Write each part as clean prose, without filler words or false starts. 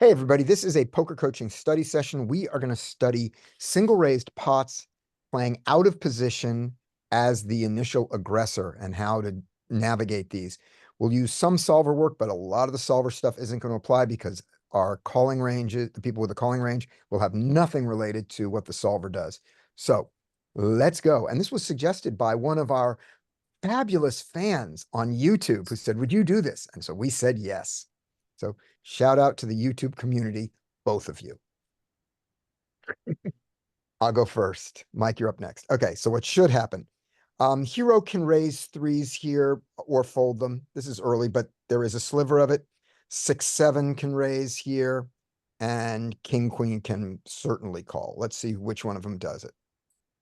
Hey, everybody, this is a poker coaching study session. We are going to study single raised pots playing out of position as the initial aggressor and how to navigate these. We'll use some solver work, but a lot of the solver stuff isn't going to apply because our calling ranges, the people with the calling range, will have nothing related to what the solver does. So let's go. And this was suggested by one of our fabulous fans on YouTube who said, "Would you do this?" And so we said yes. So shout out to the YouTube community, both of you. I'll go first. Mike, you're up next. Okay, so what should happen? Hero can raise threes here or fold them. This is early, but there is a sliver of it. 6-7 can raise here, and King Queen can certainly call. Let's see which one of them does it.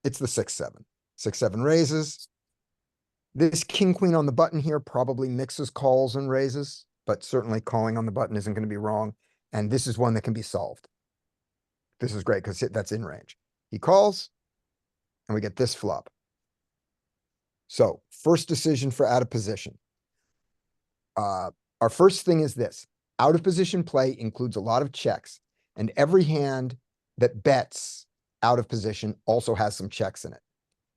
It's the 6-7. 6-7 raises. This King Queen on the button here probably mixes calls and raises, but certainly calling on the button isn't going to be wrong. And this is one that can be solved. This is great because that's in range. He calls, and we get this flop. So first decision for out of position. Our first thing is this. Out of position play includes a lot of checks, and every hand that bets out of position also has some checks in it.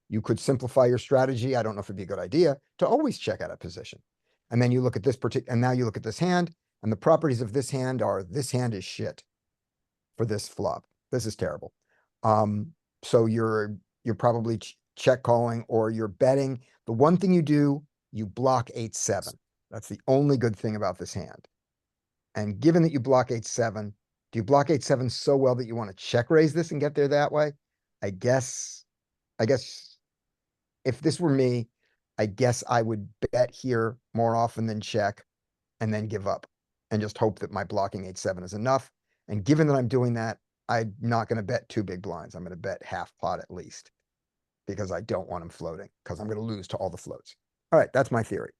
You could simplify your strategy. I don't know if it'd be a good idea to always check out of position. And then you look at this particular, and now you look at this hand, and the properties of this hand are this hand is shit for this flop. This is terrible. So you're probably check calling or you're betting. The one thing you do, you block 8-7. That's the only good thing about this hand. And given that you block 8-7, do you block 8-7 so well that you want to check raise this and get there that way? I guess if this were me, I guess I would bet here more often than check and then give up and just hope that my blocking 8-7 is enough. And given that I'm doing that, I'm not going to bet 2 big blinds. I'm going to bet half pot at least because I don't want him floating because I'm going to lose to all the floats. All right, that's my theory.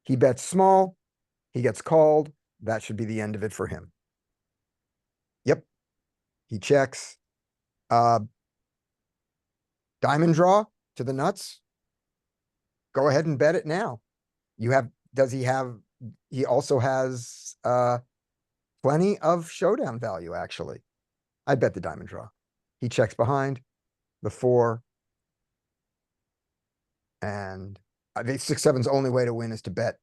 He bets small. He gets called. That should be the end of it for him. Yep. He checks. Diamond draw to the nuts. Go ahead and bet it now. He also has plenty of showdown value, actually. I bet the diamond draw. He checks behind the 4. And I think 6-7's only way to win is to bet.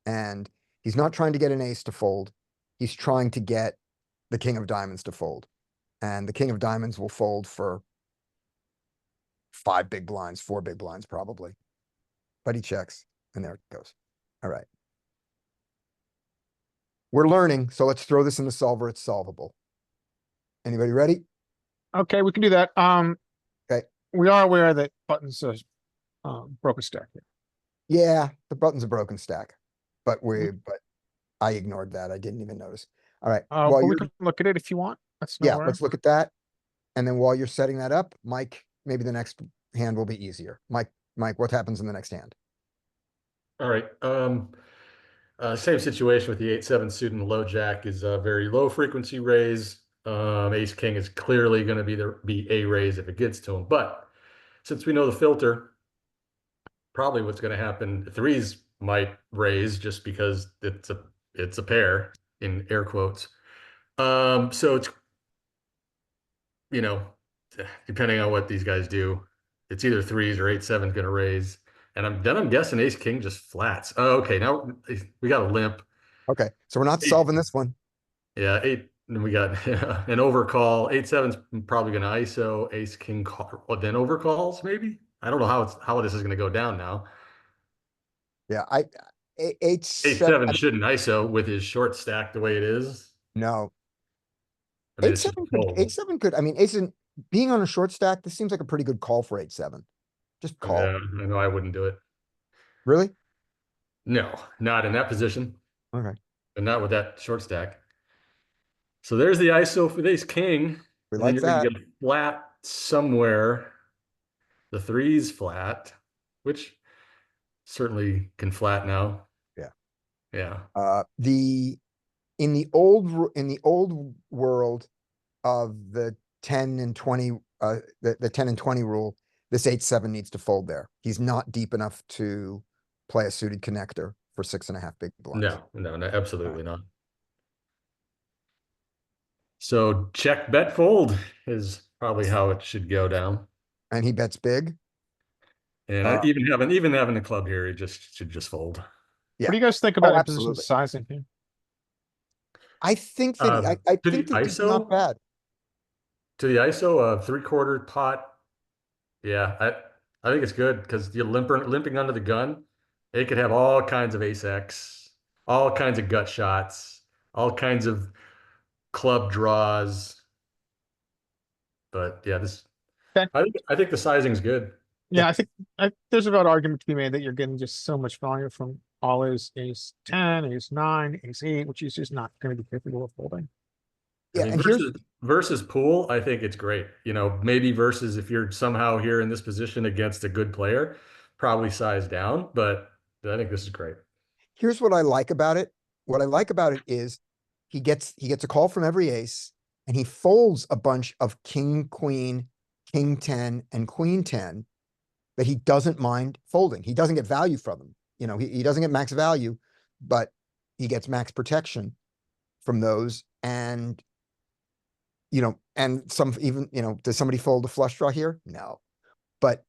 And he's not trying to get an ace to fold. He's trying to get the king of diamonds to fold. And the king of diamonds will fold for 5 big blinds, 4 big blinds, probably. But he checks, and there it goes. All right. We're learning, so let's throw this in the solver. It's solvable. Anybody ready? Okay, we can do that. Okay. We are aware that buttons are broken stack here. Yeah, the button's a broken stack, but I ignored that. I didn't even notice. All right. But we can look at it if you want. That's no worry. Let's look at that. And then while you're setting that up, Mike, maybe the next hand will be easier. Mike, what happens in the next hand? All right. Same situation with the 8-7 suit and the low jack is a very low frequency raise. Ace king is clearly going to be a raise if it gets to him. But since we know the filter, probably what's going to happen, threes might raise just because it's a pair in air quotes. So it's, depending on what these guys do, it's either threes or 8-7 is going to raise. And I'm guessing ace king just flats. Oh, okay. Now we got a limp. Okay. So we're not solving this one. Yeah. Then we got an overcall. 8-7's probably going to ISO ace king call. Well, then overcalls maybe. I don't know how this is going to go down now. Yeah. 8-7 shouldn't ISO with his short stack the way it is. No. I mean, 8-7 could, I mean, ace being on a short stack, this seems like a pretty good call for 8-7. Just call. Yeah, I know I wouldn't do it. Really? No, not in that position. Okay. But not with that short stack. So there's the ISO for ace king. We like that. You're going to get flat somewhere. The three's flat, which certainly can flat now. Yeah. Yeah. In the old world of the 10 and 20, the 10 and 20 rule, this 8-7 needs to fold there. He's not deep enough to play a suited connector for 6.5 big blinds. No, absolutely not. So check, bet, fold is probably how it should go down. And he bets big. And Uh, even having a club here, it just should just fold. Yeah. What do you guys think Oh, about imposition absolutely. sizing here? I think that I To think the that this is not ISO, bad. to the ISO, 3/4 pot. Yeah, I think it's good because you're limping under the gun. It could have all kinds of ace X, all kinds of gut shots, all kinds of club draws. But yeah, Okay. I think the sizing's good. Yeah, there's a valid argument to be made that you're getting just so much value from all ace 10, ace 9, ace 8, which is just not going to be capable of folding. I Yeah, mean, and here's versus pool, I think it's great. You know, maybe versus if you're somehow here in this position against a good player, probably size down, but I think this is great. here's what I like about it. What I like about it is he gets a call from every ace, and he folds a bunch of king, queen, king 10, and queen 10 that he doesn't mind folding. He doesn't get value from them. You know, he doesn't get max value, but he gets max protection from those. And you know, and some even, you know, does somebody fold a flush draw here? No, but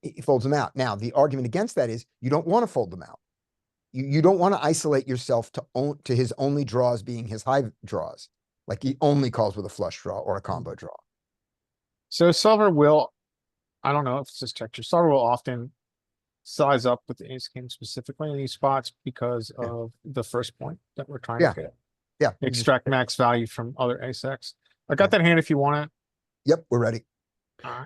he folds them out. Now, the argument against that is you don't want to fold them out. You don't want to isolate yourself to his only draws being his high draws. Like he only calls with a flush draw or a combo draw. So solver will, I don't know if it's just texture, solver will often size up with the ace king specifically in these spots because Yeah. of the first point that we're trying Yeah. to get. Yeah. you just- Extract max value from other ace X. I got that hand if you want it. Yep, we're ready.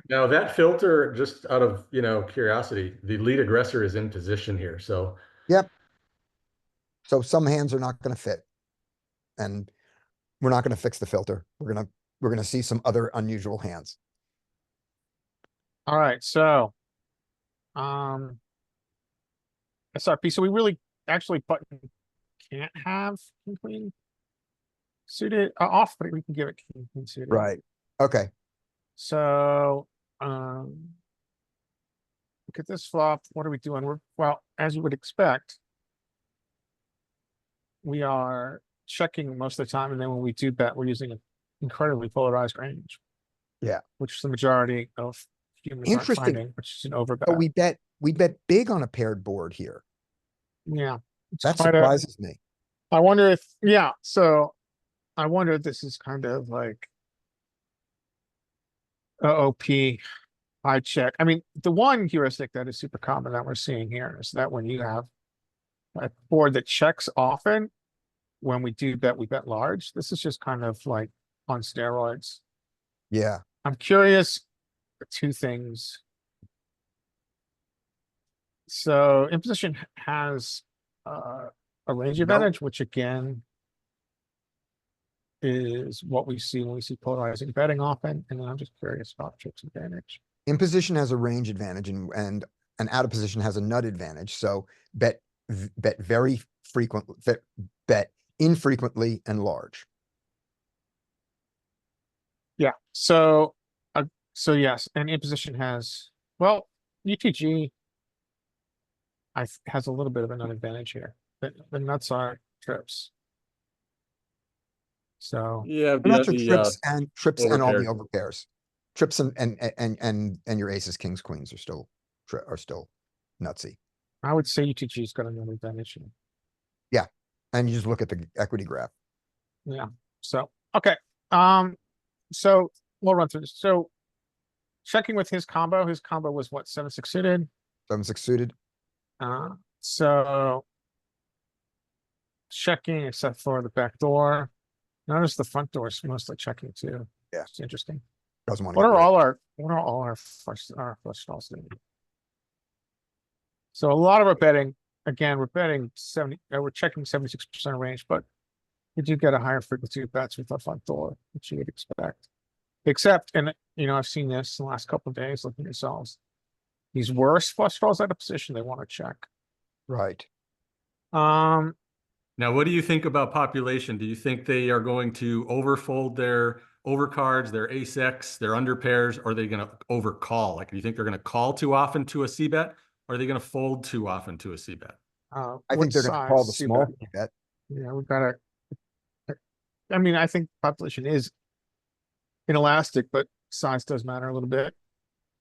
Now that filter, just out of, you know, curiosity, the lead aggressor is in position here. So Yep. So some hands are not going to fit, and we're not going to fix the filter. We're going to see some other unusual hands. All right, so. SRP, so we really actually button can't have king queen suited off, but we can give it king queen suited. Right. Okay. So, look at this flop. What are we doing? Well, as you would expect, we are checking most of the time, and then when we do bet, we're using an incredibly polarized range. Yeah. Which is the majority of humans aren't Interesting. finding, which is an overbet. But we bet big on a paired board here. Yeah. It's That quite a- surprises me. I wonder if, yeah, so I wonder if this is kind of like OP high check. I mean, the one heuristic that is super common that we're seeing here is that when you have a board that checks often, when we do bet, we bet large. This is just kind of like on steroids. Yeah. I'm curious, two things. So imposition has a range advantage, which again is what we see when we see polarizing betting often. And then I'm just curious about trips advantage. In position has a range advantage, and an out of position has a nut advantage. So bet very frequently, bet infrequently and large. Yeah. So yes, and imposition has, well, UTG has a little bit of an advantage here. The nuts are trips. So yeah, And that's your trips and all the overpaired. overpairs. Trips and your aces, kings, queens are still nutsy. I would say UTG's got another advantage here. And you just look at the equity graph. Yeah. So, okay. So we'll run through this. So checking with his combo was what, 7-6 suited? 7-6 suited. So checking except for the back door. Notice the front door is mostly checking too. Yeah. It's interesting. Doesn't want to. What are all our flush draws doing? So a lot of our betting, again, we're betting 70, we're checking 76% range, but we do get a higher frequency of bets with the front door, which you would expect. Except, and you know, I've seen this in the last couple of days looking at yourselves. These worse flush draws out of position, they want to check. Right. Now, what do you think about population? Do you think they are going to overfold their overcards, their ace X, their underpairs, or are they going to overcall? Like, do you think they're going to call too often to a C bet, or are they going to fold too often to a C bet? I think they're going to call the small bet. Yeah, we've got I mean, I think population is inelastic, but size does matter a little bit.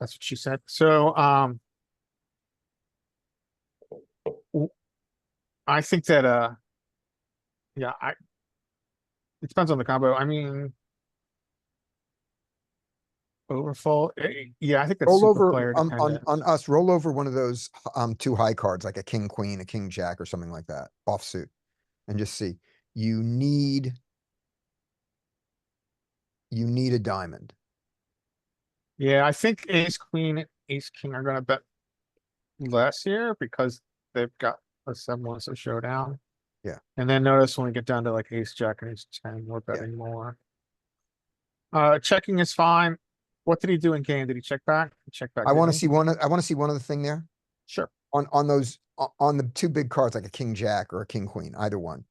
That's what she said. So, w- I think that, yeah, it depends on the combo. I mean, overfold. Yeah, I think that's Roll super over, player on dependent. us, roll over one of those, two high cards, like a king, queen, a king, jack, or something like that, offsuit. And just see, you need a diamond. Yeah, I think ace, queen, ace, king are gonna bet less here because they've got a semblance of showdown. Yeah. And then notice when we get down to like ace, jack, and ace ten, we're betting more. Checking is fine. What did he do in game? Did he check back? He checked back. I didn't wanna he? see one other thing there. Sure. On those, on the two big cards, like a king, jack, or a king, queen, either one.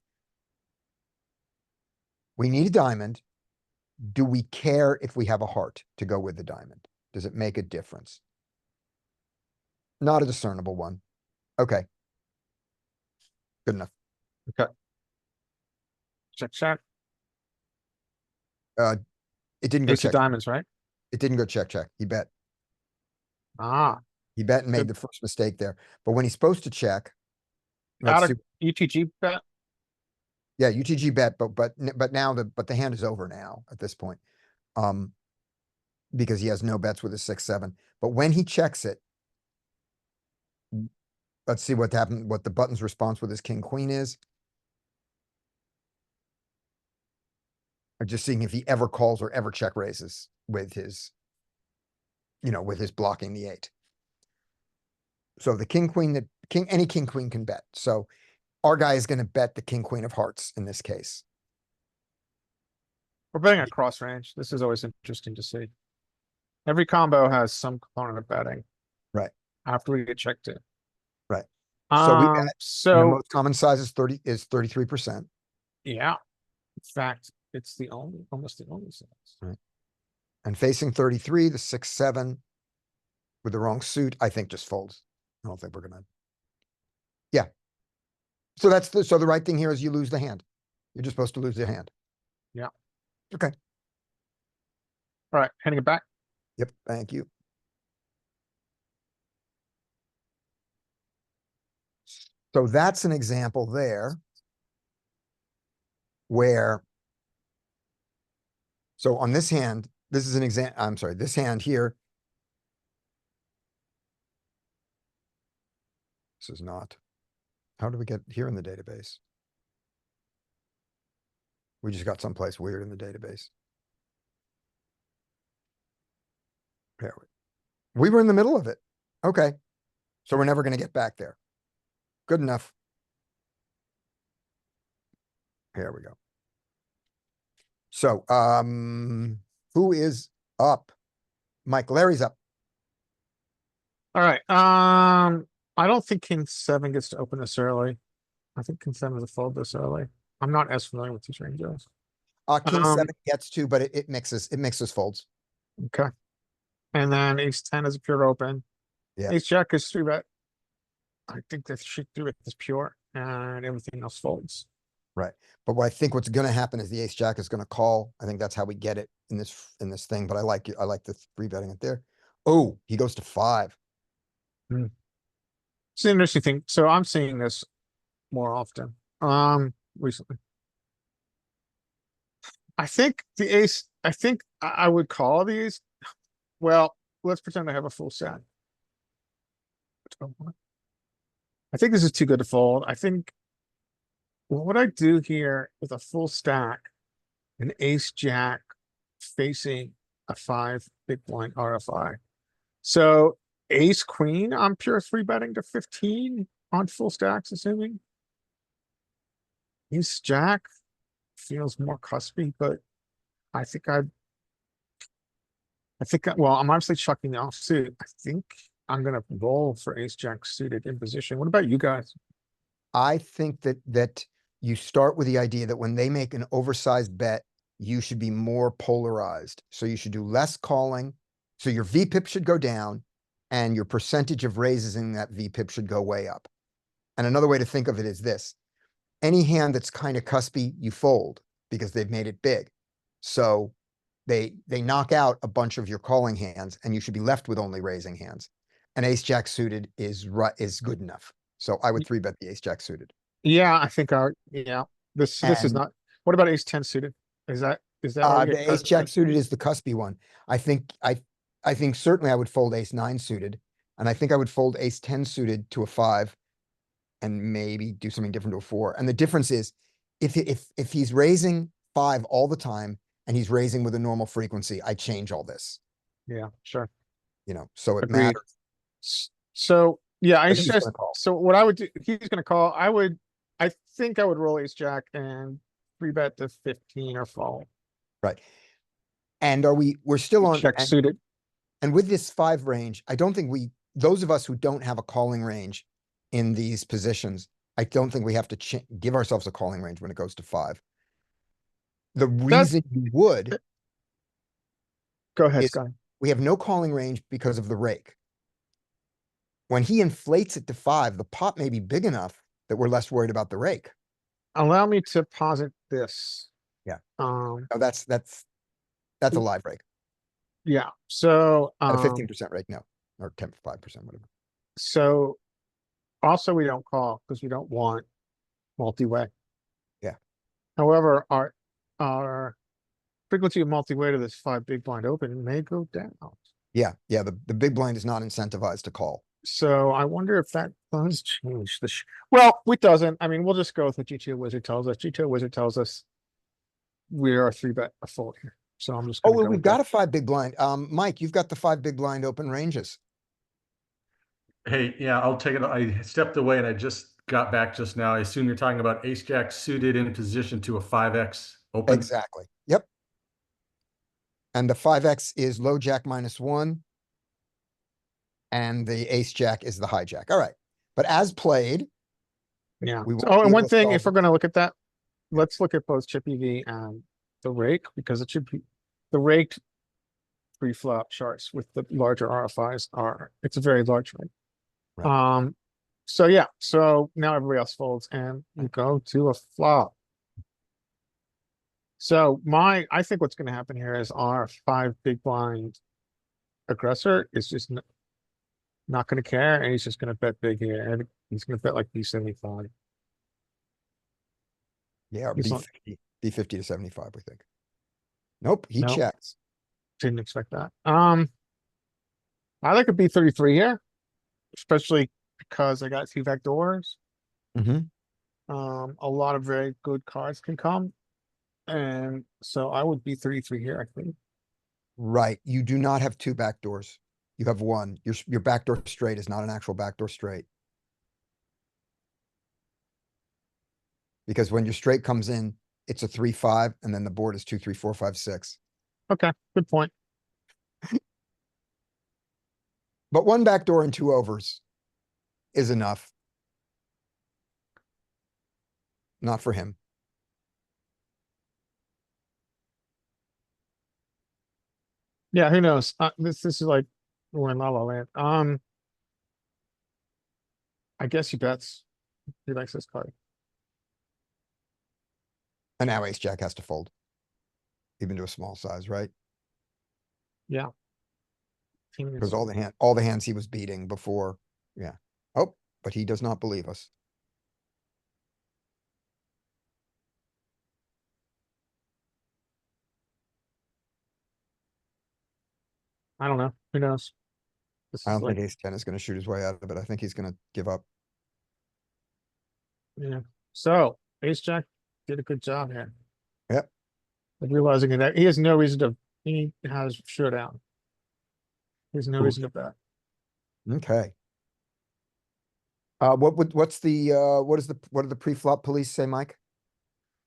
We need a diamond. Do we care if we have a heart to go with the diamond? Does it make a difference? Not a discernible one. Okay. Good enough. Check, check. It didn't go Ace of check. diamonds, right? It didn't go check, check. He bet. Ah, He bet and made Good. the first mistake there. But when he's supposed to check. out Let's of see. UTG bet. Yeah, UTG bet, but now the hand is over now at this point. Um, because he has no bets with his 6-7. But when he checks it, let's see what happened, what the button's response with his king, queen is. I'm just seeing if he ever calls or ever check raises with his, with his blocking the 8. So the king, queen, any king, queen can bet. So our guy is gonna bet the king, queen of hearts in this case. We're betting at cross range. This is always interesting to see. Every combo has some component of betting. Right. After we get checked in. Right. So we bet, and the So most common size is 33%. yeah, in fact, it's almost the only size. Right. And facing 33, the 6-7 with the wrong suit, I think just folds. I don't think we're gonna. Yeah. So so the right thing here is you lose the hand. You're just supposed to lose the hand. Yeah. Okay. All right, handing it back. Yep. Thank you. So that's an example there. Where. So on this hand, this is an example, I'm sorry, this hand here. This is not. How did we get here in the database? We just got someplace weird in the database. There we were in the middle of it. Okay. So we're never going to get back there. Good enough. Here we go. So, who is up? Mike, Larry's up. All right, I don't think king 7 gets to open this early. I think king 7 is a fold this early. I'm not as familiar with these ranges. King 7 gets to, but it mixes folds. Okay. And then ace 10 is a pure open. Yeah. Ace jack is 3-bet. I think that she 3-bet is pure and everything else folds. Right. But what I think what's gonna happen is the ace jack is gonna call. I think that's how we get it in this thing, but I like the 3-betting it there. Oh, he goes to 5. It's an interesting thing. So I'm seeing this more often, recently. I think I would call these. Well, let's pretend I have a full set. I think this is too good to fold. I think what I do here with a full stack, an ace jack facing a 5 big blind RFI. So ace queen, I'm pure 3-betting to 15 on full stacks, assuming. Ace jack feels more cuspy, but I think well, I'm obviously chucking the offsuit. I think I'm gonna roll for ace jack suited in position. What about you guys? I think that you start with the idea that when they make an oversized bet, you should be more polarized. So you should do less calling. So your VPIP should go down and your percentage of raises in that VPIP should go way up. And another way to think of it is this. Any hand that's kind of cuspy, you fold because they've made it big. So they knock out a bunch of your calling hands and you should be left with only raising hands. And ace jack suited is good enough. So I would three bet the ace jack suited. Yeah, I think this is And- not, what about ace ten suited? Is that where we get The ace cusp- jack suited is the cuspy one. I think certainly I would fold ace nine suited, and I think I would fold ace 10 suited to a 5 and maybe do something different to a 4. And the difference is if he's raising 5 all the time and he's raising with a normal frequency, I change all this, Yeah, sure. so it Agreed. matters. So, yeah, I But he's gonna just, call. so what I would do, he's gonna call, I think I would roll ace jack and three bet to 15 or fold. And we're still on, Check suited. and with this 5 range, I don't think those of us who don't have a calling range in these positions, I don't think we have to give ourselves a calling range when it goes to 5. The reason you would, Go ahead, is- Scott. we have no calling range because of the rake. When he inflates it to 5, the pot may be big enough that we're less worried about the rake. Allow me to posit this. Yeah. Oh, that's a live rake. yeah, so, At a 15% rake, no, or 5%, whatever. so also we don't call because we don't want multi-way. Yeah. However, our frequency of multi-way to this 5 big blind open may go down. Yeah, the big blind is not incentivized to call. So I wonder if that does change the, well, it doesn't. I mean, we'll just go with what GTO Wizard tells us. GTO Wizard tells us we are a 3-bet a fold here. So I'm just. Oh, gonna well, go we've with got that. a 5 big blind. Mike, you've got the 5 big blind open ranges. Hey, yeah, I'll take it. I stepped away and I just got back just now. I assume you're talking about ace jack suited in position to a 5x open. Exactly. Yep. And the 5x is low jack -1. And the ace jack is the hijack. All right. But as played, Yeah. we won't Oh, be and able one to thing, solve if we're it. gonna look at that, let's look at both chip EV and the rake, because it should be, the raked pre-flop charts with the larger RFIs it's a very large rake. Right. So yeah, so now everybody else folds and you go to a flop. So I think what's gonna happen here is our 5 big blind aggressor is just not gonna care, and he's just gonna bet big here, and he's gonna bet like B75. Yeah, or He's not- B50 to 75, we think. Nope, he No. checks. Didn't expect that. I like a B33 here, especially because I got 2 vectors. Mhm. A lot of very good cards can come. And so I would B33 here, I think. Right. You do not have 2 backdoors. You have 1. Your backdoor straight is not an actual backdoor straight. Because when your straight comes in, it's a 3-5, and then the board is 2, 3, 4, 5, 6. Okay, good point. But 1 backdoor and 2 overs is enough. Not for him. Yeah, who knows? This is like we're in La La Land. I guess he bets. He likes this card. And now ace jack has to fold. Even to a small size, right? Because all the hands he was beating before, yeah. Oh, but he does not believe us. I don't know. Who knows? This I is don't like, think ace 10 is gonna shoot his way out of it. I think he's gonna give up. yeah. So ace jack did a good job here. Yep. Of realizing that he has no reason to, he has showdown. There's no Oof. reason to bet. Okay. What do the pre-flop police say, Mike?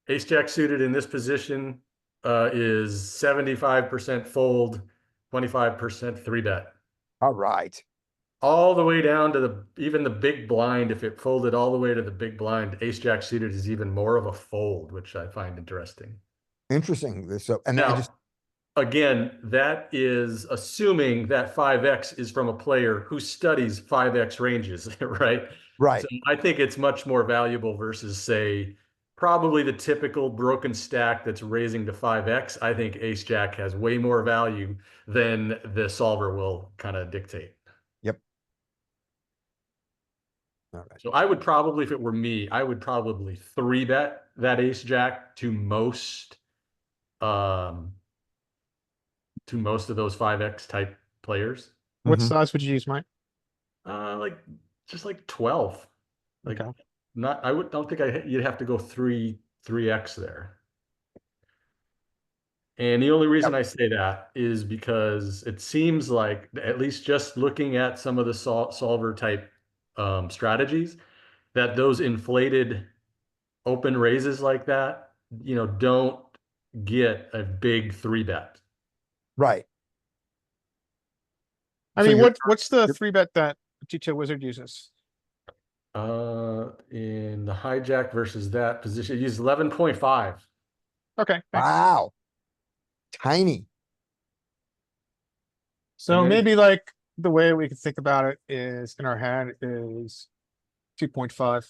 Ace jack suited in this position is 75% fold, 25% 3-bet. All right. All the way down to even the big blind. If it folded all the way to the big blind, ace jack suited is even more of a fold, which I find interesting. Interesting. So, and I Now, just, again, that is assuming that 5x is from a player who studies 5x ranges, right? right. So I think it's much more valuable versus, say, probably the typical broken stack that's raising to 5x. I think ace jack has way more value than the solver will kind of dictate. All right. So I would probably, if it were me, I would probably 3-bet that ace jack um, to most of those 5x type players. What Mhm. size would you use, Mike? Like just like 12. Like Okay. not, don't think you'd have to go 3x there. And the only reason I say that is because it seems like, at least just looking at some of the solver type strategies, that those inflated open raises like that, don't get a big 3-bet. Right. I So mean, you're- what's the you're- 3-bet that GTO Wizard uses? In the hijack versus that position, it uses 11.5. Okay, thanks. Wow. Tiny. So And then- maybe like the way we could think about it is in our head is 2.5.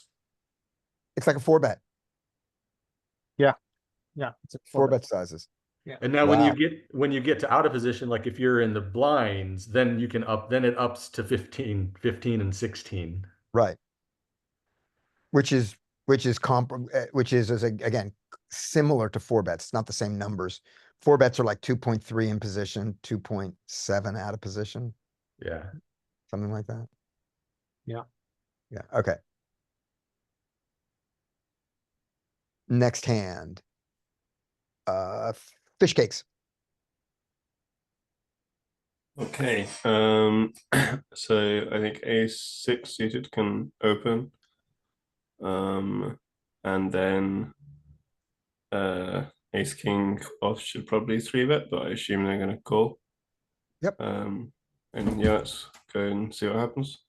It's like a 4-bet, Yeah. It's a 4-bet sizes. And now Wow. when you get to out of position, like if you're in the blinds, then then it ups to 15 and 16. Right. Which is again, similar to 4-bets, not the same numbers. 4-bets are like 2.3 in position, 2.7 out of position, Yeah. something like that. Yeah. Yeah, okay. Next hand. Fish cakes. Okay, so I think ace-6 suited can open. And then ace-king off should probably 3-bet, but I assume they're gonna call. Yep. And yeah, let's go and see what happens.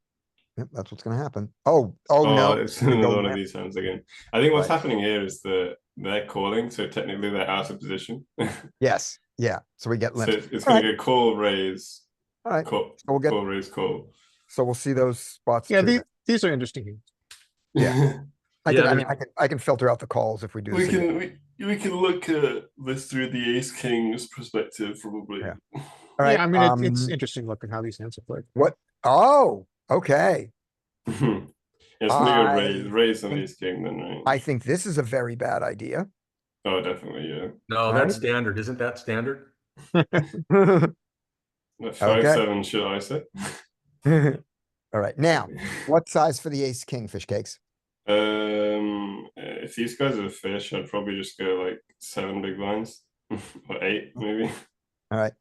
Yep, that's what's gonna happen. Oh no. It's you're another going one of in. these hands again. I think what's Right. happening here is that they're calling, so technically they're out of position. Yes, yeah, so we get So limps. it's All gonna right. go call, raise, All right, call, so we'll get, call, raise, call. so we'll see those spots Yeah, too then. these are interesting. Yeah. Yeah, I mean, I can filter out the calls if we do we this again. can we can look at this through the ace king's perspective, probably. Yeah. All right, Yeah, I mean, it's interesting looking how these hands are played. what? Oh, okay. It's gonna go I raise on think- ace king then, right? I think this is a very bad idea. Oh, definitely, yeah. No, Right. that's standard. Isn't that standard? That Okay. 5-7 should ice it. All right, now, what size for the ace king fish cakes? If these guys are fish, I'd probably just go like 7 big blinds or 8 maybe. All right,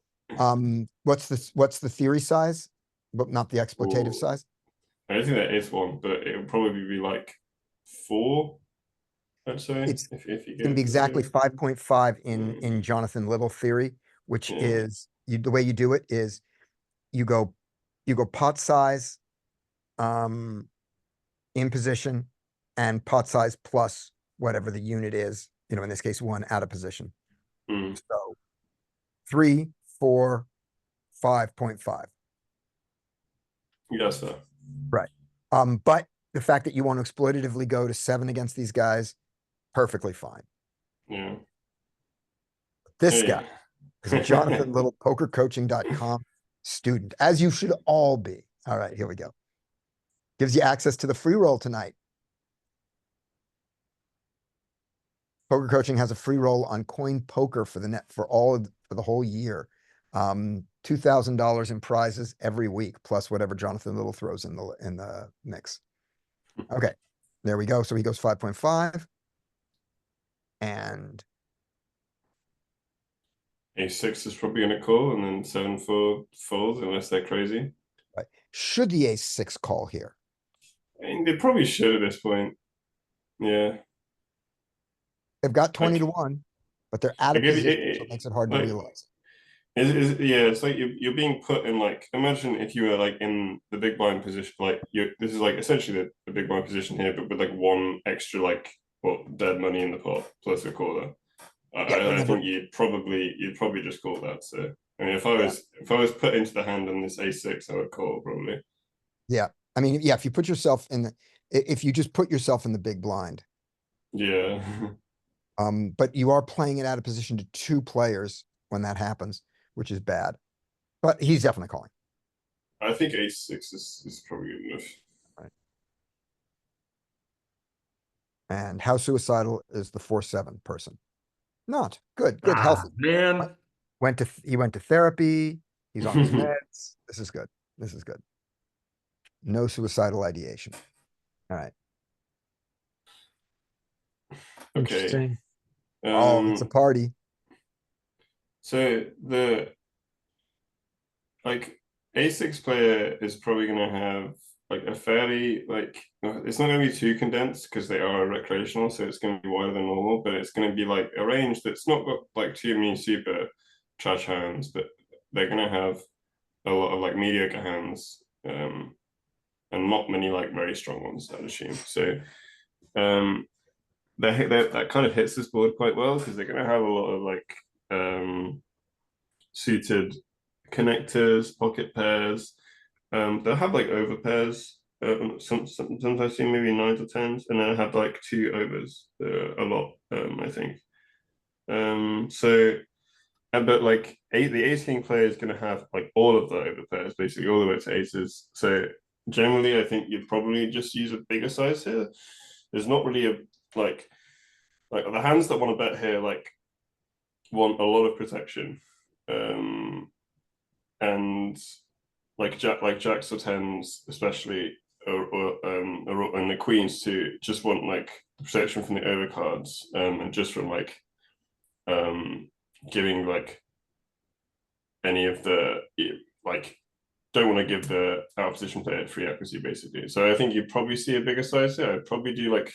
what's the theory size, but not the exploitative Ooh. size? I don't think that is one, but it would probably be like 4. I'd say It's if you It's get gonna be it. exactly 5.5 in Jonathan Little theory, which Yeah. is, the way you do it is you go pot size, in position, and pot size plus whatever the unit is, in this case, 1 out of position. Hmm. So 3, 4, 5.5. Yes, sir. But the fact that you want to exploitatively go to 7 against these guys, perfectly fine. Yeah. This Hey. guy is a Jonathan Little pokercoaching.com student, as you should all be. All right, here we go. Gives you access to the free roll tonight. Poker Coaching has a free roll on Coin Poker for the whole year. $2,000 in prizes every week, plus whatever Jonathan Little throws in the mix. Okay, there we go. So he goes 5.5. And Ace-6 is probably gonna call, and then 7-4 folds unless they're crazy. should the ace-6 call here? I mean, they probably should at this point. Yeah. They've got 20 to 1, but they're out of Like, position, so it makes it hard to like, realize. Yeah, it's like you're being put in, like, imagine if you were like in the big blind position, like this is like essentially the big blind position here, but with like 1 extra like dead money in the pot plus a quarter. I think you'd probably just call that. So I mean, if I was put into the hand on this ace-6, I would call probably. I mean, yeah, if you put yourself if you just put yourself in the big blind, Yeah. But you are playing it out of position to two players when that happens, which is bad. But he's definitely calling. I think ace-6 is probably good enough. And how suicidal is the 4-7 person? Not good, Ah, healthy. man. He went to therapy. He's on his meds. This is good. This is good. No suicidal ideation. All right. Okay. Interesting. Oh, it's a party. So the like a6 player is probably gonna have like a fairly like it's not gonna be too condensed because they are recreational, so it's gonna be wider than normal, but it's gonna be like a range that's not got like too many super trash hands, but they're gonna have a lot of like mediocre hands, and not many like very strong ones, I'd assume. So that kind of hits this board quite well because they're gonna have a lot of like suited connectors, pocket pairs. They'll have like over pairs. Sometimes I see maybe 9s or 10s, and then I have like 2 overs a lot. I think. But like the ace king player is going to have like all of the over pairs, basically all the way to aces. So generally, I think you'd probably just use a bigger size here. There's not really a like the hands that want to bet here like want a lot of protection. And jacks or tens, especially, and the queens too, just want like protection from the overcards, and just from like giving like any of the like don't want to give the out position player free equity basically. So I think you probably see a bigger size here. I'd probably do like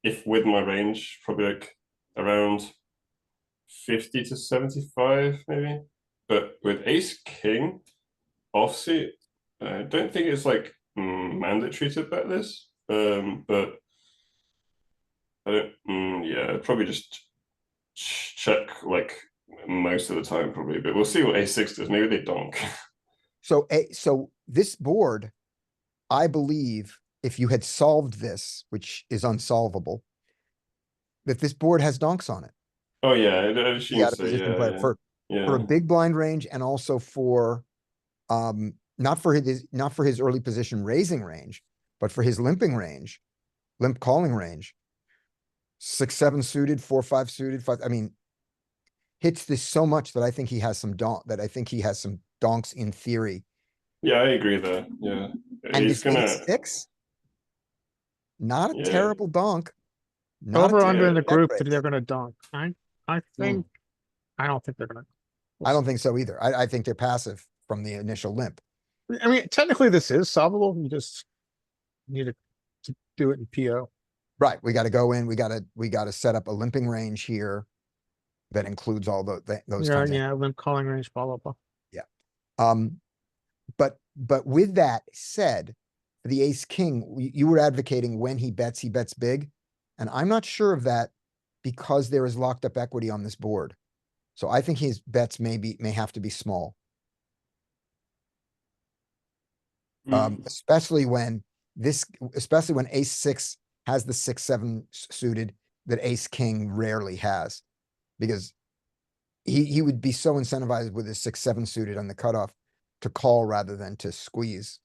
if with my range, probably like around 50 to 75 maybe. But with ace king offsuit, I don't think it's like mandatory to bet this. But I don't. Yeah, probably just check like most of the time, probably. But we'll see what a6 does. Maybe they donk. So this board, I believe, if you had solved this, which is unsolvable, that this board has donks on it. Oh yeah, I The assume out of so. position player Yeah, for yeah. a big blind range and also for not for his early position raising range, but for his limping range, limp calling range. 6-7 suited, 4-5 suited, 5. I mean, hits this so much that I think he has some donks in theory. Yeah, I agree there. Yeah, And he's this gonna. ace-6, not a Yeah, terrible donk. Not a Over under in terrible the check group that raise. they're gonna dunk. I think, I don't think they're gonna. I don't think so either. I think they're passive from the initial limp. I mean, technically this is solvable. You just need to do it in PO. Right, we gotta go in, we gotta set up a limping range here that includes all those Yeah, kinds of. yeah, limp calling range, blah, blah, blah. But with that said, for the ace king, you were advocating when he bets big. And I'm not sure of that because there is locked up equity on this board. So I think his bets may have to be small. Especially when ace-6 has the 6-7 suited that ace king rarely has. Because he would be so incentivized with his 6-7 suited on the cutoff to call rather than to squeeze.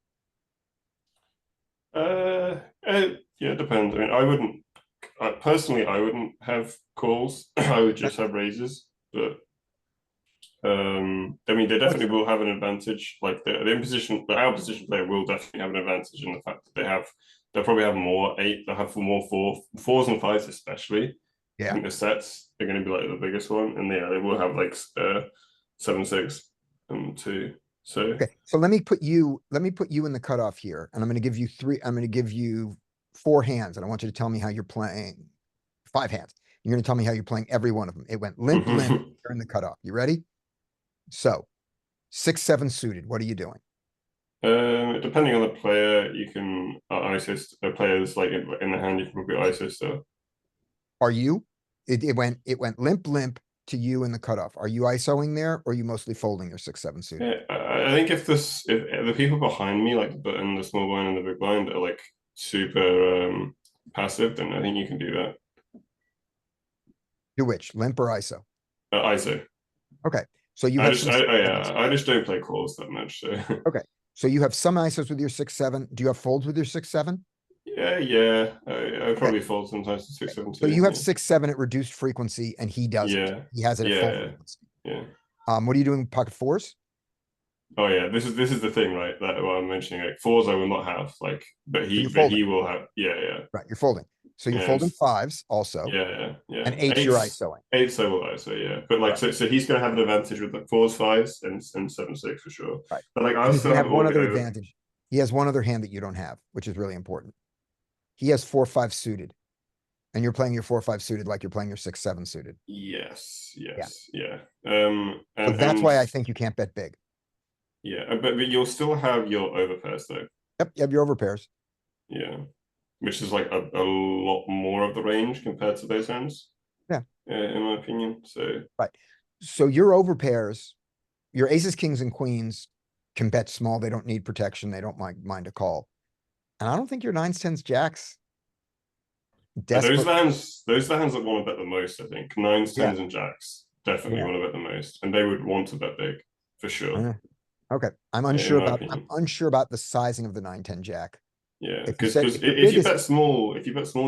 yeah, it depends. I mean, personally, I wouldn't have calls. I would just have raises. But I mean, they definitely will have an advantage. Like the imposition, the out position player will definitely have an advantage in the fact that they'll probably have more 8. They'll have more 4s and 5s especially. Yeah. I think the sets are going to be like the biggest one, and yeah, they will have like 7-6 and 2. So Okay, so let me put you in the cutoff here, and I'm gonna give you 4 hands, and I want you to tell me how you're playing. 5 hands. You're gonna tell me how you're playing every one of them. It went limp during the cutoff. You ready? So 6-7 suited. What are you doing? depending on the player, you can ISO a player's like in the hand. You can probably ISO still. Are you? It went limp to you in the cutoff. Are you ISOing there, or are you mostly folding your 6-7 suited? Yeah, I think if the people behind me, like the small blind and the big blind, are like super passive, then I think you can do that. Do which, limp or ISO? ISO. So you I have just, some, I just don't play calls that much. So so you have some ISOs with your 6-7. Do you have folds with your 6-7? yeah. I probably fold sometimes to 6-7 So too. you have yeah. 6-7 at reduced frequency and he doesn't. Yeah. He has it at full Yeah. frequency. Yeah. What are you doing with pocket fours? Oh yeah, this is the thing, right? That what I'm mentioning. Like fours, I will not have. Like, but you're he folding. will have. Yeah. Right, you're folding. So you're Yeah, folding it's- fives also, Yeah. and eights you're ISOing. Eights I will ISO, yeah. But like, Right. so he's gonna have an advantage with like fours, fives, and 7-6 for sure. Right. But like, And I'll he's still gonna have have one all other over. advantage. He has one other hand that you don't have, which is really important. He has 4-5 suited. And you're playing your 4-5 suited like you're playing your 6-7 suited. Yes. Yeah. So And that's why I think you can't bet big. yeah, but you'll still have your overpairs though. Yep, you have your overpairs. Yeah, which is like a lot more of the range compared to those hands. Yeah. In my opinion. So So your overpairs, your aces, kings, and queens can bet small. They don't need protection. They don't mind a call. And I don't think your nines, tens, jacks. those are Desperate. the hands that want to bet the most. I think nines, Yeah. tens, and jacks definitely Yeah. want to bet the most, and they would want to bet big for sure. Okay, I'm in unsure my about, I'm opinion. unsure about the sizing of the 9-10 jack. Yeah, If you because said- if if your you biggest- bet small,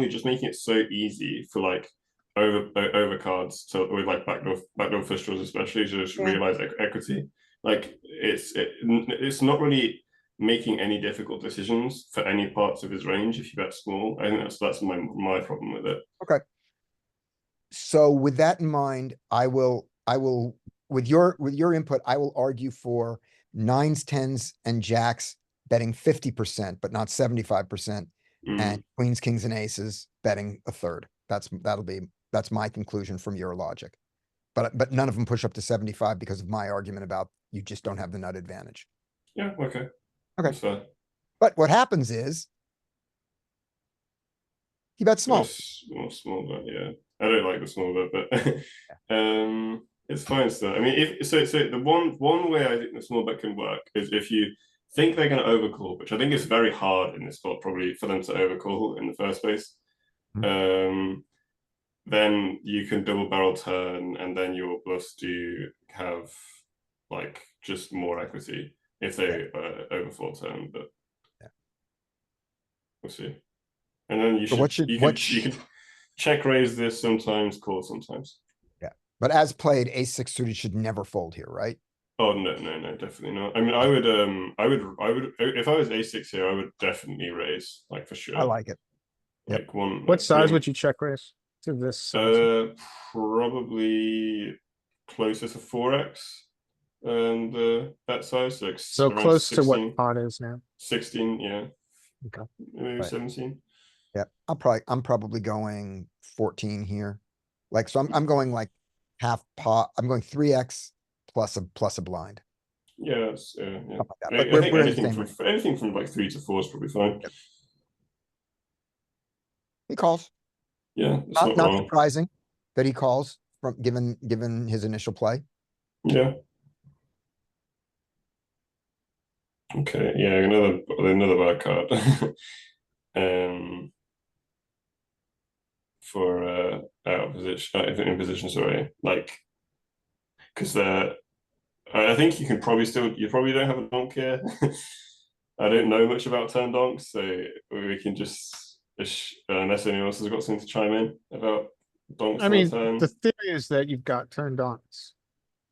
you're just making it so easy for like over cards to with like backdoor flush draws, especially to just Yeah. realize equity. Like it's not really making any difficult decisions for any parts of his range if you bet small. I think that's my problem with it. So with that in mind, I will, with your input, I will argue for nines, tens, and jacks betting 50%, but not 75%. Mm. And queens, kings, and aces betting a third. That's my conclusion from your logic. But none of them push up to 75 because of my argument about you just don't have the nut advantage. Yeah, okay. Okay. That's fair. But what happens is he bets small. More small bet, yeah. I don't like the small bet, but it's fine still. I mean, if so the one way I think the small bet can work is if you think they're going to overcall, which I think is very hard in this spot, probably for them to overcall in the first place. Then you can double barrel turn, and then your bluffs do have like just more equity if they overflow turn, but we'll see. And then you can check raise this sometimes, call sometimes. Yeah, but as played, ace six suited should never fold here, right? Oh no, definitely not. I mean, I would if I was a6 here, I would definitely raise, like for sure. I like it. Like one. What size would you check raise to this size? Probably closer to 4x and that size. So around close 16, to what pot is now. 16, yeah. Okay. Maybe 17. Yeah, I'm probably going 14 here. Like, so I'm going like half pot. I'm going 3x plus a blind. Yeah, that's yeah. Something like that. I But think we're in the anything same from anything from like 3 to 4 is probably fine. Yep. He calls. Yeah, it's not Not wrong. surprising that he calls from given his initial play. Yeah. Okay, yeah, another bad card. For out of position, in position, sorry. Like, because I think you probably don't have a donk here. I don't know much about turn donks, so we can just unless anyone else has got something to chime in about donks I on mean, turn. the theory is that you've got turned ons.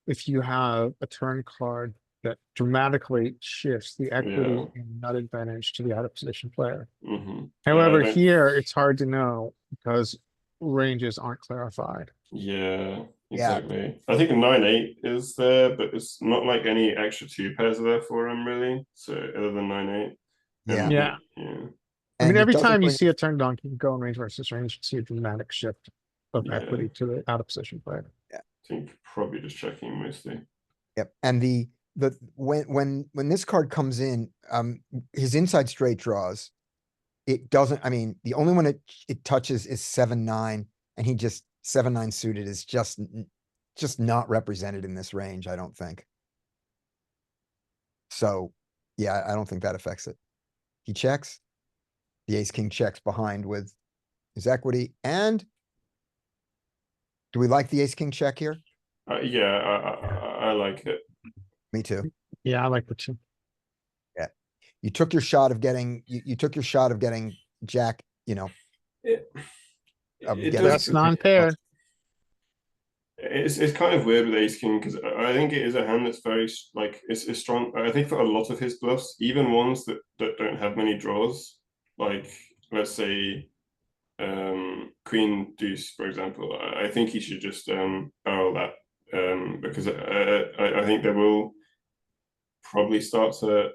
If you have a turn card that dramatically shifts the equity Yeah. and nut advantage to the out of position player. Mm-hmm. However, I don't- here it's hard to know because ranges aren't clarified. Yeah, Yeah. exactly. I think a 9-8 is there, but it's not like any extra 2 pairs are there for him really. So other than 9-8. Yeah. Yeah. Yeah. I mean, And it every doesn't time you bring- see a turn donk, you can go in range versus range and see a dramatic shift of Yeah. equity to the out of position player. I think probably just checking mostly. Yep, and when this card comes in, his inside straight draws. It doesn't, I mean, the only one it touches is 7-9, and he just 7-9 suited is just not represented in this range, I don't think. So, yeah, I don't think that affects it. He checks. The ace king checks behind with his equity, and Do we like the ace king check here? Yeah, I like it. Me too. Yeah, I like the two. You took your shot of getting, you took your shot of getting jack, you know, It, of it getting. That's does. non-paired. It's kind of weird with ace king because I think it is a hand that's very like it's strong. I think for a lot of his bluffs, even ones that don't have many draws, like let's say queen deuce for example, I think he should just barrel that because I think they will probably start to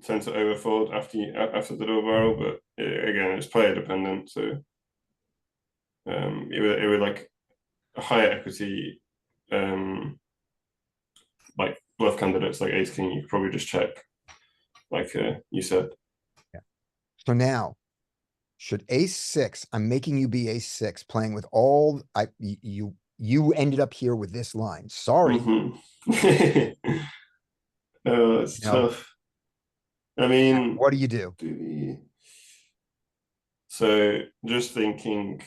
tend to overfold after the double barrel, but again it's player dependent, so it would like a higher equity like bluff candidates like ace king, you could probably just check, like you said. So now, should ace six, I'm making you be ace six, playing with all, you ended up here with this line. Sorry. Oh, it's No. tough. I mean, What do you do? so just thinking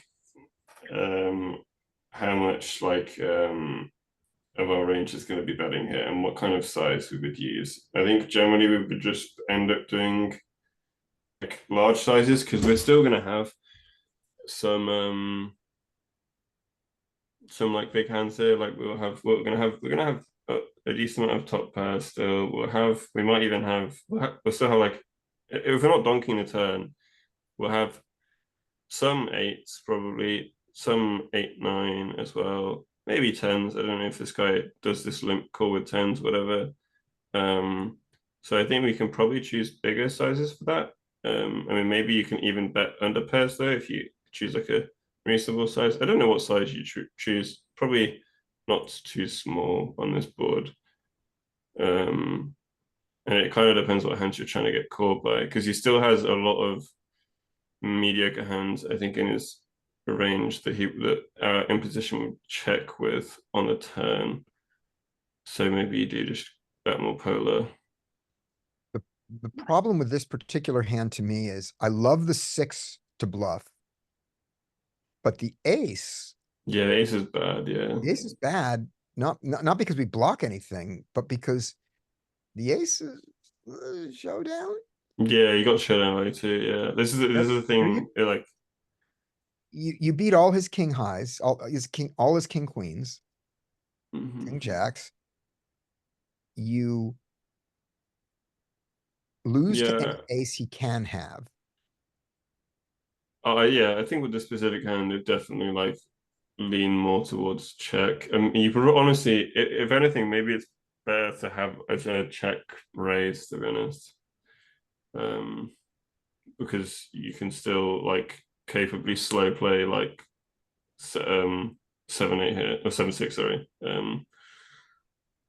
how much like of our range is going to be betting here and what kind of size we would use. I think generally we would just end up doing like large sizes because we're still going to have some like big hands here. Like we're gonna have a decent amount of top pairs still. We might even have we'll still have like, if we're not donking the turn, we'll have some eights, probably some 8-9 as well, maybe tens. I don't know if this guy does this limp call with tens, whatever. So I think we can probably choose bigger sizes for that. I mean, maybe you can even bet under pairs though if you choose like a reasonable size. I don't know what size you choose. Probably not too small on this board. And it kind of depends what hands you're trying to get caught by, because he still has a lot of mediocre hands, I think, in his range that in position would check with on the turn. So maybe you do just bet more polar. The problem with this particular hand to me is I love the six to bluff. But the ace, Yeah, the ace is bad, yeah. the ace is bad, not because we block anything, but because the ace is showdown. Yeah, you got showdown value too, yeah. This is the thing, like You beat all his king highs, all his king queens, king jacks. You lose to any ace he can have. Yeah, I think with the specific hand, it definitely like lean more towards check. You could honestly, if anything, maybe it's better to have a check raise, to be honest, because you can still like capably slow play like 7-8 here or 7-6, sorry.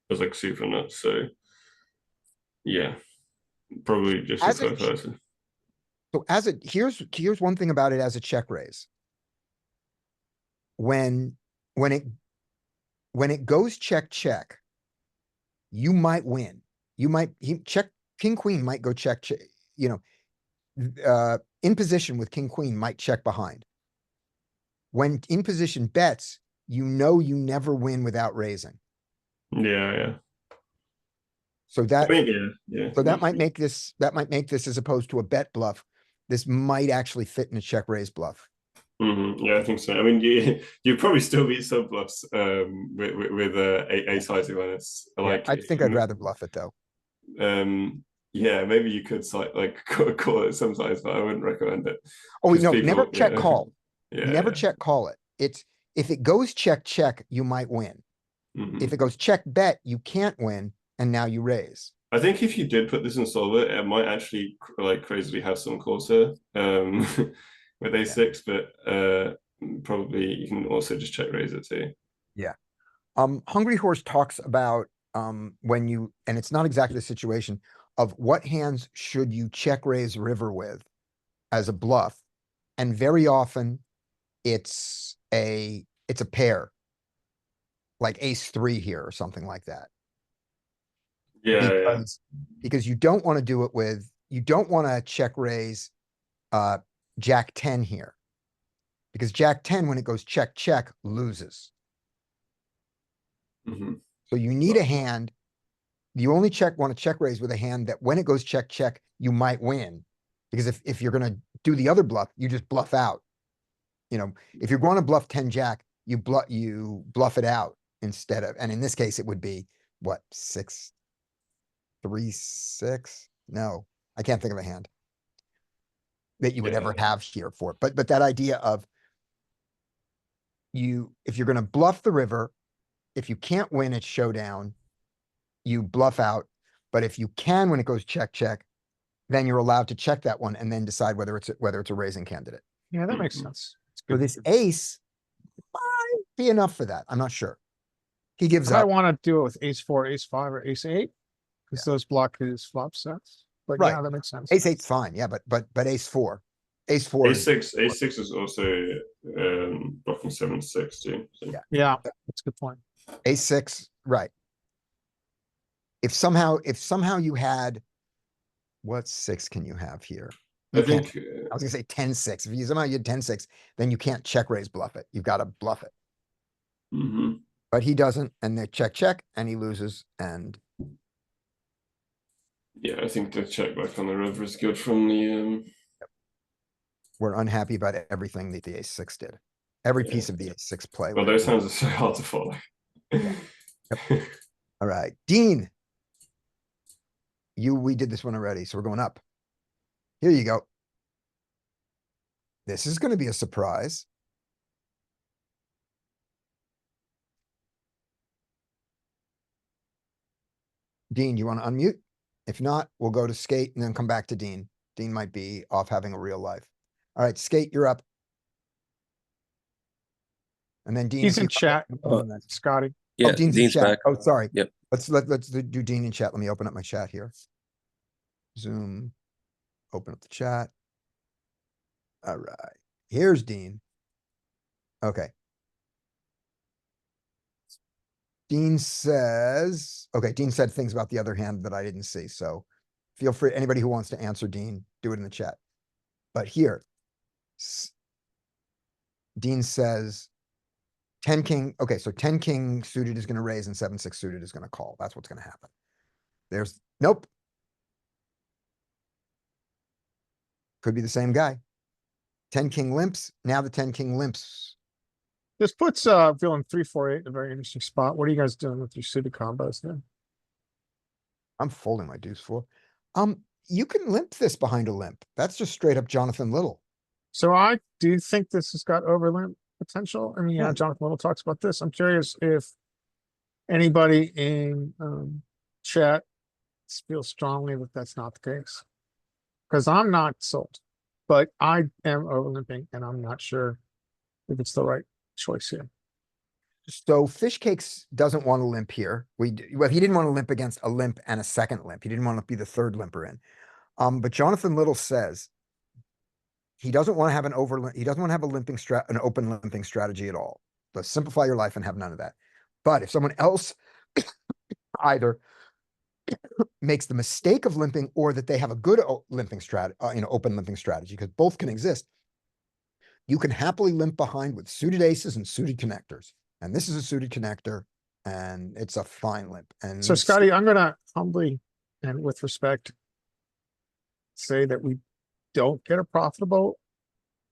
It's like super nuts. So yeah, probably just as a person. So here's one thing about it as a check raise. When it goes check, you might win. King queen might go check, you know, in position with king queen might check behind. When in position bets, you know you never win without raising. Yeah. So that, I mean, yeah. So that might make this as opposed to a bet bluff. This might actually fit in a check raise bluff. Yeah, I think so. I mean, you probably still beat some bluffs with a size awareness. Like, I think I'd rather bluff it though. Yeah, maybe you could like call it sometimes, but I wouldn't recommend it. Oh no, never check call. Yeah, never check call it. It's if it goes check, you might win. If it goes check bet, you can't win, and now you raise. I think if you did put this in solver, it might actually like crazily have some calls here with a6, but probably you can also just check raise it too. Yeah. Hungry Horse talks about when you, and it's not exactly the situation of what hands should you check raise river with as a bluff, and very often it's a pair, like ace 3 here or something like that. Yeah, because you don't want to do it with, you don't want to check raise jack 10 here. Because Jack 10, when it goes check, check, loses. Mhm. So you need a hand. You only want to check raise with a hand that when it goes check, check, you might win. Because if you're gonna do the other bluff, you just bluff out. You know, if you're going to bluff 10 Jack, you bluff it out instead of, and in this case, it would be what, 6, 3, 6? No, I can't think of a hand that you would ever Yeah. have here for it. But that idea of if you're gonna bluff the river, if you can't win at showdown, you bluff out. But if you can, when it goes check, check, then you're allowed to check that one and then decide whether it's a raising candidate. Yeah, that makes Mhm. sense. It's So good. this ace might be enough for that. I'm not sure. He gives I up. want to do it with ace 4, ace 5, or ace 8, because those block his flop sets. But Right. yeah, that makes sense. Ace 8's fine, yeah, but ace 4. Ace 4 is, A6 is also blocking 7-6 too. So. Yeah. Yeah, that's a good point. ace 6, right. If somehow you had, what 6 can you have here? I You can't, think I was gonna say 10-6. If you somehow you had 10-6, then you can't check raise bluff it. You've got to bluff it. mhm. But he doesn't, and they check, check, and he loses, and Yeah, I think the check back on the river is good from the we're unhappy about everything that the ace 6 did. Every Yeah. piece of the ace 6 play. Well, we're- those hands are so hard to follow. All right, Dean. We did this one already, so we're going up. Here you go. This is gonna be a surprise. Dean, you want to unmute? If not, we'll go to Skate and then come back to Dean. Dean might be off having a real life. All right, Skate, you're up. And then Dean. He's if in you- chat, Scotty. Oh, Yeah, Dean's in Dean's chat. back. Oh, sorry. Yep. Let's do Dean in chat. Let me open up my chat here. Zoom. Open up the chat. All right. Here's Dean. Okay. Dean says, okay, Dean said things about the other hand that I didn't see, so feel free, anybody who wants to answer Dean, do it in the chat. But here, Dean says 10 king, okay, so 10 king suited is gonna raise and 7-6 suited is gonna call. That's what's gonna happen. Nope. Could be the same guy. 10 king limps, now the 10 king limps. This puts villain 3-4-8 in a very interesting spot. What are you guys doing with your suited combos then? I'm folding my deuce 4. You can limp this behind a limp. That's just straight up Jonathan Little. So I do think this has got overlimp potential. I mean, yeah, Yeah. Jonathan Little talks about this. I'm curious if anybody in chat feels strongly that that's not the case. Because I'm not sold, but I am overlimping and I'm not sure if it's the right choice here. So Fish Cakes doesn't want to limp here. Well, he didn't want to limp against a limp and a second limp. He didn't want to be the third limper in. But Jonathan Little says he doesn't want to have he doesn't want to have an open limping strategy at all. Let's simplify your life and have none of that. But if someone else either makes the mistake of limping or that they have a good limping strategy, open limping strategy, because both can exist, you can happily limp behind with suited aces and suited connectors. And this is a suited connector and it's a fine limp. And So Scotty, I'm gonna humbly and with respect say that we don't get a profitable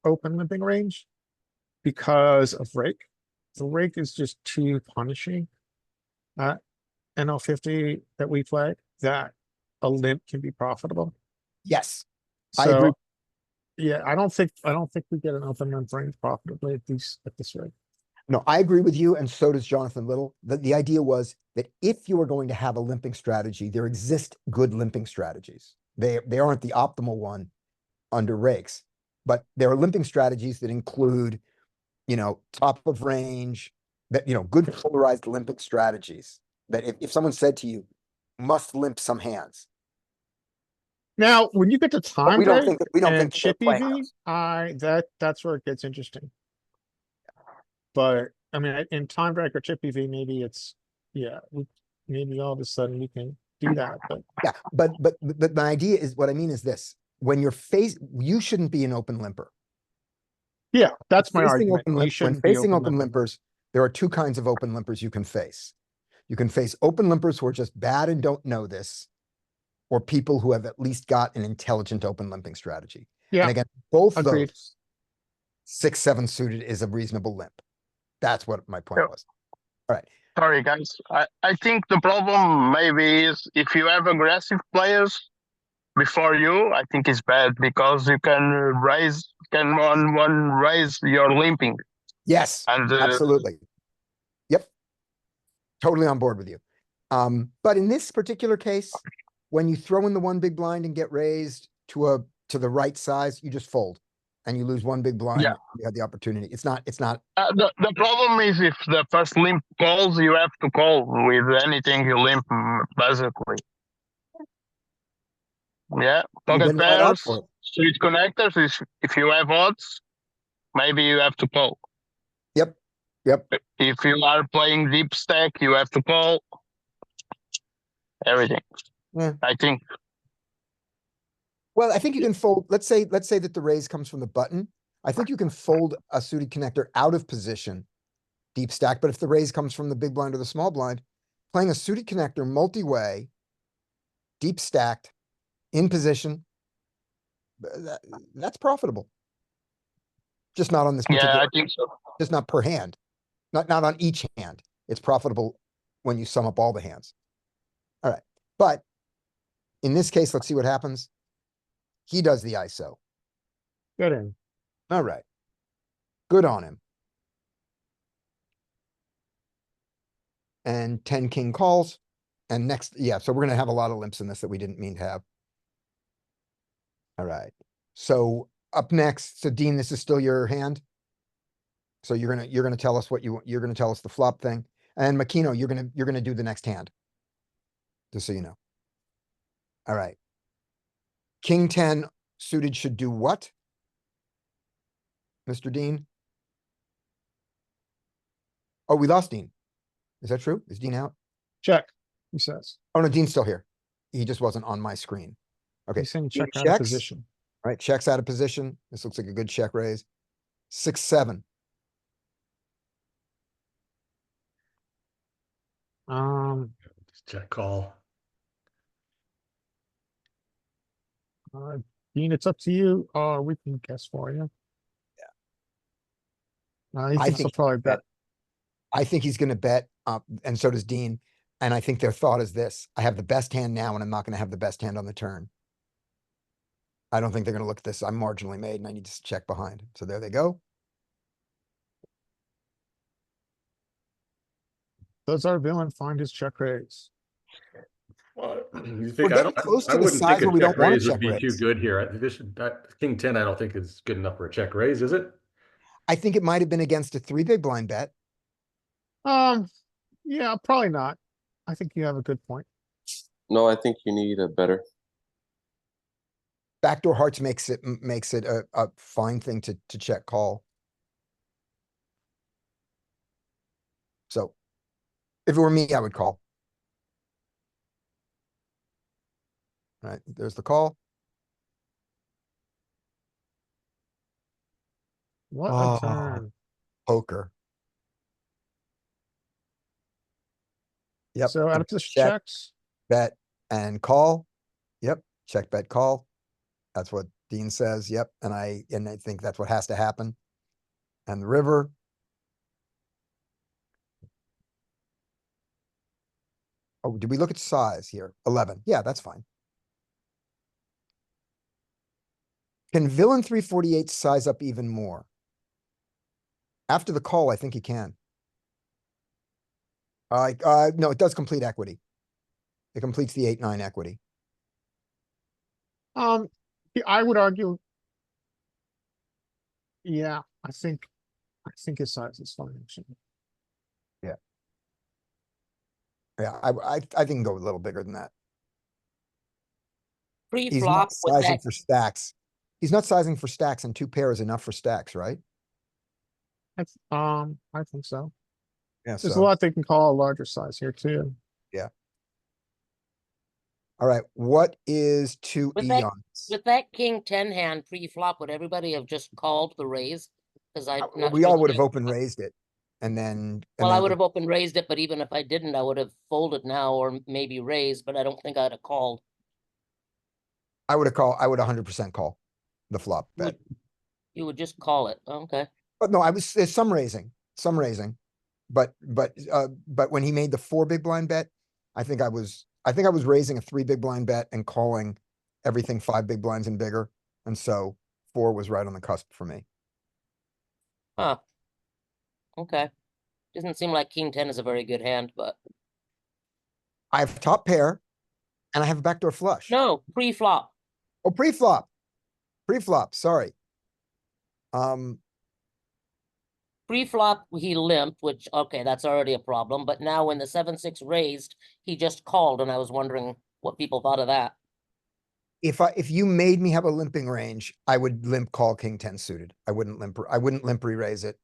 open limping range because of rake. The rake is just too punishing. NL50 that we play, that a limp can be profitable. yes, I agree. So, yeah, I don't think we get an open limp range profitably at this rate. No, I agree with you, and so does Jonathan Little. The idea was that if you are going to have a limping strategy, there exist good limping strategies. They aren't the optimal one under rakes, but there are limping strategies that include, top of range, that, good polarized limping strategies. That if someone said to you, must limp some hands. Now, when you get to But time we don't break think that we don't and think that chip they're playing EV, those. that's where it gets interesting. But I mean, in time break or chip EV, maybe it's, maybe all of a sudden we can do that, but Yeah, but my idea is, what I mean is this: when you shouldn't be an open limper. Yeah, that's my Facing argument. open You limp- When shouldn't be facing open limping. limpers, there are two kinds of open limpers you can face. You can face open limpers who are just bad and don't know this, or people who have at least got an intelligent open limping strategy. Yeah, And again, both agreed. those 6-7 suited is a reasonable limp. That's what my point Yeah. was. Sorry, guys. I think the problem maybe is if you have aggressive players before you, I think it's bad because you can one raise your limping. Yes, And absolutely. Yep. Totally on board with you. But in this particular case, when you throw in the one big blind and get raised to the right size, you just fold and you lose one big blind. Yeah. You had the opportunity. It's not, the problem is if the first limp calls, you have to call with anything you limp, basically. Yeah, you pocket didn't let out pairs, for it. switch connectors. If you have odds, maybe you have to call. Yep. Yep. If you are playing deep stack, you have to call. Everything. Yeah. I think. Well, I think you can fold, let's say that the raise comes from the button. I think you can fold a suited connector out of position, deep stack, but if the raise comes from the big blind or the small blind, playing a suited connector multi-way, deep stacked, in position, that's profitable. Just not on this Yeah, particular, I think so. just not per hand, not on each hand. It's profitable when you sum up all the hands. All right, but in this case, let's see what happens. He does the ISO. Good in. All right. Good on him. And 10 king calls. And next, yeah, so we're gonna have a lot of limps in this that we didn't mean to have. All right. So up next, so Dean, this is still your hand. So you're gonna tell us what you're gonna tell us the flop thing. And Makino, you're gonna do the next hand. Just so you know. All right. King 10 suited should do what? Mr. Dean? Oh, we lost Dean. Is that true? Is Dean out? Check, he says. Oh, no, Dean's still here. He just wasn't on my screen. Okay, He's saying Dean check out of checks. position. Right, checks out of position. This looks like a good check raise. 6-7. Just check call. Dean, it's up to you. We can guess for you. He I thinks he'll think probably bet. I think he's gonna bet, and so does Dean. And I think their thought is this: I have the best hand now, and I'm not gonna have the best hand on the turn. I don't think they're gonna look at this. I'm marginally made, and I need to check behind. So there they go. Does our villain find his check raise? Well, you We're think, I getting don't, close I to the wouldn't size think a where we don't check want a raise would check be too raise. good here. King 10, I don't think is good enough for a check raise, is it? I think it might have been against a 3 big blind bet. Yeah, probably not. I think you have a good point. No, I think you need a better. Backdoor hearts makes it a fine thing to check call. So if it were me, I would call. All right, there's the call. What Oh. a turn. Poker. Yep. So out and of position check, checks. bet, and call. Yep, check, bet, call. That's what Dean says, yep, and I think that's what has to happen. And the river. Oh, did we look at size here? 11, yeah, that's fine. Can villain 348 size up even more? After the call, I think he can. No, it does complete equity. It completes the 8-9 equity. I would argue. Yeah, I think his size is fine, actually. Yeah, I think he can go a little bigger than that. He's Pre-flop not with sizing that, for stacks. He's not sizing for stacks, and 2 pair is enough for stacks, right? I think so. Yeah, There's a so, lot they can call a larger size here too. all right, what is 2 With that- eons? with that king 10 hand pre-flop, would everybody have just called the raise? Cause I'm not We sure all that would have I- open raised it and then. and Well, I then would have open raised it, but even if I didn't, I would have folded now or maybe raised, but I don't think I'd have called. I would 100% call the flop You bet. would, you would just call it, okay. But no, there's some raising. But when he made the 4 big blind bet, I think I was raising a 3 big blind bet and calling everything 5 big blinds and bigger. And so 4 was right on the cusp for me. Huh. Okay. Doesn't seem like king ten is a very good hand, but I have top pair and I have a backdoor flush. no, pre-flop. Oh, pre-flop, sorry. Pre-flop, he limped, which, okay, that's already a problem, but now when the 7-6 raised, he just called, and I was wondering what people thought of that. If you made me have a limping range, I would limp call king 10 suited. I wouldn't limp re-raise it.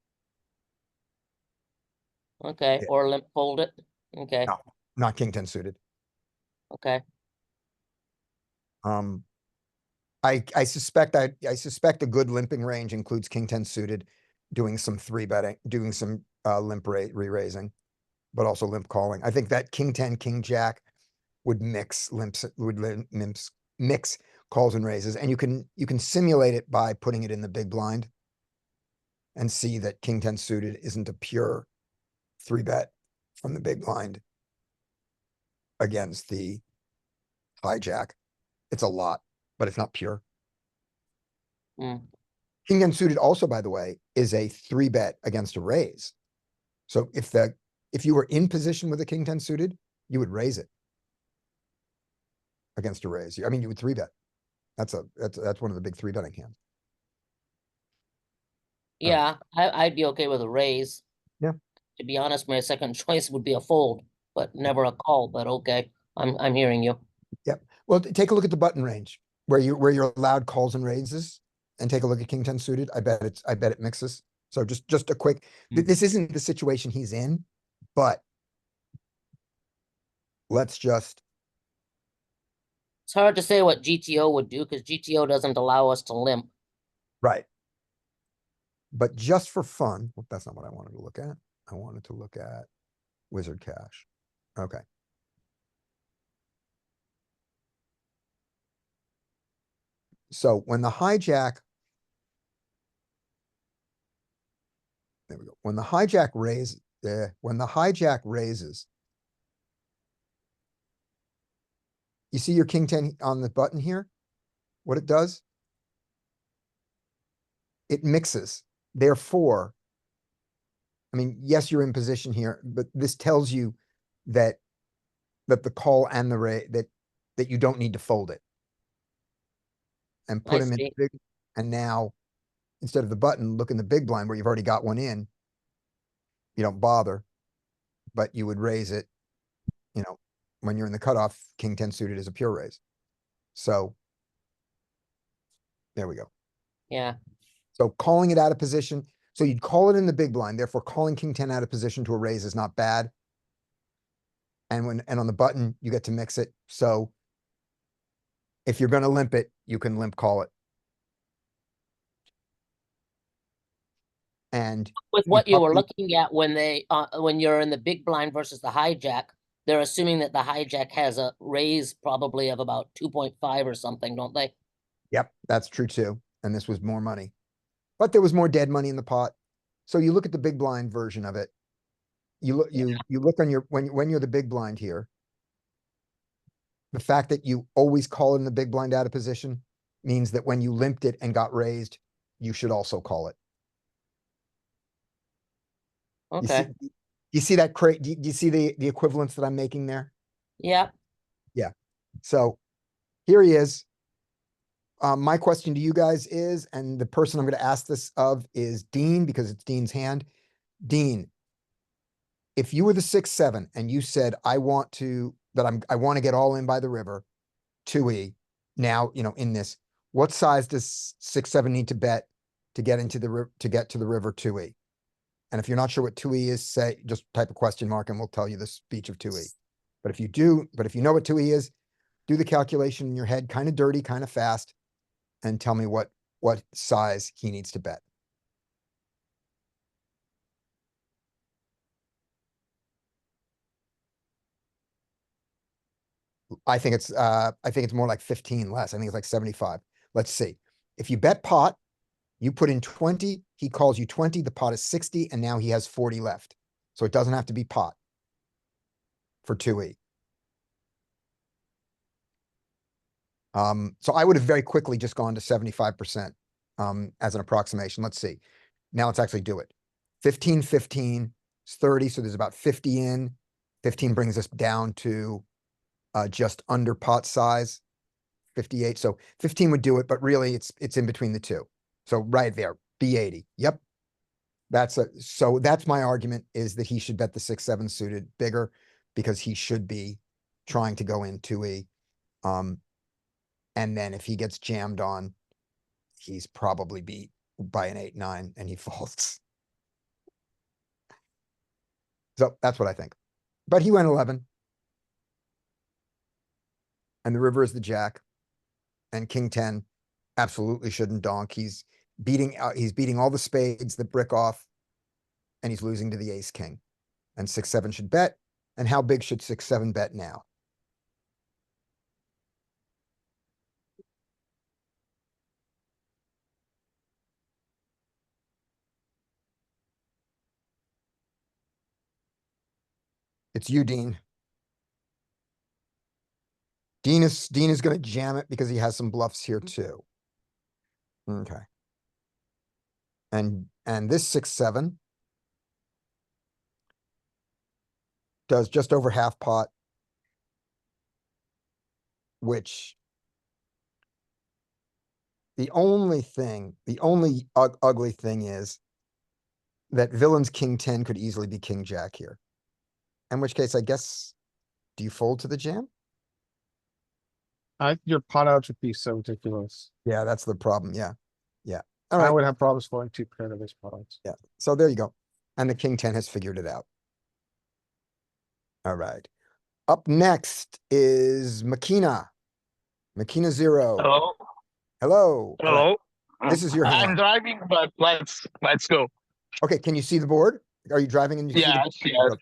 Okay, Yeah. or limp fold it, okay, No. Not king 10 suited. okay. I suspect a good limping range includes king 10 suited, doing some 3-betting, doing some limp re-raising, but also limp calling. I think that king 10, king jack would mix mix calls and raises, and you can simulate it by putting it in the big blind and see that king 10 suited isn't a pure 3-bet from the big blind against the hijack. It's a lot, but it's not pure. Hmm. King 10 suited also, by the way, is a 3-bet against a raise. So if you were in position with a king 10 suited, you would raise it against a raise. I mean, you would 3-bet. That's one of the big 3-betting hands. Yeah, I'd be okay with a raise. Yeah. To be honest, my second choice would be a fold, but never a call, but okay, I'm hearing you. Well, take a look at the button range where you're allowed calls and raises, and take a look at king 10 suited. I bet it mixes. So just a quick, this isn't the situation he's in, but let's just, It's hard to say what GTO would do, because GTO doesn't allow us to limp. right. But just for fun, well, that's not what I wanted to look at. I wanted to look at Wizard Cash. Okay. So when the hijack, there we go. When the hijack raises, you see your king 10 on the button here? What it does? It mixes. Therefore, I mean, yes, you're in position here, but this tells you that the call and the raise, that you don't need to fold it. And I put him in see. big, and now instead of the button, look in the big blind where you've already got one in. You don't bother, but you would raise it, when you're in the cutoff, king 10 suited is a pure raise. So there we go. Yeah, So calling it out of position. So you'd call it in the big blind, therefore calling king 10 out of position to a raise is not bad. And on the button, you get to mix it. So if you're gonna limp it, you can limp call it. And with what you were probably- looking at when you're in the big blind versus the hijack, they're assuming that the hijack has a raise probably of about 2.5 or something, don't they? Yep, that's true too. And this was more money. But there was more dead money in the pot. So you look at the big blind version of it. You look on when you're the big blind here. The fact that you always call in the big blind out of position means that when you limped it and got raised, you should also call it. Okay, You see that crate? Do you see the equivalence that I'm making there? yeah, So here he is. My question to you guys is, and the person I'm going to ask this of is Dean, because it's Dean's hand. Dean, if you were the 6-7 and you said, I want to get all in by the river, 2E, now, in this, what size does 6-7 need to bet to get to the river 2E? And if you're not sure what 2E is, just type a question mark and we'll tell you the speech of 2E. But if you know what 2E is, do the calculation in your head, kind of dirty, kind of fast, and tell me what size he needs to bet. I think it's more like 15 less. I think it's like 75. Let's see. If you bet pot, you put in 20, he calls you 20, the pot is 60, and now he has 40 left. So it doesn't have to be pot for 2E. So I would have very quickly just gone to 75%, as an approximation. Let's see. Now let's actually do it. 15, 15, it's 30, so there's about 50 in. 15 brings us down to just under pot size, 58. So 15 would do it, but really it's in between the two. So right there, B80. Yep. So that's my argument, is that he should bet the 6-7 suited bigger because he should be trying to go in 2E. And then if he gets jammed on, he's probably beat by an 8-9 and he folds. So that's what I think. But he went 11. And the river is the jack. And king 10 absolutely shouldn't donk. He's beating all the spades that brick off, and he's losing to the ace king. And 6-7 should bet. And how big should 6-7 bet now? It's you, Dean. Dean is gonna jam it because he has some bluffs here too. Okay. And this 6-7 does just over half pot, which the only ugly thing is that villain's king 10 could easily be king jack here. In which case, I guess, do you fold to the jam? Your pot odds would be so ridiculous. Yeah, that's the problem. Yeah. Yeah. All I right. would have problems folding 2 pairs of his pot odds. Yeah. So there you go. And the king 10 has figured it out. All right. Up next is Makina. Makina 0. Hello. Hello. All right. Hello. This is your I'm hand. driving, but let's go. Okay, can you see the board? Are you driving and you Yeah, see the board?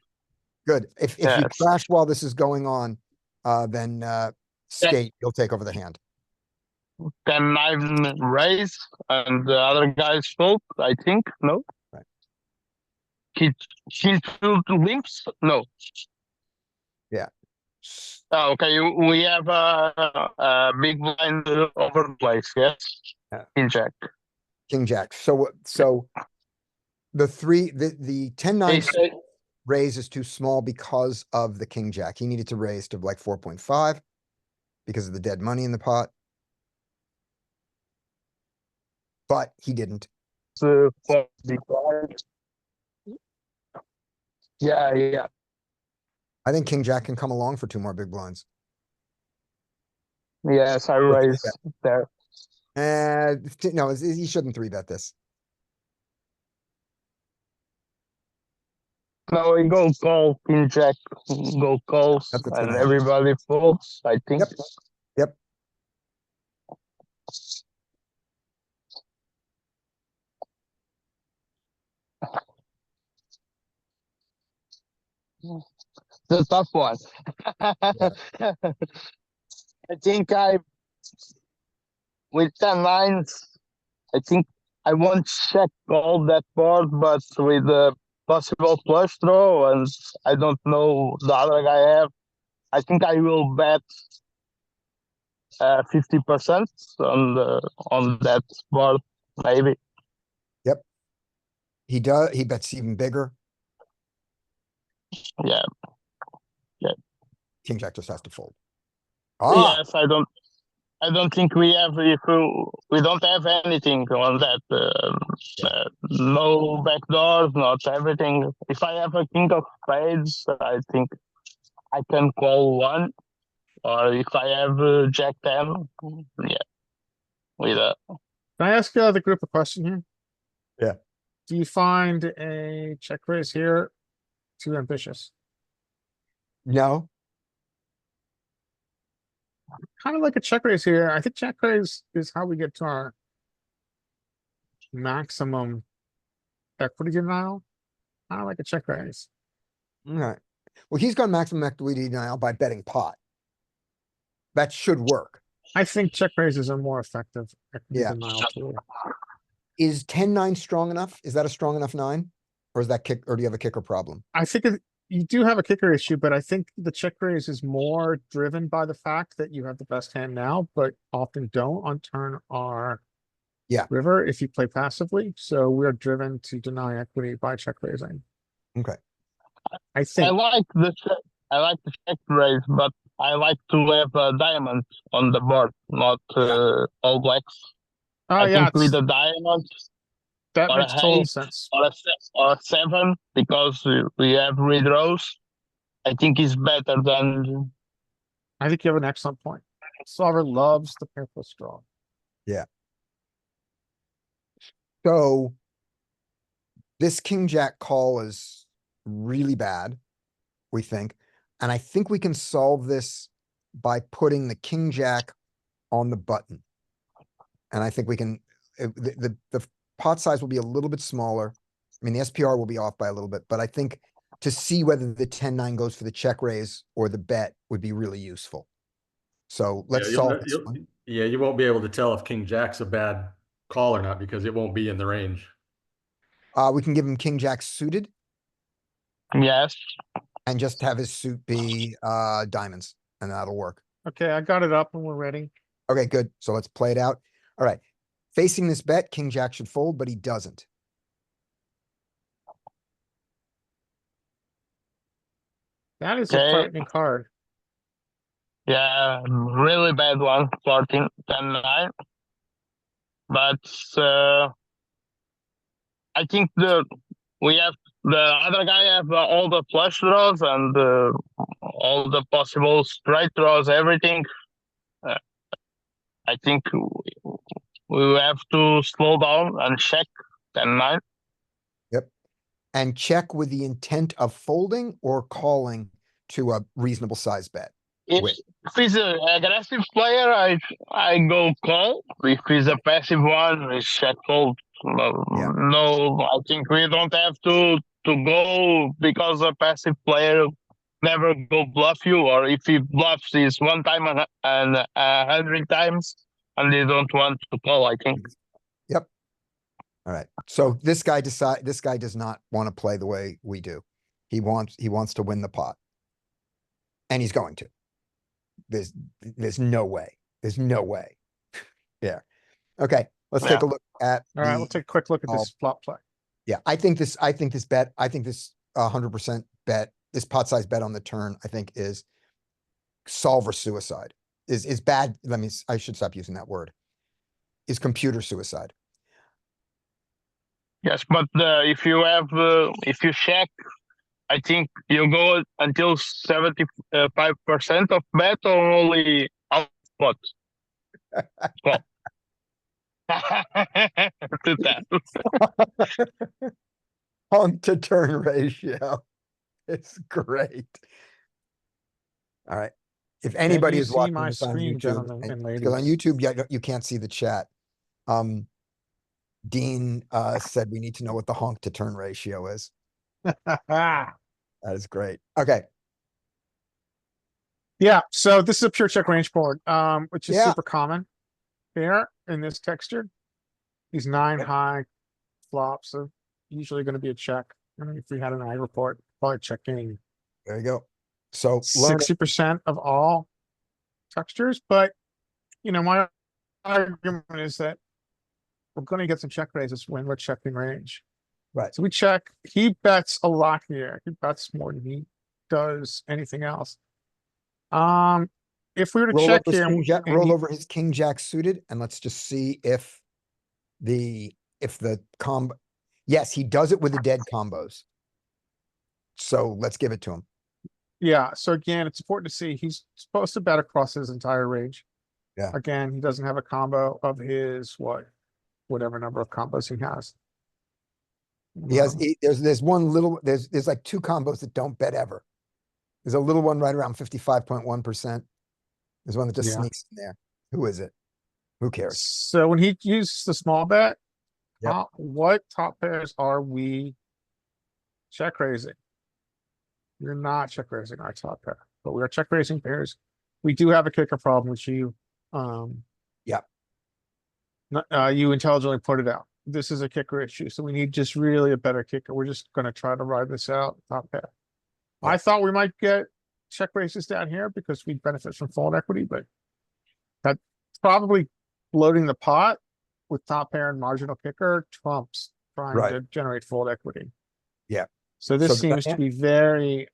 Good. If you Yes. crash while this is going on, then skate, you'll take over the hand. Can I raise and the other guys fold? I think no. Right. He two limps? No. Oh, okay, we have a big blind overplays, yes? Yeah. In check. King jack. So the 10-9 They say, raise is too small because of the king jack. He needed to raise to like 4.5 because of the dead money in the pot. But he didn't. for the blind. Yeah. I think king jack can come along for 2 more big blinds. Yes, I raise there. No, he shouldn't 3-bet this. No, we go call, king jack, go calls, That's what's and gonna happen. everybody folds, I think. Yep. Yep. The tough one. I think with 10-9, I think I won't check all that board, but with the possible flush draw, and I don't know the other guy have, I think I will bet 50% on that board, maybe. He bets even bigger. Yeah. King jack just has to fold. Ah, Yes, I don't think we have, we don't have anything on that. No backdoors, not everything. If I have a king of spades, I think I can call one. Or if I have jack 10, yeah. With a, Can I ask the group a question here? Yeah. Do you find a check raise here too ambitious? no, Kind of like a check raise here. I think check raise is how we get to our maximum equity denial. Kind of like a check raise. all right. Well, he's gone maximum equity denial by betting pot. that should work. I think check raises are more effective. Equity Yeah. denial tool. Is 10-9 strong enough? Is that a strong enough nine? Or is that kick, or do you have a kicker problem? I think you do have a kicker issue, but I think the check raise is more driven by the fact that you have the best hand now, but often don't on turn or Yeah. river if you play passively. So we're driven to deny equity by check raising. Okay. I I think. like the check raise, but I like to have a diamond on the board, not all blacks. Oh I yeah, think with it's- a diamond that or a makes total eight sense. or a 7, because we have redraws, I think is better than. I think you have an excellent point. Solver loves the pairless draw. So this king jack call is really bad, we think. And I think we can solve this by putting the king jack on the button. And I think we can, the pot size will be a little bit smaller. I mean, the SPR will be off by a little bit, but I think to see whether the 10-9 goes for the check raise or the bet would be really useful. So let's Yeah, solve this one. Yeah, you won't be able to tell if king jack's a bad call or not because it won't be in the range. We can give him king jack suited Yes. and just have his suit be diamonds, and that'll work. Okay, I got it up when we're ready. Okay, good. So let's play it out. All right. Facing this bet, king jack should fold, but he doesn't. That is a Okay. frightening card. Yeah, really bad one, 14, 10, 9. But I think we have the other guy have all the flush draws and all the possible straight draws, everything. I think we have to slow down and check 10, 9. And check with the intent of folding or calling to a reasonable size bet. If he's an aggressive player, I go call. If he's a passive one, we check fold. No, Yeah. no, I think we don't have to go because a passive player never go bluff you, or if he bluffs is one time and 100 times, and they don't want to call. I think. All right. So this guy does not want to play the way we do. He wants to win the pot. And he's going to. There's no way. There's no way. Yeah. Okay. Let's take a look at. All right, we'll take a quick look at all- this flop play. Yeah, I think this 100% bet, this pot size bet on the turn, I think is solver suicide. Is bad. I should stop using that word. Is computer suicide. Yes, but if you check, I think you go until 75% of bet or only out spot. Well. To that. Honk to turn ratio. It's great. All right. If anybody you is see watching my this on screen, YouTube, gentlemen and because on ladies? YouTube, yeah, you can't see the chat. Dean said we need to know what the honk to turn ratio is. That is great. Okay. Yeah, so this is a pure check range board, which is Yeah. super common here in this texture. These 9 high flops are usually gonna be a check. I mean, if we had an eye report, probably checking There you go. So learn it. 60% of all textures, but my argument is that we're gonna get some check raises when we're checking range. Right. So we check, he bets a lot here. He bets more than he does anything else. If we were to Roll check over his here. king jack, and roll he- over his king jack suited, and let's just see if the combo. Yes, he does it with the dead combos. So let's give it to him. Yeah, so again, it's important to see, he's supposed to bet across his entire range. Yeah. Again, he doesn't have a combo of his, whatever number of combos he has. He has, Um, there's one little, there's like 2 combos that don't bet ever. There's a little one right around 55.1%. There's one that just Yeah. sneaks in there. Who is it? Who cares? So when he uses the small bet, Yep. what top pairs are we check raising? We're not check raising our top pair, but we are check raising pairs we do have a kicker problem, which you, Yep. You intelligently pointed out. This is a kicker issue, so we need just really a better kicker. We're just gonna try to ride this out, top pair. I Yeah. thought we might get check raises down here because we benefit from fold equity, but that's probably bloating the pot with top pair and marginal kicker trumps trying Right. to generate fold equity. Yeah. So this the seems to be very,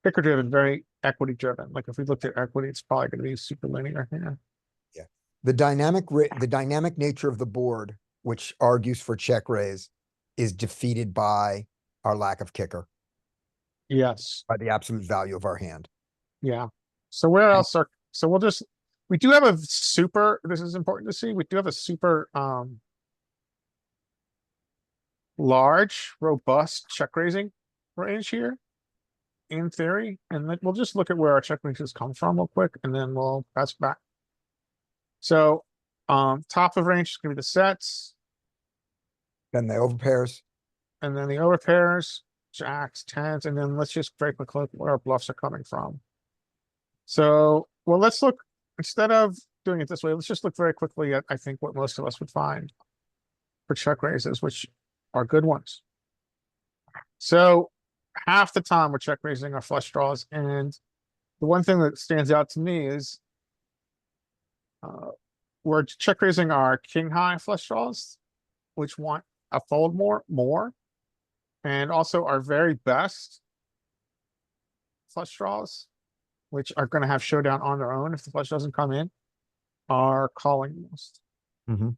kicker driven, very equity driven. Like if we looked at equity, it's probably gonna be super linear here. The dynamic nature of the board, which argues for check raise, is defeated by our lack of kicker, Yes, by the absolute value of our hand. yeah. So where else are, so we'll just, we do have a super, this is important to see, we do have a super, large, robust check raising range here. In theory, and then we'll just look at where our check raises come from real quick, and then we'll pass back. So, top of range is gonna be the sets, Then the overpairs. and then the overpairs, jacks, tens, and then let's just very quickly look where our bluffs are coming from. So, well, let's look, instead of doing it this way, let's just look very quickly at, I think, what most of us would find for check raises, which are good ones. So, half the time we're check raising our flush draws, and the one thing that stands out to me is we're check raising our king high flush draws, which want a fold more, and also our very best flush draws, which are going to have showdown on their own if the flush doesn't come in, are calling most. Mhm.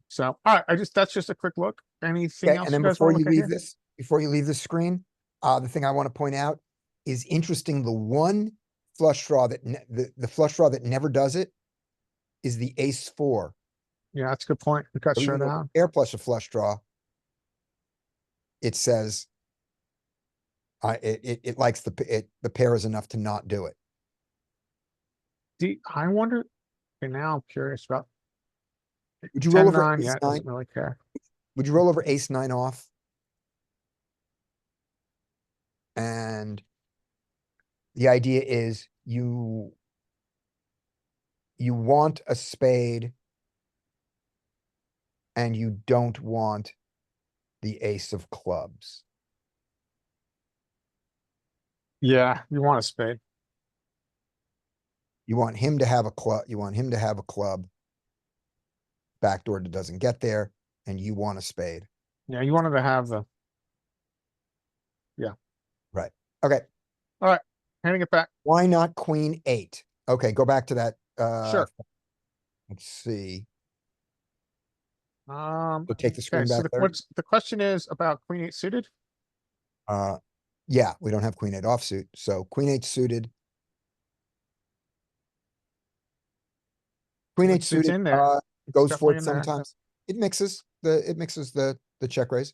So, all right, that's just a quick look. Anything Okay, else and you then guys before want to you look at leave here? this, before you leave the screen, the thing I want to point out is interesting. The one flush draw that, the flush draw that never does it is the ace four. Yeah, that's a good point. We got So even though showdown. pair plus a flush draw, it says it likes the pair is enough to not do it. I wonder, okay, now I'm curious about Would you roll 10, over 9, ace yeah, it nine? doesn't really care. Would you roll over ace nine off? And the idea is you want a spade and you don't want the ace of clubs. Yeah, you want a spade. You want him to have a club, backdoor that doesn't get there, and you want a spade. Yeah, you wanted to have the, Okay, handing it back. why not queen eight? Okay, go back to that, Sure. let's see. So take the screen back there. what's, the question is about queen eight suited? Yeah, we don't have queen eight offsuit, so queen eight suited. Queen eight It's suited, in there. goes for definitely it in there. sometimes. It mixes the check raise.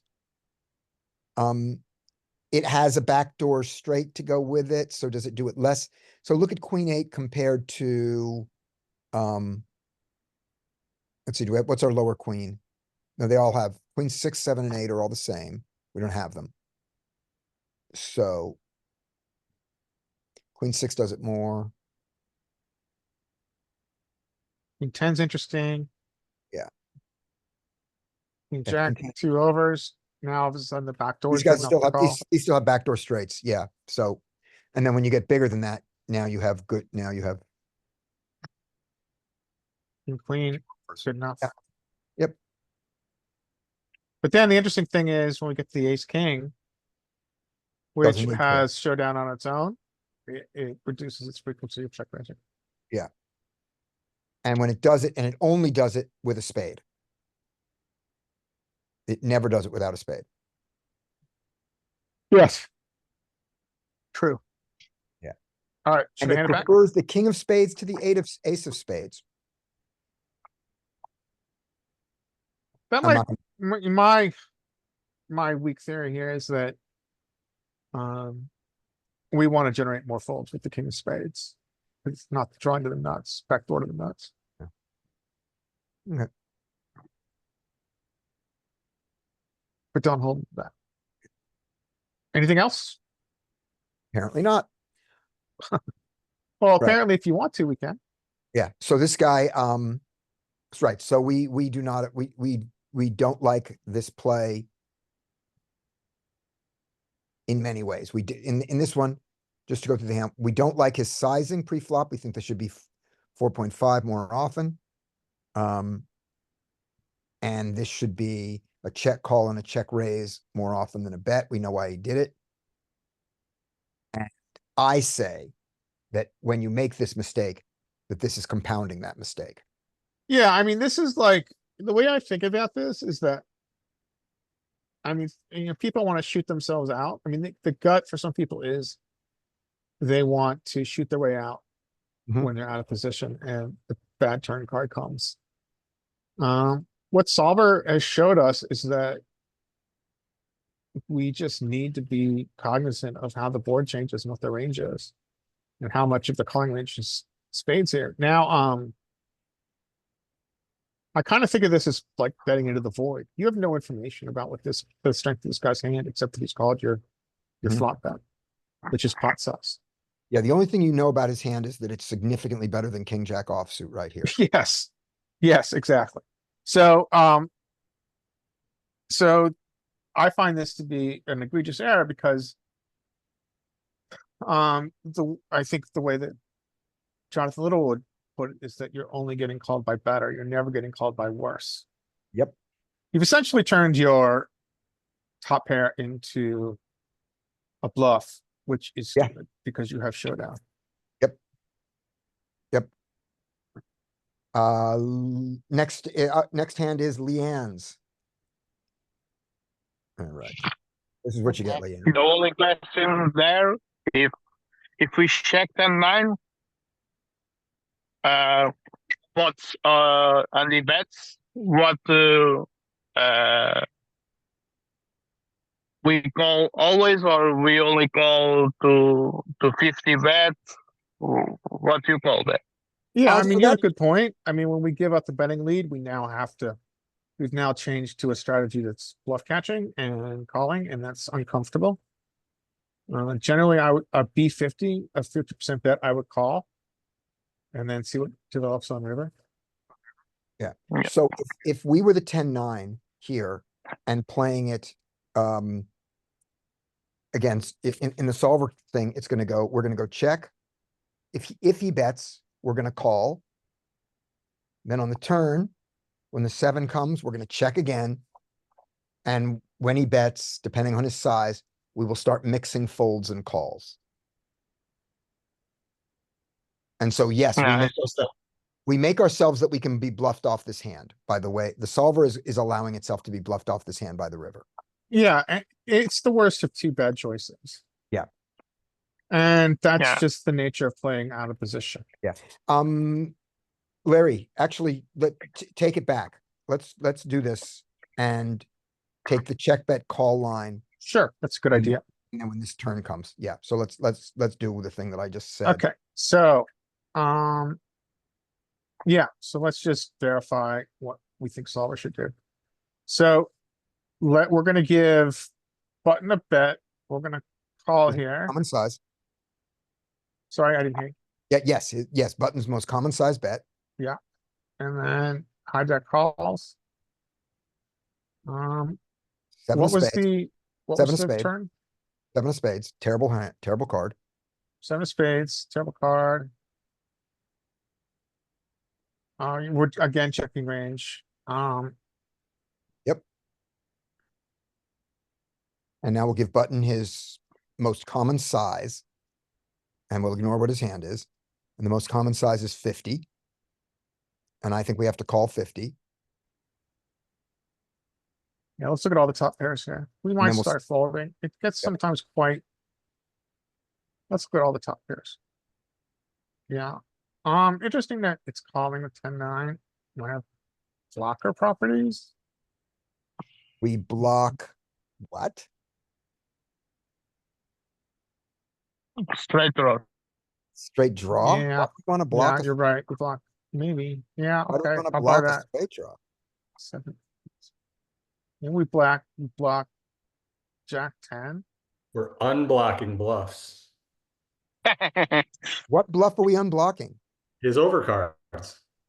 It has a backdoor straight to go with it, so does it do it less? So look at queen eight compared to, let's see, what's our lower queen? No, they all have, queen 6, 7, and 8 are all the same. We don't have them. So queen 6 does it more. Queen 10's interesting. Yeah. Queen Yeah, jack, queen 10. 2 overs. Now all of a sudden the back door These is good guys enough still to have, call. these still have backdoor straights, yeah, so. And then when you get bigger than that, now you have good, now you have. Queen, good enough. Yeah. Yep. But then the interesting thing is when we get to the ace king, which Doesn't need to. has showdown on its own, it reduces its frequency of check raising. And when it does it, and it only does it with a spade. It never does it without a spade. Yes. True. Yeah. All right, should And we it hand it back? prefers the king of spades to the ace of spades. That I'm might, not gonna- my weak theory here is that we want to generate more folds with the king of spades. It's not drawing to the nuts, backdoor to the nuts. Okay. But don't hold that. Anything else? Apparently not. Well, apparently if you want to, we can. Yeah, so this guy, that's right, so we do not, we don't like this play in many ways. We did, in this one, just to go through the hand, we don't like his sizing pre-flop. We think this should be 4.5 more often. And this should be a check call and a check raise more often than a bet. We know why he did it. And I say that when you make this mistake, that this is compounding that mistake. Yeah, I mean, this is like, the way I think about this is that. I mean, you know, people want to shoot themselves out. I mean, the gut for some people is. They want to shoot their way out. Mhm. When they're out of position and the bad turn card comes. What solver has showed us is that. We just need to be cognizant of how the board changes and what the range is. And how much of the calling range is spades here. Now, I kind of think of this as like betting into the void. You have no information about what the strength of this guy's hand, except that he's called your Mhm. flop bet, which is pot size. Yeah, the only thing you know about his hand is that it's significantly better than king jack offsuit right here. Yes, yes, exactly. So, so I find this to be an egregious error because, I think the way that Jonathan Little would put it is that you're only getting called by better. You're never getting called by worse. Yep. You've essentially turned your top pair into a bluff, which is Yeah. stupid because you have showdown. Next hand is Leanne's. All right. This is what you get, Okay. Leanne. The only question there, if we check 10-9, what's and the bets, what we call always, or we only call to 50 bet? What do you call that? Yeah, I So mean, you have a that- good point. I mean, when we give up the betting lead, we've now changed to a strategy that's bluff catching and calling, and that's uncomfortable. Generally, a B50, a 50% bet, I would call. And then see what develops on river. Yeah. So if we were the 10-9 here and playing it, against, if in the solver thing, we're gonna go check. If he bets, we're gonna call. Then on the turn, when the 7 comes, we're gonna check again. And when he bets, depending on his size, we will start mixing folds and calls. And so, yes, Yeah, we make ourselves that we can be bluffed off this hand, by the way. The solver is allowing itself to be bluffed off this hand by the river. Yeah, it's the worst of two bad choices. Yeah. And that's Yeah. just the nature of playing out of position. Larry, actually, take it back. Let's do this and take the check bet call line. Sure, that's a good Mhm. idea. And then when this turn comes, yeah, so let's do the thing that I just said. Okay, so, yeah, so let's just verify what we think solver should do. So we're gonna give button a bet. We're gonna call Yeah, here. Common size. Sorry, I didn't hear. Yeah, yes, button's most common size bet. And then hijack calls. Seven What of was spades, what Seven was of the spades. turn? 7 of spades, terrible hand, terrible card. 7 of spades, terrible card. We're again checking range. And now we'll give button his most common size. And we'll ignore what his hand is. And the most common size is 50. And I think we have to call 50. Yeah, let's look at all the top pairs here. We might then we'll start folding. It gets Yep. sometimes quite. Let's look at all the top pairs. Yeah. Interesting that it's calling with 10-9. You have blocker properties. We block what? straight draw. Straight draw? Yeah. Why do we want to Yeah, block a, you're right. We block, maybe. Yeah, why do we okay. want to I'll buy block a that. straight draw? 7. Then we block Jack 10. We're unblocking bluffs. What bluff are we unblocking? His overcards.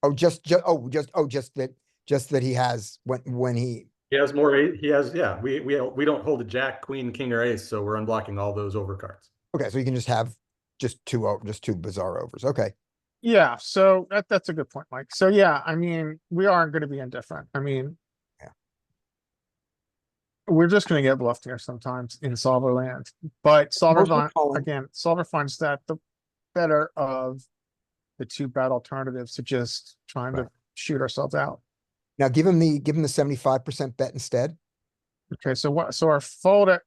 Oh, just that he has when he, He has more, he has, yeah, we don't hold a jack, queen, king, or ace, so we're unblocking all those overcards. okay, so you can just have just two bizarre overs. Okay. Yeah, so that's a good point, Mike. So yeah, I mean, we aren't gonna be indifferent. I mean. Yeah. We're just gonna get bluffed here sometimes in solver land, but solver Most of the time- again, solver finds that the better of the two bad alternatives to just trying to Right. shoot ourselves out. Now give him the 75% bet instead. Okay, so so our fold at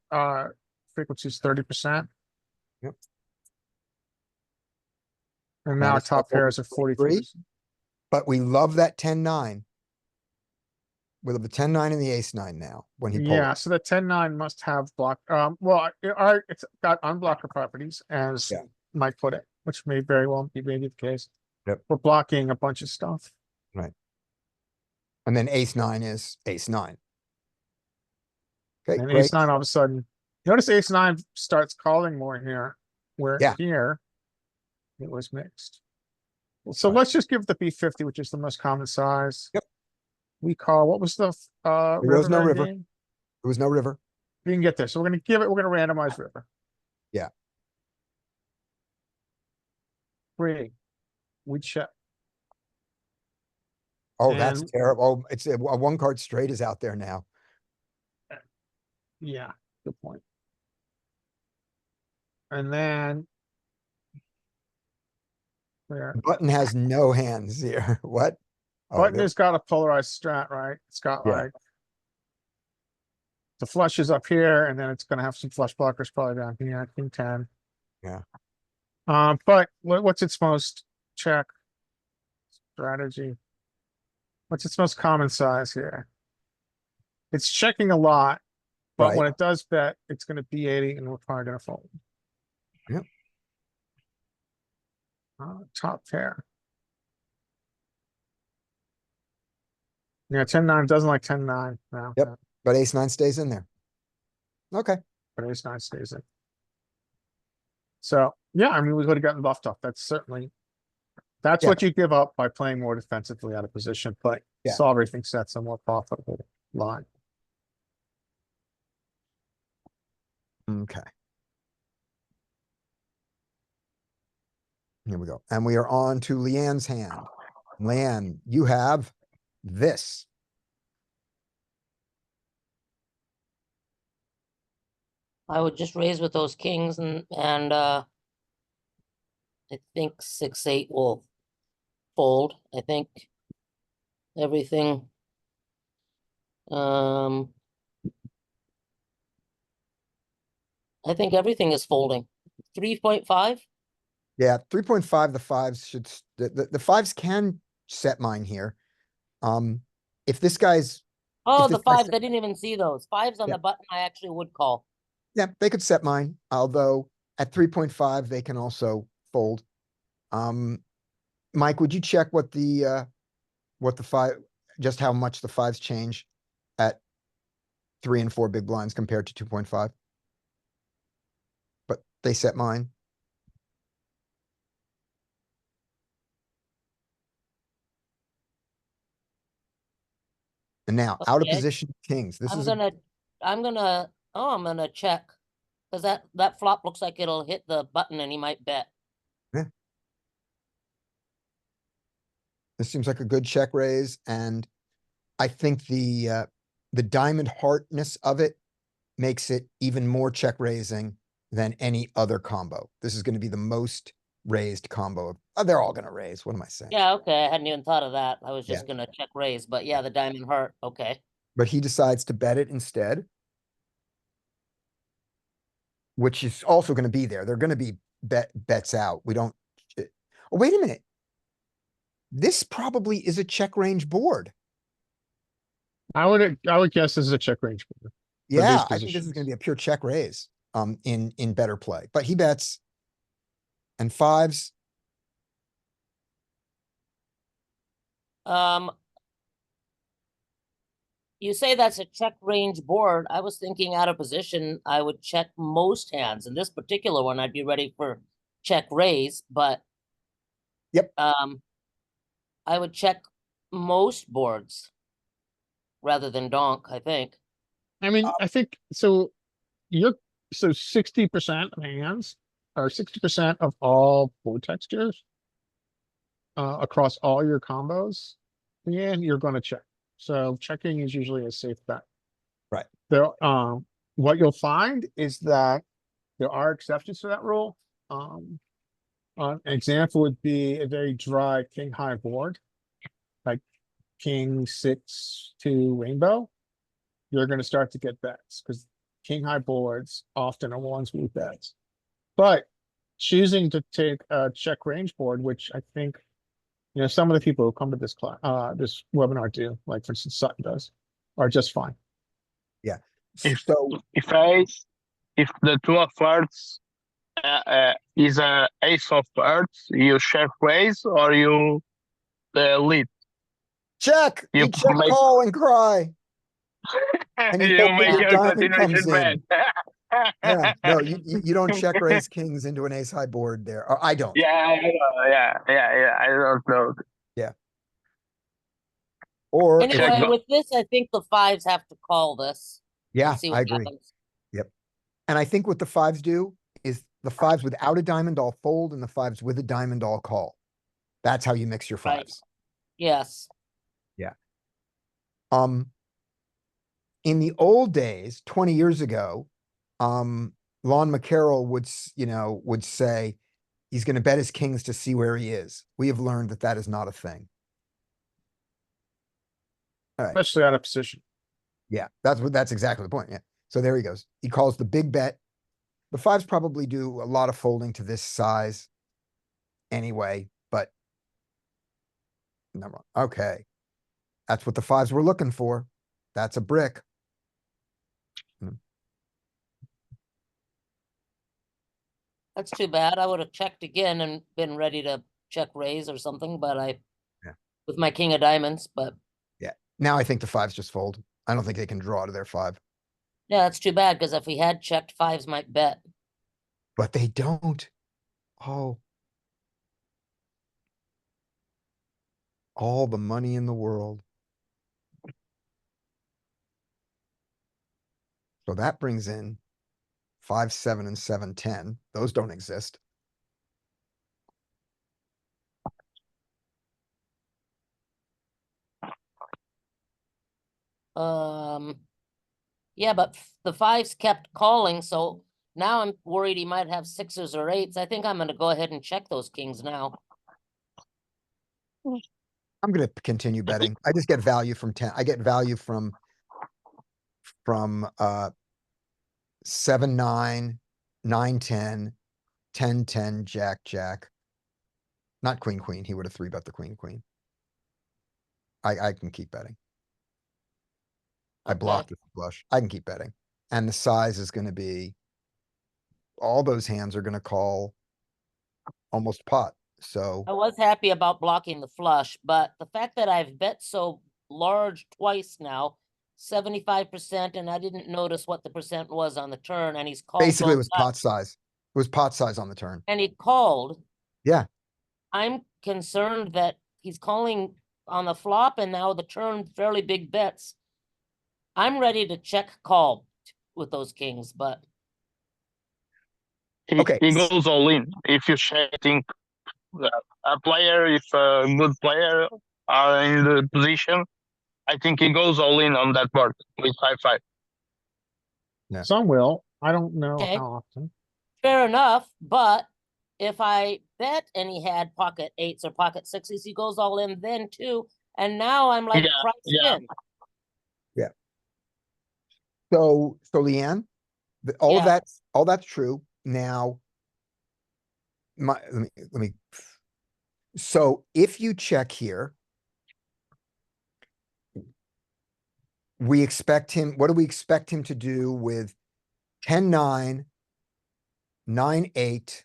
frequency is 30%. Yep. And Now now our it's top up over pairs are 43%. But we love that 10-9. We love the 10-9 and the ace-9 now when he Yeah, pulls. so the 10-9 must have block, well, it's got unblocker properties as Yeah. Mike put it, which may very well be maybe the case. Yep. We're blocking a bunch of stuff. And then ace-9 is ace-9. Okay, And great. ace-9 all of a sudden, notice ace-9 starts calling more here, where Yeah. here it was mixed. So Right. let's just give the B50, which is the most common size. Yep. We call, what was the There was no river. name? There was no river. We can get there. So we're gonna give it, we're gonna randomize river. Yeah. Three. We check. Oh, that's And- terrible. Oh, it's a one card straight is out there now. Yeah, good point. And then. There, Button has no hands here. What? Oh, button there- has got a polarized strat, right? It's got Yeah. like. The flush is up here, and then it's gonna have some flush blockers probably down here, king 10. Yeah. But what's its most check strategy? What's its most common size here? It's checking a lot, but Right. when it does bet, it's gonna be 80 and we're probably gonna fold. Yep. Top pair. Yeah, 10-9 doesn't like 10-9 now. Yep. But ace-9 stays in there. Okay. But ace-9 stays in. So, yeah, I mean, we could have gotten buffed off. That's certainly. That's Yeah. what you give up by playing more defensively out of position, but Yeah. solver thinks that's a more profitable line. Okay. Here we go. And we are on to Leanne's hand. Leanne, you have this. I would just raise with those kings and I think 6-8 will fold. I think everything. I think everything is folding. 3.5. Yeah, 3.5, the fives should, the fives can set mine here. If this guy's, Oh, this the guy's- fives, I didn't even see those. Fives on Yeah. the button, I actually would call. yeah, they could set mine, although at 3.5, they can also fold. Mike, would you check what the five, just how much the fives change at 3 and 4 big blinds compared to 2.5? But they set mine. And now out of Okay. position kings. This I'm is, gonna, I'm gonna check. Cause that flop looks like it'll hit the button and he might bet. this seems like a good check raise, and I think the diamond heartness of it makes it even more check raising than any other combo. This is gonna be the most raised combo of, oh, they're all gonna raise. What am I saying? Yeah, okay, I hadn't even thought of that. I was Yeah. just gonna check raise, but yeah, the diamond heart, okay. But he decides to bet it instead. Which is also gonna be there. They're gonna be bets out. We don't, oh, wait a minute. This probably is a check range board. I would guess this is a check range. board. these Yeah, I think this is positions. gonna be a pure check raise, in better play, but he bets. And fives, You say that's a check range board. I was thinking out of position, I would check most hands. In this particular one, I'd be ready for check raise, but. Yep. I would check most boards. Rather than donk, I think. I mean, I think, so so 60% of hands, or 60% of all board textures. Across all your combos, and you're gonna check. So checking is usually a safe bet. Right. There, what you'll find is that there are exceptions to that rule. An example would be a very dry king high board, like king 6 to rainbow. You're gonna start to get bets, because king high boards often are ones with bets. But choosing to take a check range board, which I think, some of the people who come to this class, this webinar do, like for instance Sutton does, are just fine. If So, if the two of hearts is a ace of hearts, you check raise or you lead. check, you You check, make- call and cry. And you you hope that make your your diamond comes continuation bet. Yeah, no, you don't check raise kings into an ace high board there. Or I don't. Yeah, I know, yeah. I don't know. Or if Anyway, you- with this, I think the fives have to call this. and yeah, see I what agree. happens. And I think what the fives do is the fives without a diamond all fold and the fives with a diamond all call. That's how you mix your Right. fives. Yes, In the old days, 20 years ago, Lon McCarroll would say he's going to bet his kings to see where he is. We have learned that that is not a thing. Especially out of position. Yeah, that's exactly the point. Yeah. So there he goes. He calls the big bet. The fives probably do a lot of folding to this size anyway, but never mind. Okay. That's what the fives were looking for. That's a brick. that's too bad. I would have checked again and been ready to check raise or something, but Yeah. with my king of diamonds, but Now I think the fives just fold. I don't think they can draw to their five, yeah, that's too bad, because if we had checked, fives might bet. but they don't. Oh. All the money in the world. So that brings in 5, 7, and 7, 10. Those don't exist. Yeah, but the fives kept calling, so now I'm worried he might have sixes or eights. I think I'm gonna go ahead and check those kings now. I'm gonna continue betting. I just get value from 10. I get value from 7, 9, 9, 10, 10, 10, Jack, Jack. Not Queen, Queen. He would have 3-bet the Queen, Queen. I can keep betting. I Okay. blocked the flush. I can keep betting. And the size is gonna be, all those hands are gonna call almost pot. So, I was happy about blocking the flush, but the fact that I've bet so large twice now, 75%, and I didn't notice what the percent was on the turn, and he's called. basically it both was times, pot size. It was pot size on the turn. And he called. Yeah. I'm concerned that he's calling on the flop and now the turn fairly big bets. I'm ready to check call with those kings, but Okay. He goes all in. If you think a player, if a good player are in the position, I think he goes all in on that board with 5-5. Some will. I don't know Okay. how often. fair enough, but if I bet and he had pocket eights or pocket sixes, he goes all in then too. And now I'm like Yeah, priced yeah. in. So Leanne, all of Yeah. all that's true. Now, let me. So if you check here, we expect him, what do we expect him to do with 10, 9, 9, 8,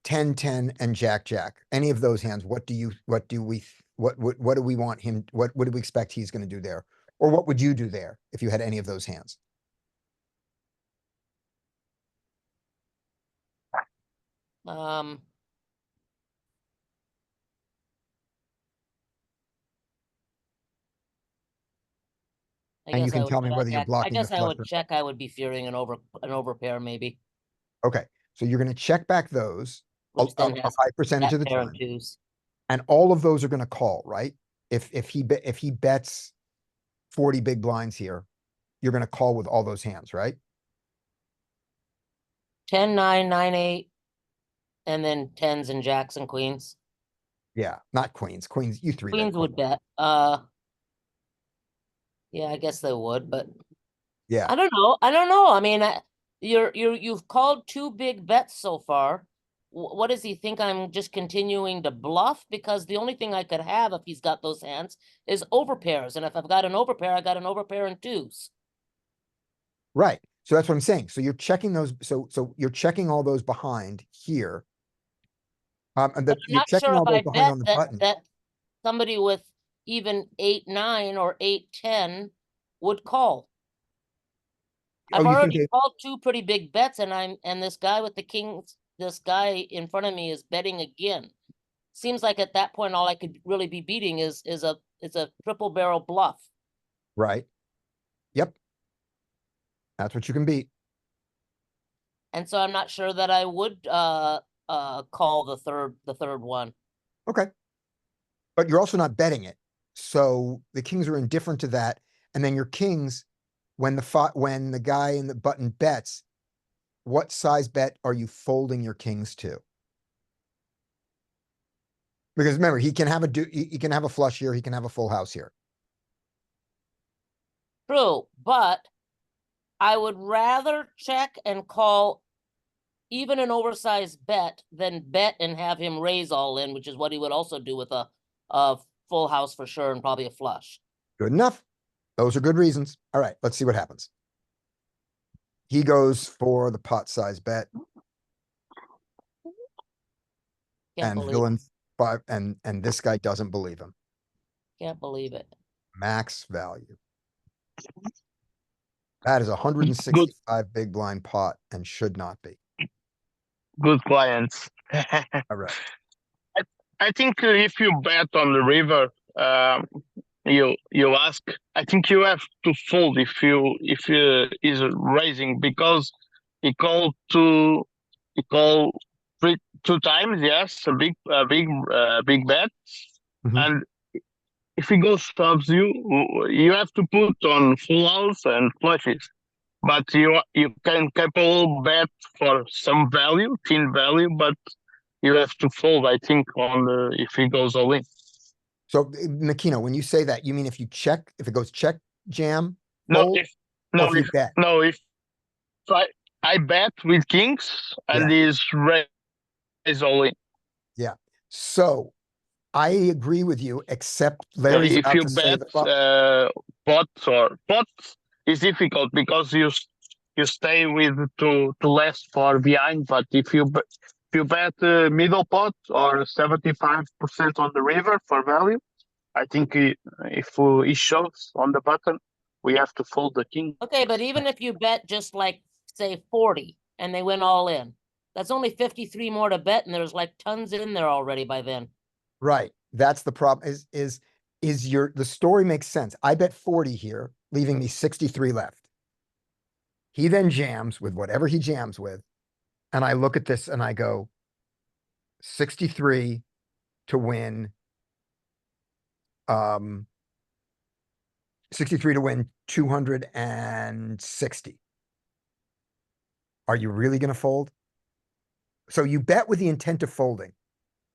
10, 10, and Jack, Jack? Any of those hands, what do we want him, what do we expect he's gonna do there? Or what would you do there if you had any of those hands? Um. I And you guess I can would tell me whether check. you're I blocking the guess I flush would or not. check. I would be fearing an overpair maybe, Okay, so you're gonna check back those, a which then has high percentage that of the pair of time, twos. and all of those are gonna call, right? If he bets 40 big blinds here, you're gonna call with all those hands, right? 10, 9, 9, 8, and then tens and jacks and queens. Yeah, not queens. Queens, you three bet. Queens would bet. Yeah, I guess they would, but Yeah, I don't know. I don't know. I mean, you've called two big bets so far. What does he think? I'm just continuing to bluff? Because the only thing I could have if he's got those hands is overpairs, and if I've got an overpair, I got an overpair and twos. right. So that's what I'm saying. So you're checking those, so you're checking all those behind here. And But I'm you're not checking sure all if those I behind bet on the that button. that somebody with even 8, 9 or 8, 10 would call. Oh, I've you think already they, called two pretty big bets, and this guy with the kings, this guy in front of me is betting again. Seems like at that point all I could really be beating is a triple barrel bluff. right? Yep. That's what you can beat. And so I'm not sure that I would call the third one. Okay. But you're also not betting it. So the kings are indifferent to that. And then your kings, when the guy in the button bets, what size bet are you folding your kings to? Because remember, he can have he can have a flush here, he can have a full house here. True, but I would rather check and call even an oversized bet than bet and have him raise all in, which is what he would also do with a full house for sure and probably a flush. Good enough. Those are good reasons. All right, let's see what happens. He goes for the pot size bet. Can't And believe villain five, and this guy doesn't believe him. Can't believe it. Max value. That is 165 big blind pot and should not be. Good clients. All right. I think if you bet on the river, you ask. I think you have to fold if is raising because he called two times. Yes, a big bet, Mhm. and if he goes stops you have to put on full house and flushes. But you can couple bet for some value, thin value, but you have to fold. I think on the if he goes all in. So Makino, when you say that, you mean if it goes check, jam, No, fold, if or no if you if bet? no if I bet with kings and he's raise all in. So I agree with you, except Larry's If about you to say bet the flop. pots is difficult because you stay with to less far behind. But if you bet middle pot or 75% on the river for value, I think if he shows on the button, we have to fold the king. Okay, but even if you bet just like say 40 and they went all in, that's only 53 more to bet, and there's like tons in there already by then. Right, that's the problem, the story makes sense. I bet 40 here, leaving me 63 left. He then jams with whatever he jams with, and I look at this and I go, 63 to win, 63 to win 260. Are you really gonna fold? So you bet with the intent of folding.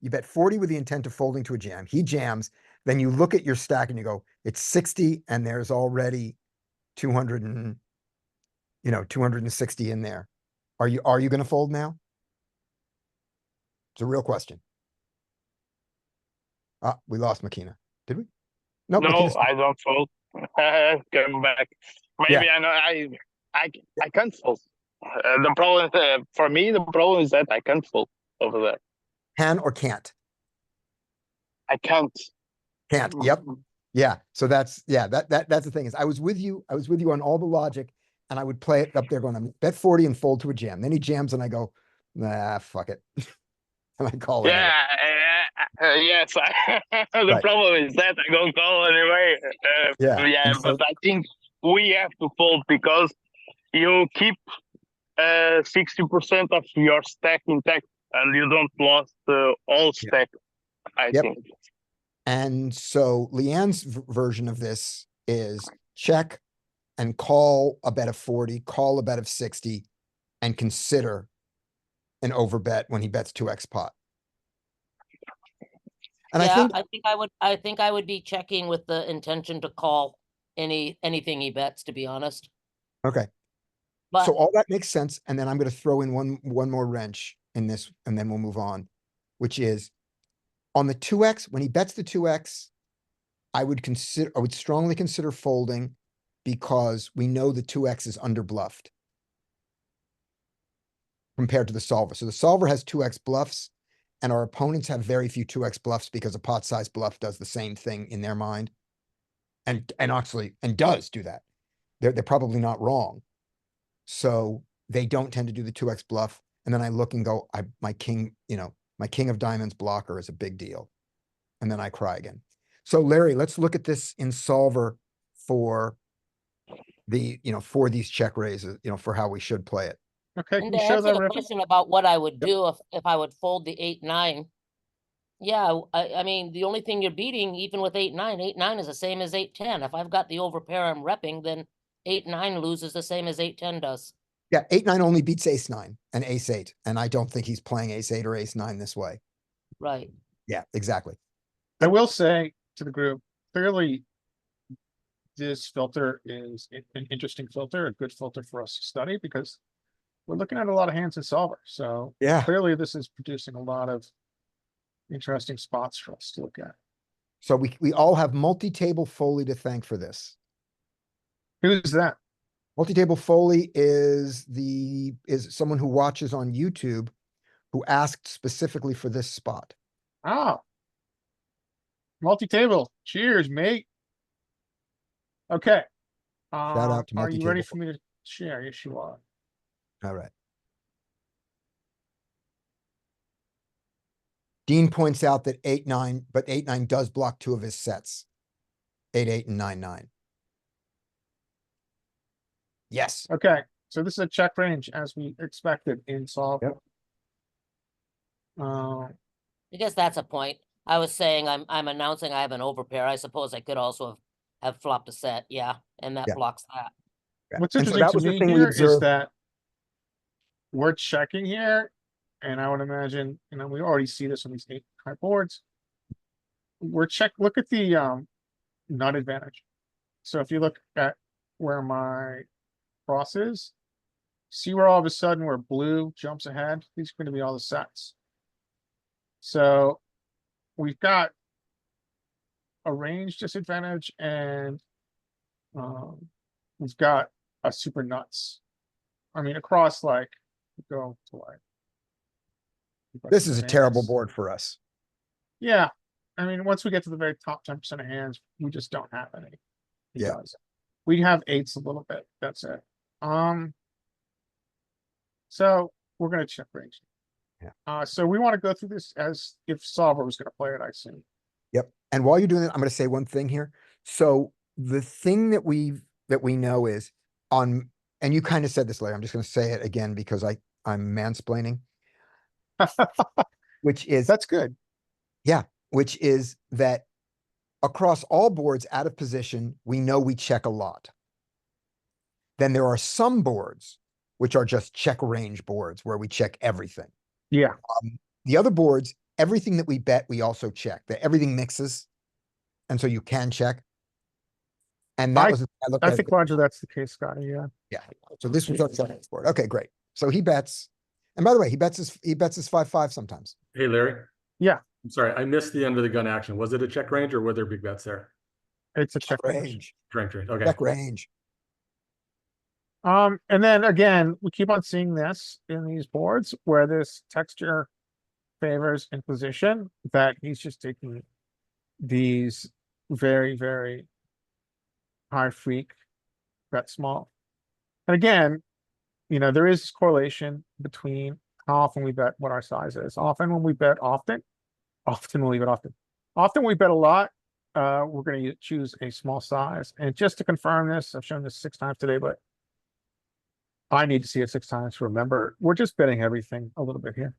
You bet 40 with the intent of folding to a jam. He jams, then you look at your stack and you go, it's 60 and there's already 260 in there. Are you gonna fold now? It's a real question. We lost Makina. Did we? Nope, No, Makina's- I don't fold. Come back. Maybe I know I can't fold. The problem for me, the problem is that I can't fold over there. Can or can't? I can't. Can't. Yep. Yeah. So that's the thing is I was with you on all the logic, and I would play it up there going, I bet 40 and fold to a jam. Then he jams and I go, nah, fuck it. And I call it. Yeah, yes. The Right. problem is that I don't call anyway. Yeah, Yeah, and so- but I think we have to fold because you keep 60% of your stack intact and you don't lost all Yeah. stack. I Yep. think. And so Leanne's version of this is check and call a bet of 40, call a bet of 60, and consider an overbet when he bets 2x pot. And I Yeah, think, I think I would be checking with the intention to call anything he bets, to be honest. okay, But so all that makes sense. And then I'm going to throw in one more wrench in this, and then we'll move on, which is on the 2x, when he bets the 2x, I would strongly consider folding because we know the 2x is under bluffed compared to the solver. So the solver has 2x bluffs and our opponents have very few 2x bluffs because a pot size bluff does the same thing in their mind. And actually, and does do that. They're probably not wrong. So they don't tend to do the 2x bluff. And then I look and go, my king, my king of diamonds blocker is a big deal. And then I cry again. So Larry, let's look at this in solver for for these check raises, for how we should play it. Okay, and can to you show answer that the reference? question about what I would Yep. do if I would fold the 8-9. Yeah, I mean, the only thing you're beating, even with 8-9 is the same as 8-10. If I've got the overpair I'm repping, then 8-9 loses the same as 8-10 does. Yeah, 8-9 only beats ace-9 and ace-8, and I don't think he's playing ace-8 or ace-9 this way. Right. Yeah, exactly. I will say to the group, clearly this filter is an interesting filter, a good filter for us to study because we're looking at a lot of hands in solver. So Yeah. clearly this is producing a lot of interesting spots for us to look at. So we all have multi-table Foley to thank for this. Who's that? Multi-table Foley is someone who watches on YouTube who asked specifically for this spot. Oh. Multi-table. Cheers, mate. Okay. out to Are you ready multi-table. for me to share? Yes, you are. All right. Dean points out that 8-9, but 8-9 does block two of his sets. 8-8 and 9-9. Yes. Okay, so this is a check range as we expected in solve. Yep. I guess that's a point. I was saying I'm announcing I have an overpair. I suppose I could also have flopped a set, yeah, and that Yeah. blocks that. Yeah. What's And so interesting that to was the me thing we here is observed. that we're checking here, and I would imagine, we already see this on these 8 high boards. Look at the nut advantage. So if you look at where my cross is, see where all of a sudden where blue jumps ahead, these are going to be all the sets. So we've got a range disadvantage and we've got a super nuts. I mean, across like go to like. This is a terrible board for us. Yeah, I mean, once we get to the very top 10% of hands, we just don't have any. He Yeah. does. We have 8s a little bit. That's it. So we're gonna check range. Yeah. So we want to go through this as if solver was gonna play it, I assume. Yep. And while you're doing that, I'm going to say one thing here. So the thing that we know is and you kind of said this, Larry, I'm just going to say it again because I'm mansplaining, which is That's good. which is that across all boards out of position, we know we check a lot. Then there are some boards which are just check range boards where we check everything. Yeah. The other boards, everything that we bet, we also check. That everything mixes, and so you can check. And that was I looked I at think it. largely that's the case, Scotty, yeah. Yeah. So this was our second board. Okay, great. So he bets, and by the way, he bets his 5-5 sometimes. Hey, Larry. Yeah. I'm sorry, I missed the under the gun action. Was it a check range or were there big bets there? It's a check range. Range, Drink range. Okay. check range. And then again, we keep on seeing this in these boards where this texture favors in position that he's just taking these very, very high freak bet small. And again, there is this correlation between how often we bet, what our size is. Often when we bet often when we bet often. Often we bet a lot, we're gonna choose a small size. And just to confirm this, I've shown this 6 times today, but I need to see it 6 times to remember. We're just betting everything a little bit here.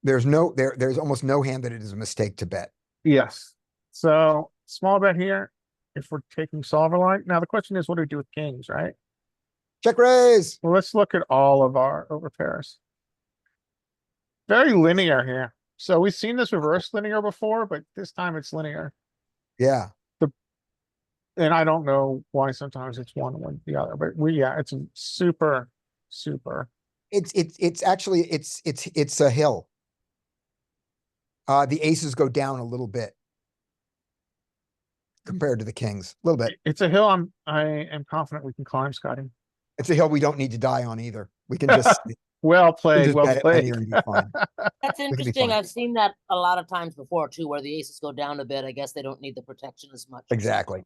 There's almost no hand that it is a mistake to bet. Yes. So small bet here, if we're taking solver line. Now the question is, what do we do with kings, right? Check raise. Well, let's look at all of our overpairs. Very linear here. So we've seen this reverse linear before, but this time it's linear. Yeah. And I don't know why sometimes it's one and one the other, but yeah, it's a super. It's actually, it's a hill. The aces go down a little bit. Compared to the kings, a little bit. It's a hill I am confident we can climb, Scotty. It's a hill we don't need to die on either. We can just. Well we can played, just well bet it played. linear and be fine. That's be interesting. fine. I've seen that a lot of times before too, where the aces go down a bit. I guess they don't need the protection as much. Exactly.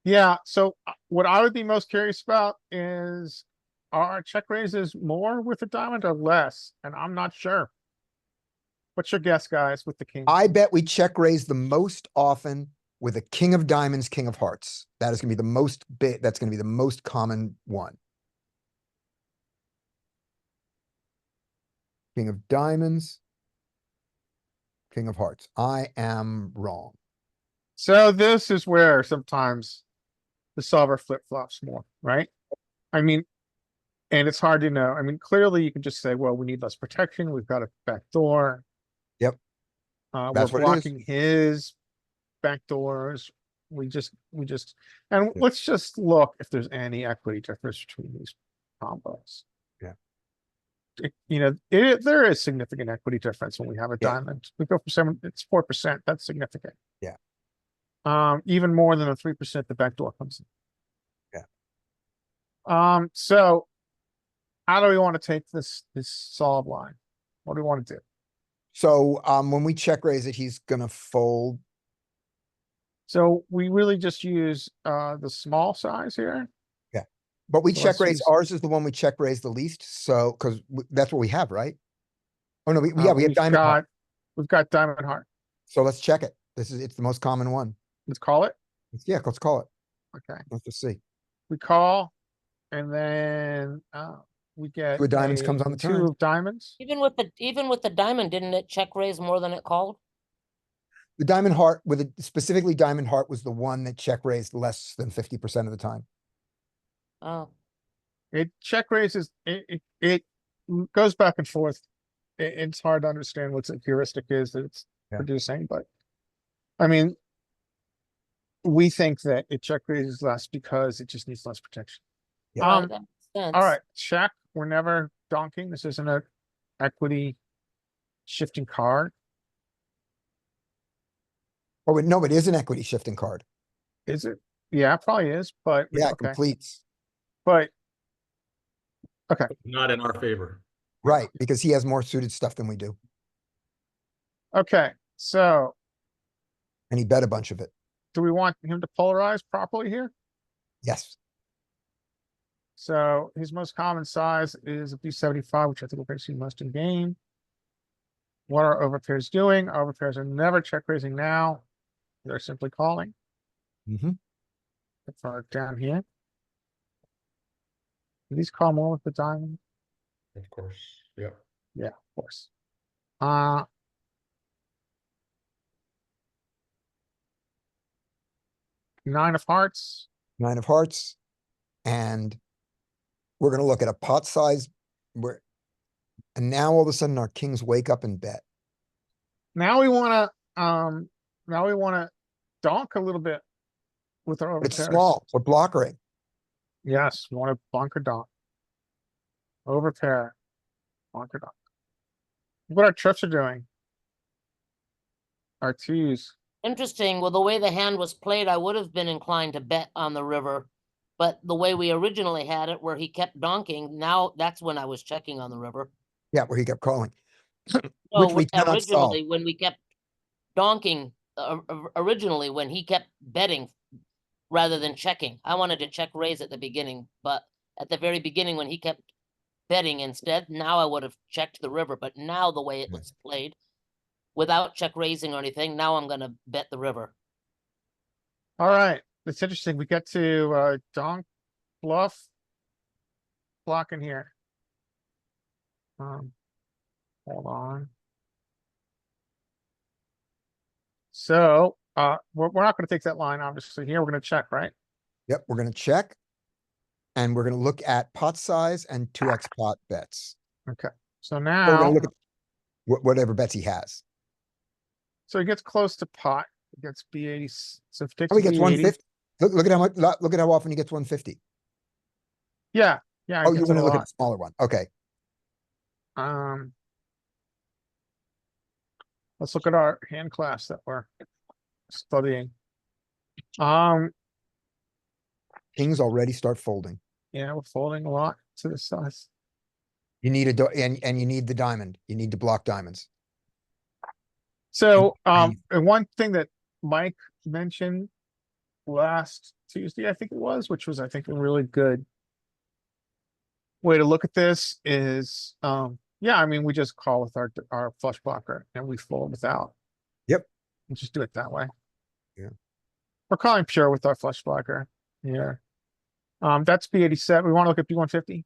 Yeah, so what I would be most curious about is, are check raises more with the diamond or less? And I'm not sure. What's your guess, guys, with the king? I bet we check raise the most often with a king of diamonds, king of hearts. That is gonna be the most bit, that's gonna be the most common one. King of diamonds. King of hearts. I am wrong. So this is where sometimes the solver flip-flops more, right? I mean, and it's hard to know. I mean, clearly you can just say, well, we need less protection. We've got a back door. Yep. We're That's what it is. blocking his back doors. We just, and Yeah. let's just look if there's any equity difference between these combos. Yeah. There is significant equity difference when we have a Yeah. diamond. We go for it's 4%. That's significant. Yeah. Even more than the 3% the back door comes in. Yeah. So how do we want to take this solve line? What do we want to do? So, when we check raise it, he's gonna fold. So we really just use the small size here. But we So check let's raise, use- ours is the one we check raise the least, so, cause that's what we have, right? Oh, no, yeah, we have We've diamond heart, we've got diamond heart. so let's check it. It's the most common one. Let's call it. Yeah, let's call it. Okay, Let's just see. we call, and then we get Two of diamonds a comes on the two turn. of diamonds. Even with the diamond, didn't it check raise more than it called? The diamond heart with it, specifically diamond heart was the one that check raised less than 50% of the time. Oh, It check raises. It goes back and forth. It's hard to understand what the heuristic is that it's Yeah. producing, but I mean, we think that it check raises less because it just needs less protection. Yeah. right, that makes sense. All right, check. We're never donking. This isn't a equity shifting card, Oh, wait, no, it is an equity shifting card. is it? Yeah, it probably is, but Yeah, it okay, completes. but Not in our favor. Right, because he has more suited stuff than we do, okay. So and he bet a bunch of it. do we want him to polarize properly here? Yes. So his most common size is a B75, which I think we're going to see most in game. What are overpairs doing? Overpairs are never check raising now. They're simply calling. Mm-hmm. If we're down here. Do these call more with the diamond? Of course, yeah. Yeah, of course. Nine of hearts. 9 of hearts. And we're gonna look at a pot size where, and now all of a sudden our kings wake up and bet. Now we wanna donk a little bit with our But it's overpairs. small, we're blockering. Yes, wanna bunker donk. Overpair. Bunker donk. Look what our trips are doing. Our twos. Interesting. Well, the way the hand was played, I would have been inclined to bet on the river. But the way we originally had it, where he kept donking, now that's when I was checking on the river. Yeah, where he kept calling. No, Which we cannot solve. originally, when we kept donking, originally, when he kept betting rather than checking. I wanted to check raise at the beginning, but at the very beginning, when he kept betting instead. Now I would have checked the river, but now the way it Yeah. was played, without check raising or anything, now I'm gonna bet the river. Alright, it's interesting. We get to, donk, bluff. Block in here. Hold on. So, we're not gonna take that line, obviously. Here, we're gonna check, right? Yep, we're gonna check. And we're gonna look at pot size and 2x pot bets. Okay, so We're now, gonna look at whatever bets he has. so he gets close to pot, he gets B80, so if he takes Oh, he gets B80. 150. Look at how much, look at how often he gets 150. Yeah, yeah. he Oh, you gets it wanna a look at lot. a smaller one. Okay. Let's look at our hand class that we're studying. Kings already start folding. Yeah, we're folding a lot to the size. You need and you need the diamond. You need to block diamonds. So, And- and one thing that Mike mentioned last Tuesday, I think it was, which was, I think, a really good way to look at this is, yeah, I mean, we just call with our flush blocker and we fold without. Yep. And just do it that way. Yeah. We're calling pure with our flush blocker here. That's B87. We want to look at B150.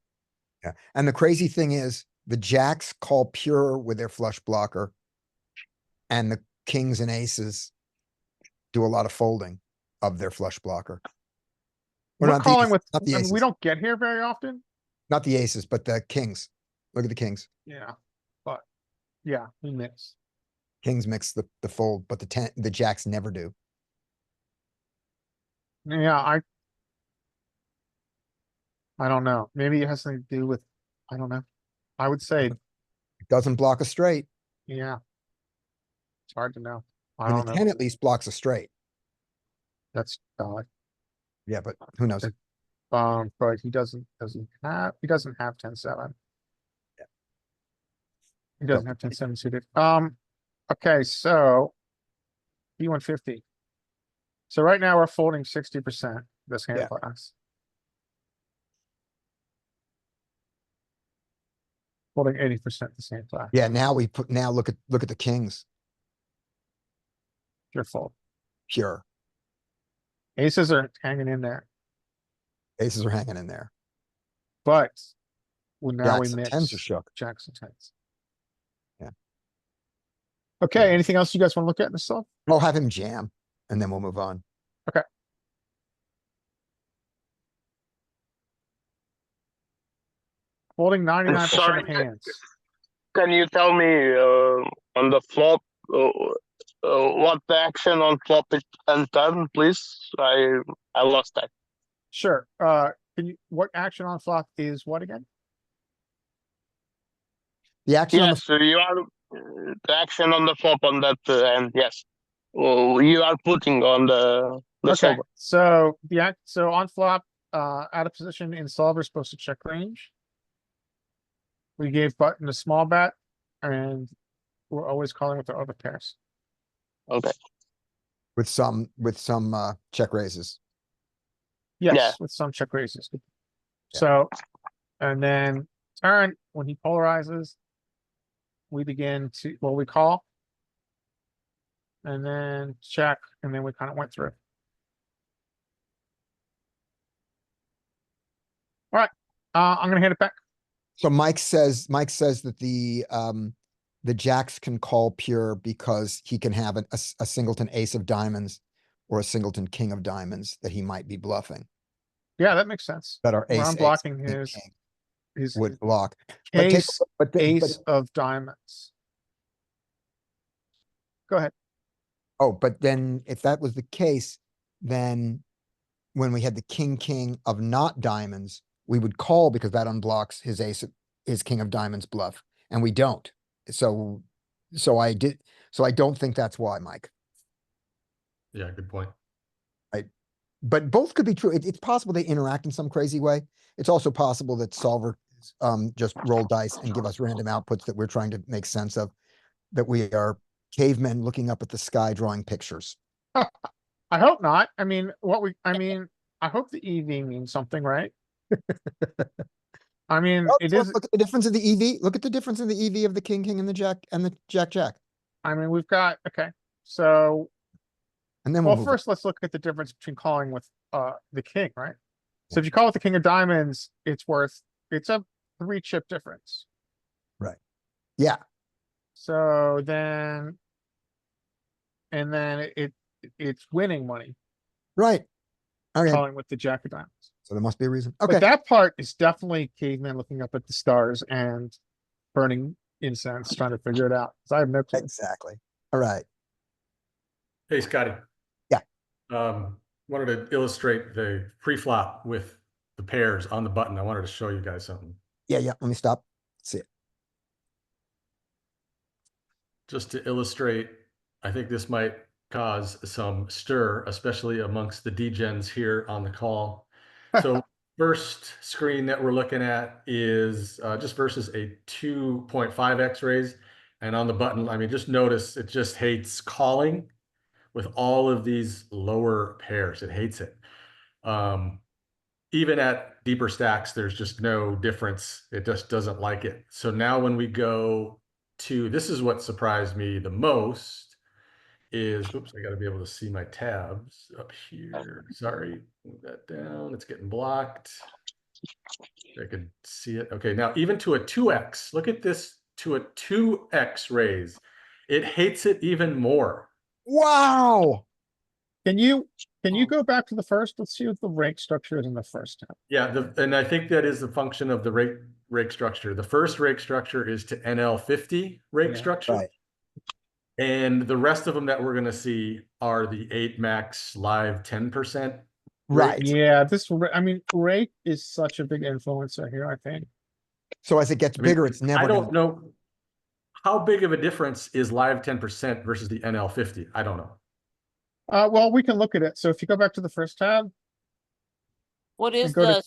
Yeah, and the crazy thing is, the jacks call pure with their flush blocker. And the kings and aces do a lot of folding of their flush blocker. Or We're not the calling aces, with, not the I mean, we aces, don't get here very often. not the aces, but the kings. Look at the kings. Yeah, but yeah, we mix. Kings mix the fold, but the jacks never do. Yeah, I don't know. Maybe it has something to do with, I don't know. I would say, It doesn't block a straight. yeah. It's hard to know. I I mean, don't the know. 10 at least blocks a straight. That's odd. Yeah, but who knows? But he doesn't have 10-7. Yeah. He doesn't have 10-7 suited. Okay, so B150. So right now we're folding 60% this hand Yeah. class. Folding 80% this hand class. Yeah, now look at the kings, Your fold. pure. Aces are hanging in there, Aces are hanging in there. but now we Jacks and mix tens are shook. jacks and tens. Yeah. Okay, anything else you guys want to look at in this stuff? I'll have him jam and then we'll move on. Folding 99% of Sorry. hands. Can you tell me on the flop what the action on flop is and turn, please? I lost that. Sure. What action on flop is what again? The action on the, Yes, you are the action on the flop on that end. Yes, you are putting on the Okay, solver. so on flop, out of position in solver is supposed to check range. We gave button a small bet and we're always calling with our other pairs. Okay. with some check raises. Yes, with some check raises. Yeah. So, and then turn, when he polarizes, we begin to, well, we call. And then check, and then we kind of went through. All right, I'm gonna hand it back. So Mike says that the jacks can call pure because he can have a singleton ace of diamonds or a singleton king of diamonds that he might be bluffing, Yeah, that makes sense. that are Where ace, I'm ace, blocking king, his, king his would block. But take, ace, but ace of diamonds. Go ahead. oh, but then if that was the case, then when we had the king of not diamonds, we would call because that unblocks his king of diamonds bluff, and we don't. So I don't think that's why, Mike. Yeah, good point. But both could be true. It's possible they interact in some crazy way. It's also possible that solver just roll dice and give us random outputs that we're trying to make sense of, that we are cavemen looking up at the sky drawing pictures. I hope not. I mean, I hope the EV means something, right? I mean, Oh, it look is, look at the difference in the EV. Look at the difference in the EV of the king, king and the jack and the jack, jack. I mean, we've got, okay, so, And then we'll well, move on. first, let's look at the difference between calling with, the king, right? So if you call with the king of diamonds, it's a 3-chip difference. Yeah, So then. And then it's winning money, right. Okay, calling with the jack of diamonds. so there must be a reason. But Okay, that part is definitely caveman looking up at the stars and burning incense, trying to figure it out. 'Cause I have no clue. exactly. All right. Hey, Scotty. Yeah. Wanted to illustrate the pre-flop with the pairs on the button. I wanted to show you guys something. Yeah, yeah. Let me stop. See it. Just to illustrate, I think this might cause some stir, especially amongst the degens here on the call. So first screen that we're looking at is just versus a 2.5x raise. And on the button, I mean, just notice it just hates calling with all of these lower pairs. It hates it. Even at deeper stacks, there's just no difference. It just doesn't like it. So now when we go to, this is what surprised me the most is, oops, I got to be able to see my tabs up here. Sorry, move that down. It's getting blocked. I could see it. Okay, now even to a 2x, look at this, to a 2x raise. It hates it even more. Wow. Can you go back to the first? Let's see what the rank structure is in the first tab. Yeah, and I think that is the function of the rake structure. The first rake structure is to NL50 rake Yeah. structure. Right. And the rest of them that we're going to see are the 8 max live 10%. Right. Yeah, I mean, rake is such a big influencer here, I think. So as it gets I mean, bigger, it's never I don't gonna, know how big of a difference is live 10% versus the NL50. I don't know. Well, we can look at it. So if you go back to the first tab, What is go to-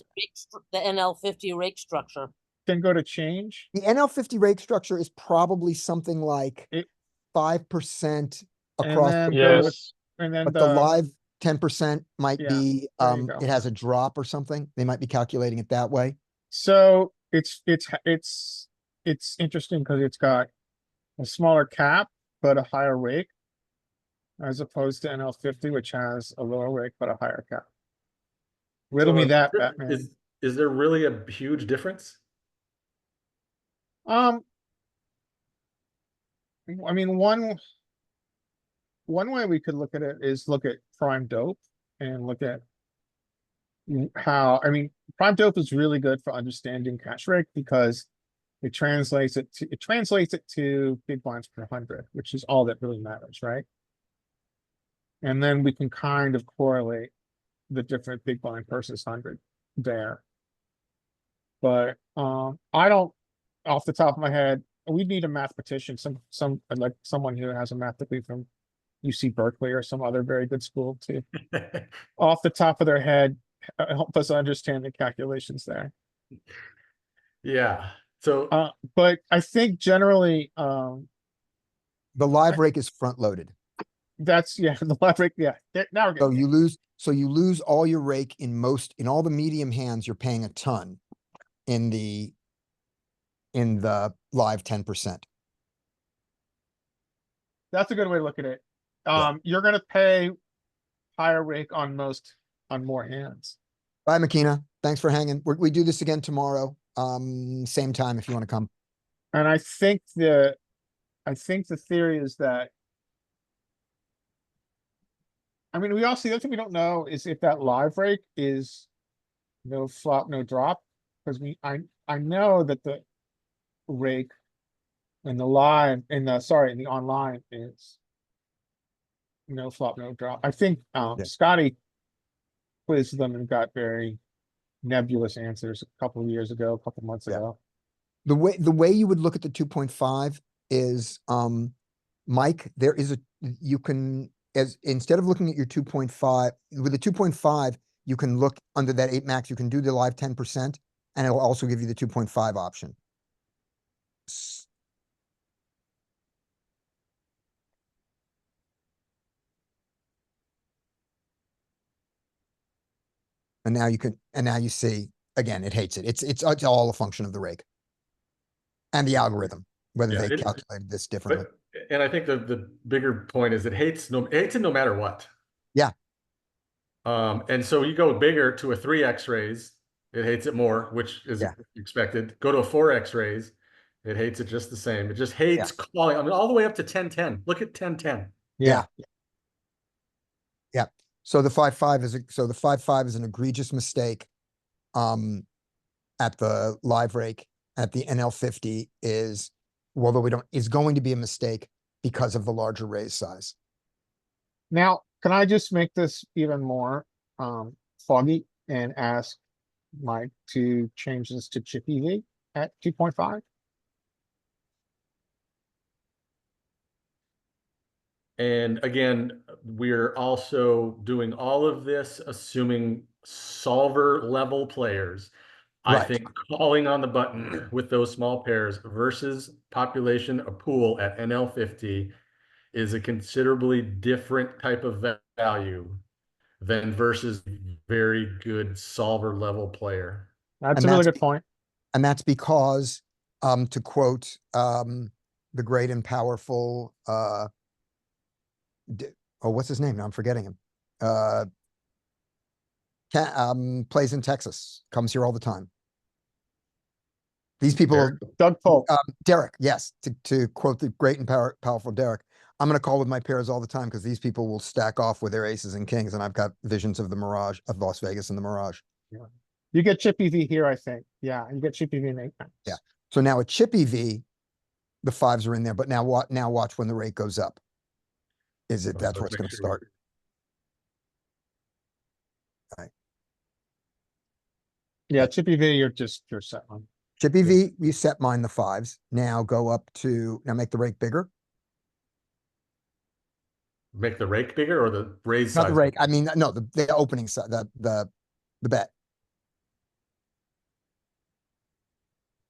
the NL50 rake structure? then go to change. the NL50 rake structure is probably something like It- 5% And across then the go board, to, and then but the live 10% might Yeah, be, there you go. it has a drop or something. They might be calculating it that way. So it's interesting because it's got a smaller cap, but a higher rake. As opposed to NL50, which has a lower rake, but a higher cap. Riddle me that, Batman. Is there really a huge difference? I mean, one way we could look at it is look at prime dope and look at how, I mean, prime dope is really good for understanding cash rake because it translates it to big blinds per 100, which is all that really matters, right? And then we can kind of correlate the different big blind versus 100 there. But I don't, off the top of my head, we need a mathematician, like someone who has a math degree from UC Berkeley or some other very good school to, off the top of their head, help us understand the calculations there. Yeah. So But I think generally, The live rake is front loaded. that's, yeah, the live rake, yeah. Now we're So getting. you lose all your rake in all the medium hands, you're paying a ton in the live 10%. That's a good way to look at it. Yeah. You're gonna pay higher rake on more hands. Bye, Makina. Thanks for hanging. We do this again tomorrow. Same time if you want to come. And I think the theory is that. I mean, the other thing we don't know is if that live rake is no flop, no drop, because I know that the rake in the online is no flop, no drop. I think Yeah. Scotty quizzed them and got very nebulous answers a couple of years ago, a couple months Yeah. ago. The way you would look at the 2.5 is, Mike, you can, instead of looking at your 2.5, with the 2.5, you can look under that 8 max, you can do the live 10%, and it'll also give you the 2.5 option. And now you see, again, it hates it. It's all a function of the rake. And the algorithm, whether Yeah, they it- calculated this differently. But, and I think the bigger point is it hates it no matter what. Yeah. And so you go bigger to a 3x raise, it hates it more, which is Yeah. expected. Go to a 4x raise, it hates it just the same. It just hates calling. I mean, all the way up to 10-10. Look at 10-10. Yeah. Yeah. So the 5-5 is an egregious mistake. At the live rake, at the NL50 is, although is going to be a mistake because of the larger raise size. Now, can I just make this even more foggy and ask Mike to change this to chip EV at 2.5? And again, we're also doing all of this assuming solver level players. I Right. think calling on the button with those small pairs versus population a pool at NL50 is a considerably different type of value than versus very good solver level player. That's And a really that's good point. And that's because, to quote, the great and powerful, what's his name? Now I'm forgetting him. Plays in Texas, comes here all the time. These people, Derek. Doug Polk. Derek, yes, to quote the great and powerful Derek, I'm going to call with my pairs all the time because these people will stack off with their aces and kings, and I've got visions of the Mirage, of Las Vegas and the Mirage. You get chip EV here, I think. Yeah, you get chip EV in 8 times. Yeah. So now at chip EV, the 5s are in there, but now watch when the rate goes up. That's Let's what's make going to sure we- start. Yeah, chip EV, you're set on. Chip EV, you set mine the 5s. Now go up to, now make the rake bigger. Make the rake bigger or the raise Not size? the rake, I mean, no, the opening side, the bet.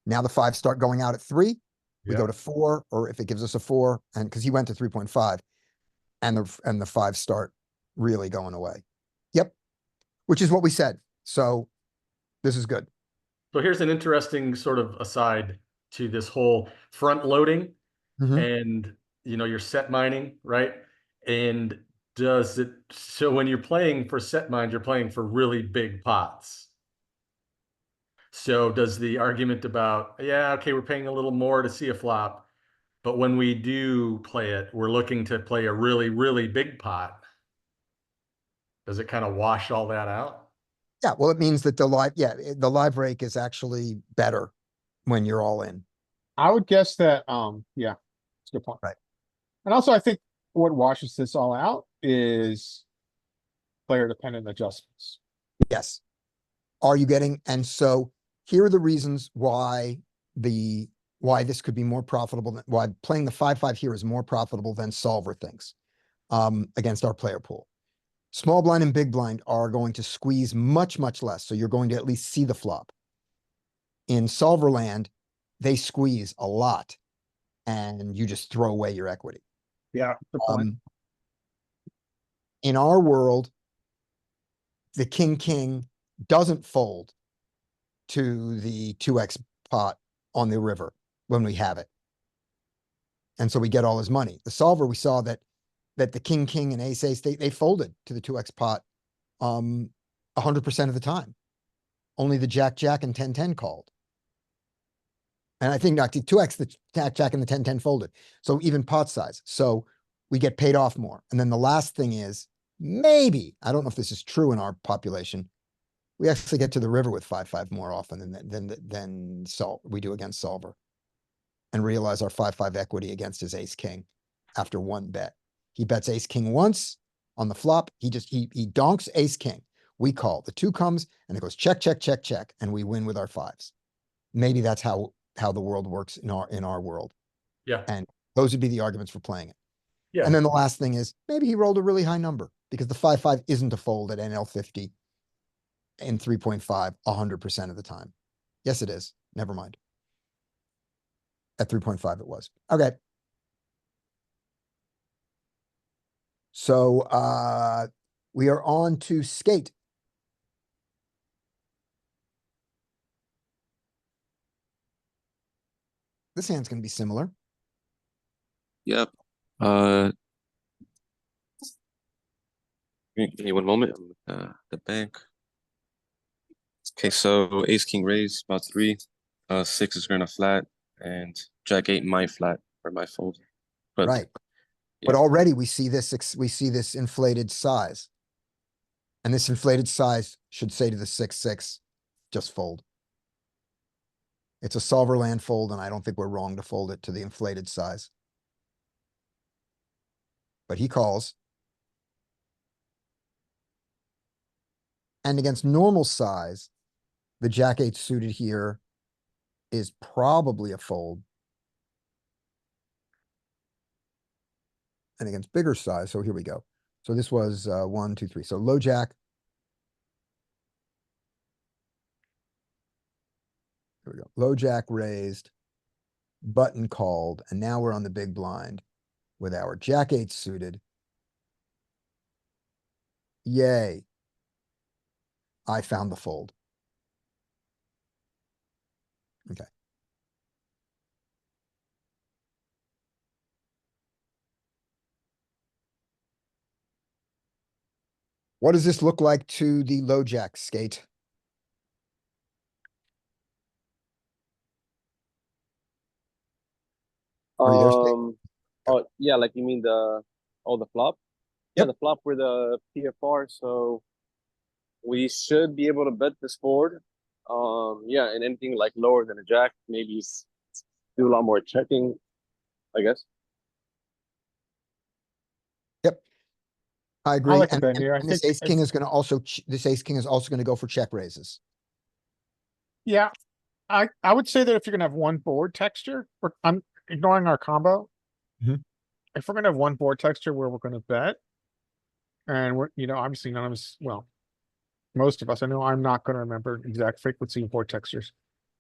Now the 5s start going out at 3. We go Yeah. to 4, or if it gives us a 4, and because he went to 3.5, and the 5s start really going away. Yep. Which is what we said. So this is good. So here's an interesting sort of aside to this whole front loading Mhm. and you're set mining, right? And so when you're playing for set mines, you're playing for really big pots. So does the argument about, yeah, okay, we're paying a little more to see a flop, but when we do play it, we're looking to play a really, really big pot. Does it kind of wash all that out? Yeah, well, it means that the live rake is actually better when you're all in. I would guess that, yeah, it's a good point. Right. And also, I think what washes this all out is player dependent adjustments. Yes. Are you getting, and so here are the reasons why this could be more profitable, why playing the 5-5 here is more profitable than solver thinks, against our player pool. Small blind and big blind are going to squeeze much, much less. So you're going to at least see the flop. In solver land, they squeeze a lot and you just throw away your equity. Yeah, good point. In our world, the king doesn't fold to the 2x pot on the river when we have it. And so we get all his money. The solver, we saw that the king and ace, they folded to the 2x pot 100% of the time. Only the jack and 10-10 called. And I think not the 2x, the jack and the 10-10 folded. So even pot size. So we get paid off more. And then the last thing is, maybe, I don't know if this is true in our population, we actually get to the river with 5-5 more often than we do against solver. And realize our 5-5 equity against his ace king after one bet. He bets ace king once on the flop. He donks ace king. We call, the 2 comes and it goes check, and we win with our 5s. Maybe that's how the world works in our world. Yeah. And those would be the arguments for playing it. Yeah. And then the last thing is maybe he rolled a really high number because the 5-5 isn't a fold at NL50 in 3.5 100% of the time. Yes, it is. Never mind. At 3.5 it was. Okay. So we are on to skate. This hand's gonna be similar. Yep. Give me one moment. I'm at the bank. Okay, so ace king raise about 3. 6 is gonna flat, and jack 8 my flat or my fold. But Right. But yeah. already we see this, we see this inflated size. And this inflated size should say to the 6-6, just fold. It's a solver land fold, and I don't think we're wrong to fold it to the inflated size. But he calls. And against normal size, the jack 8 suited here is probably a fold. And against bigger size, so here we go. So this was 1, 2, 3. So low jack. Here we go. Low jack raised, button called, and now we're on the big blind with our jack 8 suited. Yay. I found the fold. Okay. What does this look like to the low jack, Skate? Are you there, Skate? Oh yeah, like you mean the flop? Yeah, Yep. the flop with the PFR. So we should be able to bet this board. Yeah, and anything like lower than a jack, maybe do a lot more checking, I guess. Yep. I agree. like the And, bet here. I and this think ace king is gonna also, this ace king is also gonna go for check raises. Yeah, I would say that if you're gonna have one board texture, I'm ignoring our combo. Mhm. If we're gonna have one board texture where we're gonna bet. And we're, obviously none of us, well, most of us, I know I'm not gonna remember exact frequency of board textures.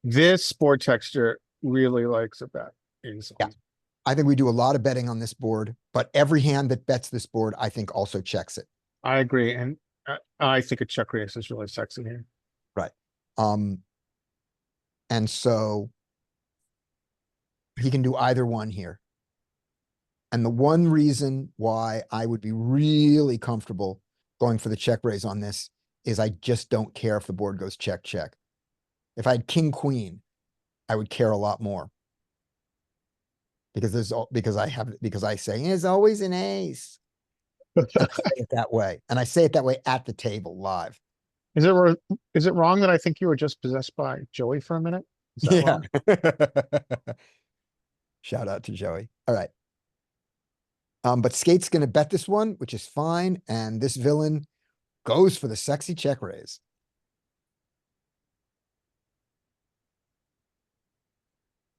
This board texture really likes a bet. Is Yeah. I think we do a lot of betting on this board, but every hand that bets this board, I think also checks it. I agree, and I think a check raise is really sexy here. Right. And so he can do either one here. And the one reason why I would be really comfortable going for the check raise on this is I just don't care if the board goes check, check. If I had king, queen, I would care a lot more. Because because I say there's always an ace. And I say it that way. And I say it that way at the table live. Is it wrong that I think you were just possessed by Joey for a minute? Is that wrong? Shout out to Joey. All right. But Skate's gonna bet this one, which is fine, and this villain goes for the sexy check raise.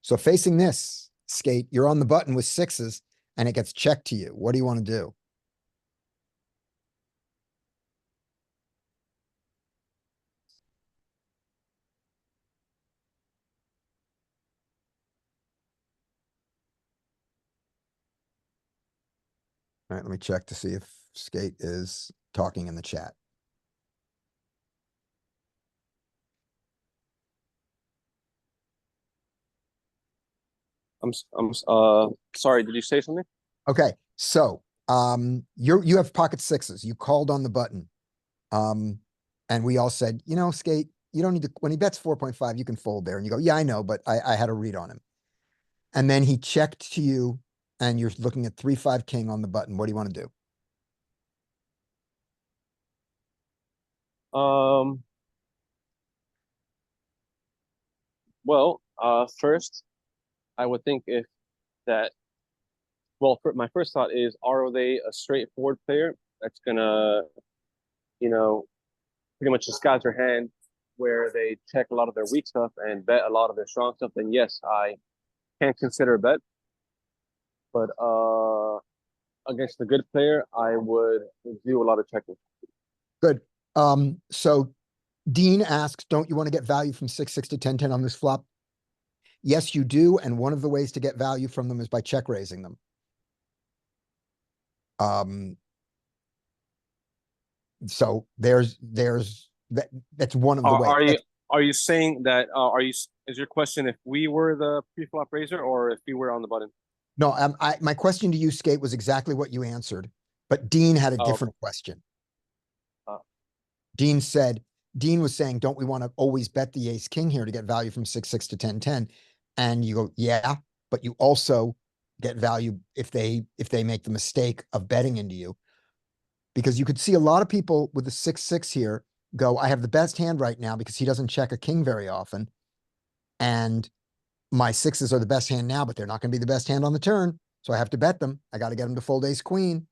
So facing this, Skate, you're on the button with 6s, and it gets checked to you. What do you want to do? All right, let me check to see if Skate is talking in the chat. Sorry, did you say something? Okay, so you have pocket 6s. You called on the button. And we all said, Skate, you don't need to, when he bets 4.5, you can fold there. And you go, yeah, I know, but I had a read on him. And then he checked to you and you're looking at 3-5 king on the button. What do you want to do? Well, first, I would think if that. Well, my first thought is, are they a straightforward player that's gonna, pretty much disguise their hand where they check a lot of their weak stuff and bet a lot of their strong stuff? Then yes, I can consider a bet. But against the good player, I would do a lot of checking. Good. So Dean asks, don't you want to get value from 6-6 to 10-10 on this flop? Yes, you do. And one of the ways to get value from them is by check raising them. So that's one of the ways. Are you saying that? Are you Is your question if we were the pre-flop raiser or if we were on the button? No, my question to you, Skate, was exactly what you answered, but Dean had a Oh, okay. different question. Oh. Dean was saying, don't we want to always bet the ace king here to get value from 6-6 to 10-10? And you go, yeah, but you also get value if they make the mistake of betting into you. Because you could see a lot of people with the 6-6 here go, I have the best hand right now because he doesn't check a king very often. And my sixes are the best hand now, but they're not going to be the best hand on the turn. So I have to bet them. I got to get them to fold ace queen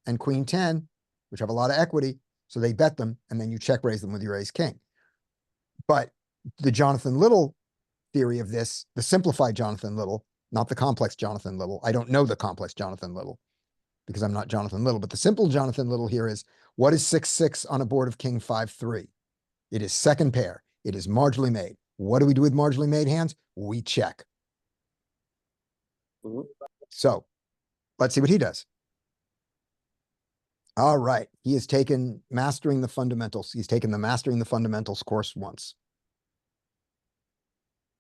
and queen 10, which have a lot of equity. So they bet them and then you check raise them with your ace king. But the Jonathan Little theory of this, the simplified Jonathan Little, not the complex Jonathan Little. I don't know the complex Jonathan Little because I'm not Jonathan Little, but the simple Jonathan Little here is what is 6-6 on a board of king 5-3? It is second pair. It is marginally made. What do we do with marginally made hands? We check. Mhm. So let's see what he does. All right. He has taken Mastering the Fundamentals. He's taken the Mastering the Fundamentals course once.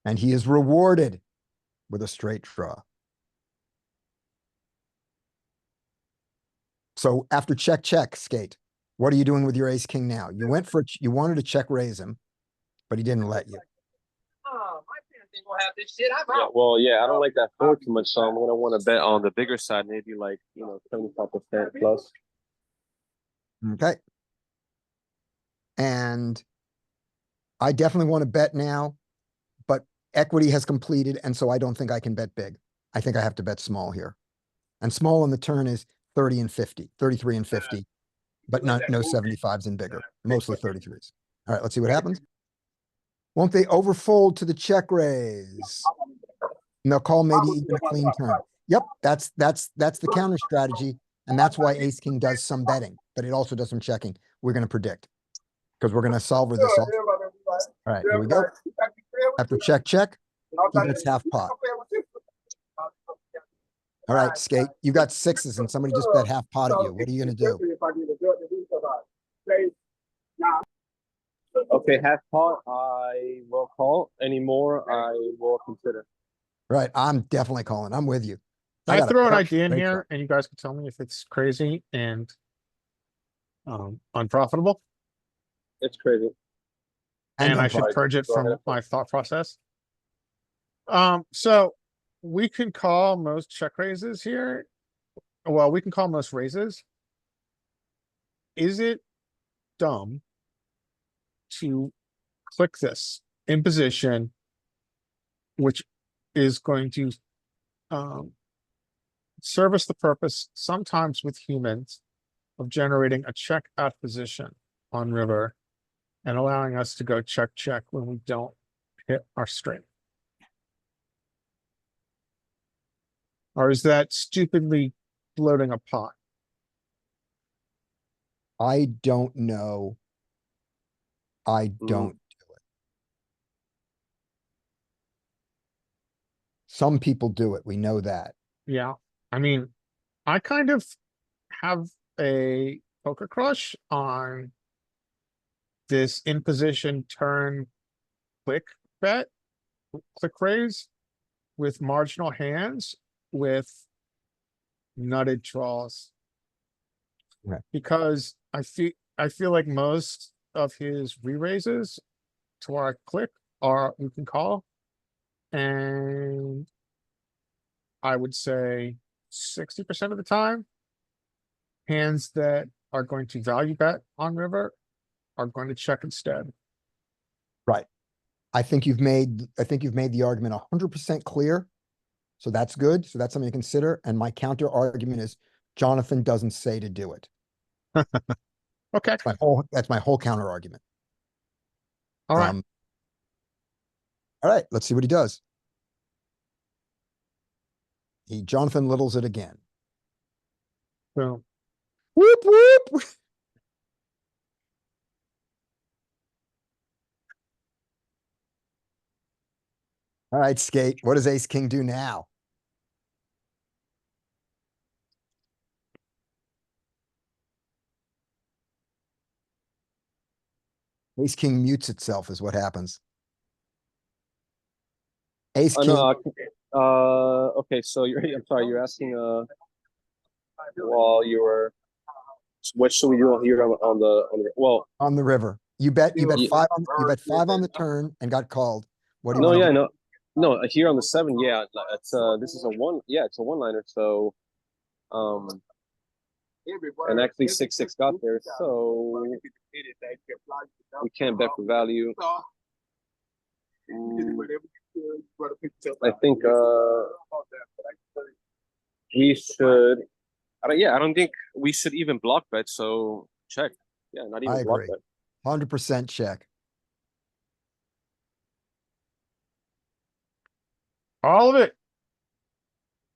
And he is rewarded with a straight draw. So after check, check, Skate, what are you doing with your ace king now? You went for, you wanted to check raise him, but he didn't let you. Yeah, well, yeah, I don't like that fold too much, so I'm gonna want to bet on the bigger side, maybe like 75% plus. Okay. And I definitely want to bet now, but equity has completed, and so I don't think I can bet big. I think I have to bet small here. And small on the turn is 30 and 50, 33 and 50, but no 75s and bigger, mostly 33s. All right, let's see what happens. Won't they overfold to the check raise? And they'll call maybe even a clean turn. Yep, that's the counter strategy. And that's why ace king does some betting, but it also does some checking. We're going to predict because we're going to solver this. All right, here we go. After check, check, he bets half pot. All right, Skate, you got sixes and somebody just bet half pot at you. What are you going to do? Okay, half pot, I will call. Any more, I will consider. Right, I'm definitely calling. I'm with you. Can I got a throw an perfect idea in straight here shot. and you guys can tell me if it's crazy and unprofitable? It's crazy. And I should unprofitable. purge it Go ahead. from my thought process. So we can call most check raises here. Well, we can call most raises. Is it dumb to click this in position, which is going to service the purpose sometimes with humans of generating a check out position on river and allowing us to go check, check when we don't hit our straight? Or is that stupidly floating a pot? I don't know. I don't do it. Some people do it. We know that. Yeah, I mean, I kind of have a poker crush on this in position turn click bet, click raise with marginal hands with nutted draws. Right. Because I feel like most of his re-raises to our click are we can call. And I would say 60% of the time, hands that are going to value bet on river are going to check instead. Right. I think you've made the argument 100% clear. So that's good. So that's something to consider. And my counter argument is Jonathan doesn't say to do it. Okay, That's my whole counter argument. all right. All right, let's see what he does. He Jonathan Littles it again. Boom. Whoop, whoop. All right, Skate. What does ace king do now? Ace king mutes itself is what happens. Ace, Oh king, no. Okay. So you're. I'm sorry. You're asking. While you were. What should we do here on the? Well, on the river. You bet Yeah. 5 on the turn and got called. What do you no. want to Yeah. do? No. Here on the 7. Yeah. It's This is a one. Yeah. It's a one-liner. So. And actually 6-6 got there. So. We can't bet for value. I think we should. I don't think we should even block bet. So check. Yeah, not even I block agree. bet. 100% check. All of it.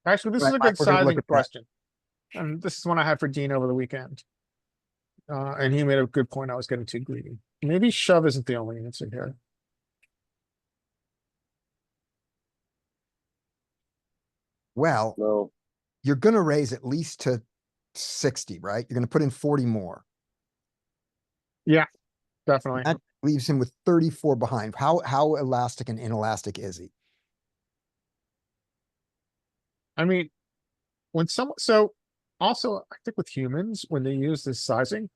Actually, this is Right, a Mike, good we're gonna look sizing at that. question. And this is one I had for Dean over the weekend. And he made a good point. I was getting too greedy. Maybe shove isn't the only answer here. Well, No. you're gonna raise at least to 60, right? You're gonna put in 40 more. Definitely. That leaves him with 34 behind. How elastic and inelastic is he? I mean, when someone, so also, I think with humans, when they use this sizing,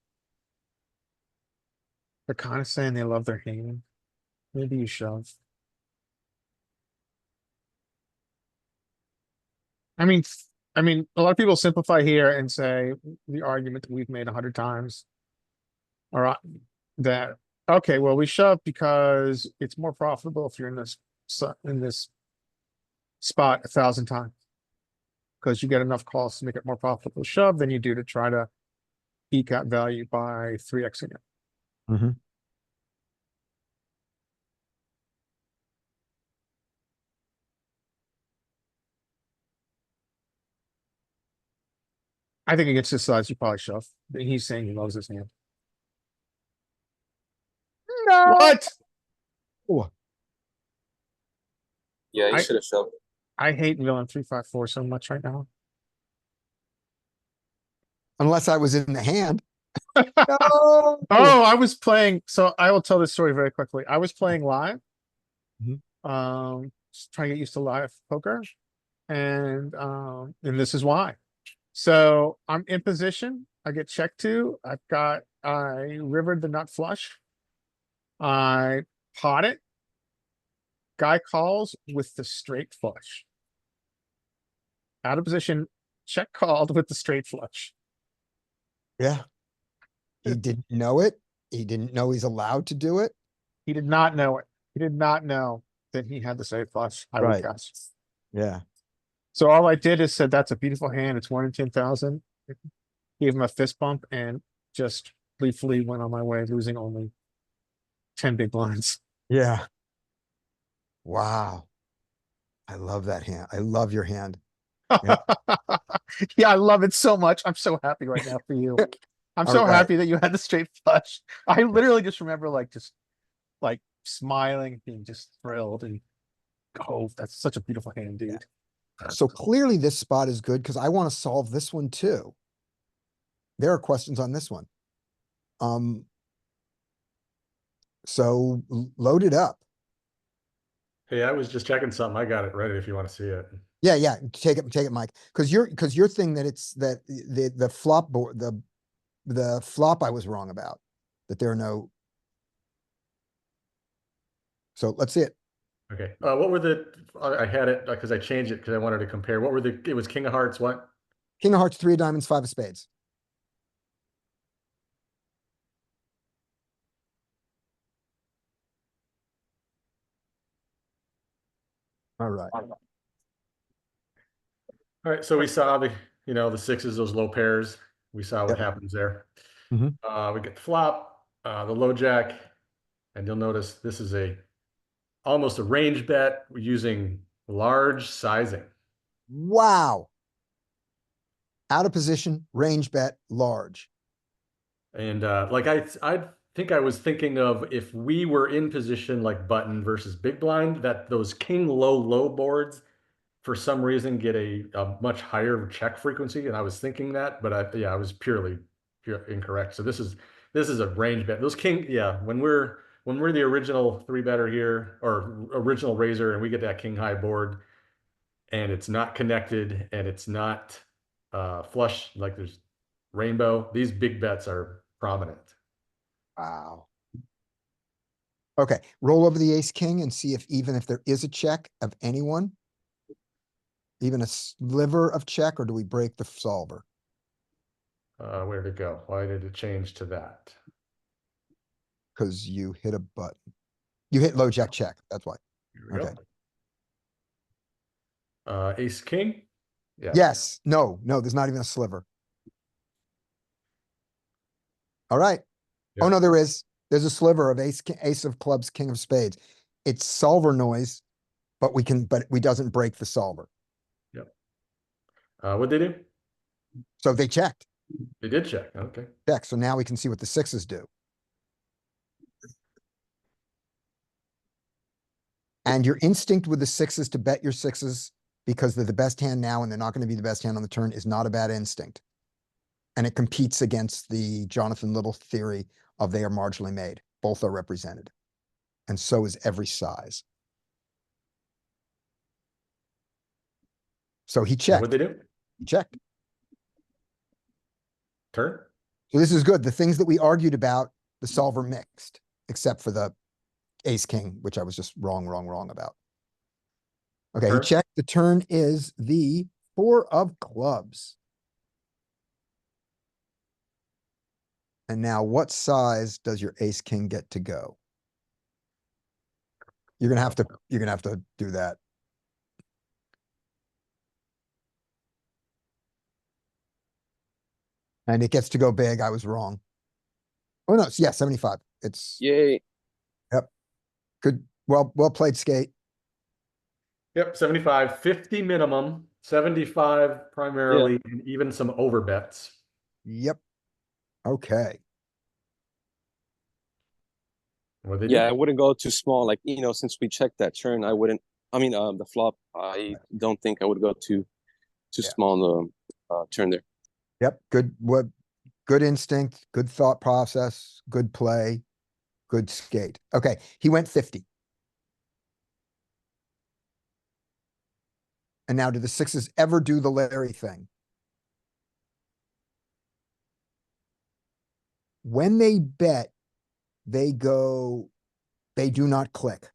they're kind of saying they love their hand. Maybe you shove. I mean, a lot of people simplify here and say the argument that we've made 100 times. All right, that, okay, well, we shove because it's more profitable if you're in this spot 1,000 times. Because you get enough calls to make it more profitable to shove than you do to try to eke out value by 3xing it. Mm-hmm. I think against this size, you probably shove. He's saying he loves his hand. No. What? Yeah, I- you should have shoved. I hate villain 354 so much right now. Unless I was in the hand. No. Oh, I was playing. So I will tell this story very quickly. I was playing live. Mhm. Just trying to get used to live poker. And this is why. So I'm in position. I get checked to. I rivered the nut flush. I pot it. Guy calls with the straight flush. Out of position, check called with the straight flush. Yeah. He didn't know it. He didn't know he's allowed to do it. He did not know it. He did not know that he had the straight flush. I would Right. guess. Yeah. So all I did is said, that's a beautiful hand. It's 1 in 10,000. Gave him a fist bump and just gleefully went on my way, losing only 10 big blinds. Yeah. Wow. I love that hand. I love your hand. Yeah, I love it so much. I'm so happy right now for you. I'm All so right. happy that you had the straight flush. I literally just remember just smiling, being just thrilled, and oh, that's such a beautiful hand, dude. So clearly this spot is good because I want to solve this one too. There are questions on this one. So load it up. Hey, I was just checking something. I got it ready if you want to see it. Yeah. Take it, Mike. Because your thing that it's that the flop board, the flop I was wrong about, that there are no. So let's see it. Okay. What were I had it because I changed it because I wanted to compare. What were it was King of Hearts, what? King of Hearts, 3 of diamonds, 5 of spades. All right. All right. So we saw the sixes, those low pairs. We saw what Yep. happens there. Mhm. We get the flop, the low jack, and you'll notice this is almost a range bet. We're using large sizing. Wow. Out of position, range bet, large. And I think I was thinking of if we were in position like button versus big blind, that those king low boards for some reason get a much higher check frequency. And I was thinking that, but I was pure incorrect. So this is a range bet. Those king, yeah, when we're when we're the original three better here, or original raiser, and we get that king high board, and it's not connected, and it's not flush, like there's rainbow, these big bets are prominent. Wow. Okay, roll over the ace king and see if even if there is a check of anyone, even a sliver of check, or do we break the solver? Where'd it go? Why did it change to that? Because you hit a button. You hit low jack check, that's why. Here we Okay. go. Ace king? Yeah. Yes, no, there's not even a sliver. All right. Oh, Yeah. no, there is. There's a sliver of ace of clubs, king of spades. It's solver noise, but we doesn't break the solver. What'd they do? So they checked. They did check. Okay. Check. So now we can see what the sixes do. And your instinct with the sixes to bet your sixes because they're the best hand now and they're not going to be the best hand on the turn is not a bad instinct. And it competes against the Jonathan Little theory of they are marginally made. Both are represented. And so is every size. So he checked. What'd they do? He checked. Turn? So this is good. The things that we argued about, the solver mixed, except for the ace king, which I was just wrong about. Okay, he Turn? checked. The turn is the 4 of clubs. And now what size does your ace king get to go? You're gonna have to do that. And it gets to go big. I was wrong. Oh, no, yeah, 75. It's Yay. good. Well played, Skate. Yep, 75, 50 minimum, 75 primarily, and even some over bets. Yep. Okay. What they Yeah, I do? wouldn't go too small. Like, since we checked that turn, I wouldn't. I mean, the flop. I don't think I would go too Yeah. small on the turn there. Yep. Good instinct, good thought process, good play, good skate. Okay, he went 50. And now do the sixes ever do the Larry thing? When they bet, they do not click.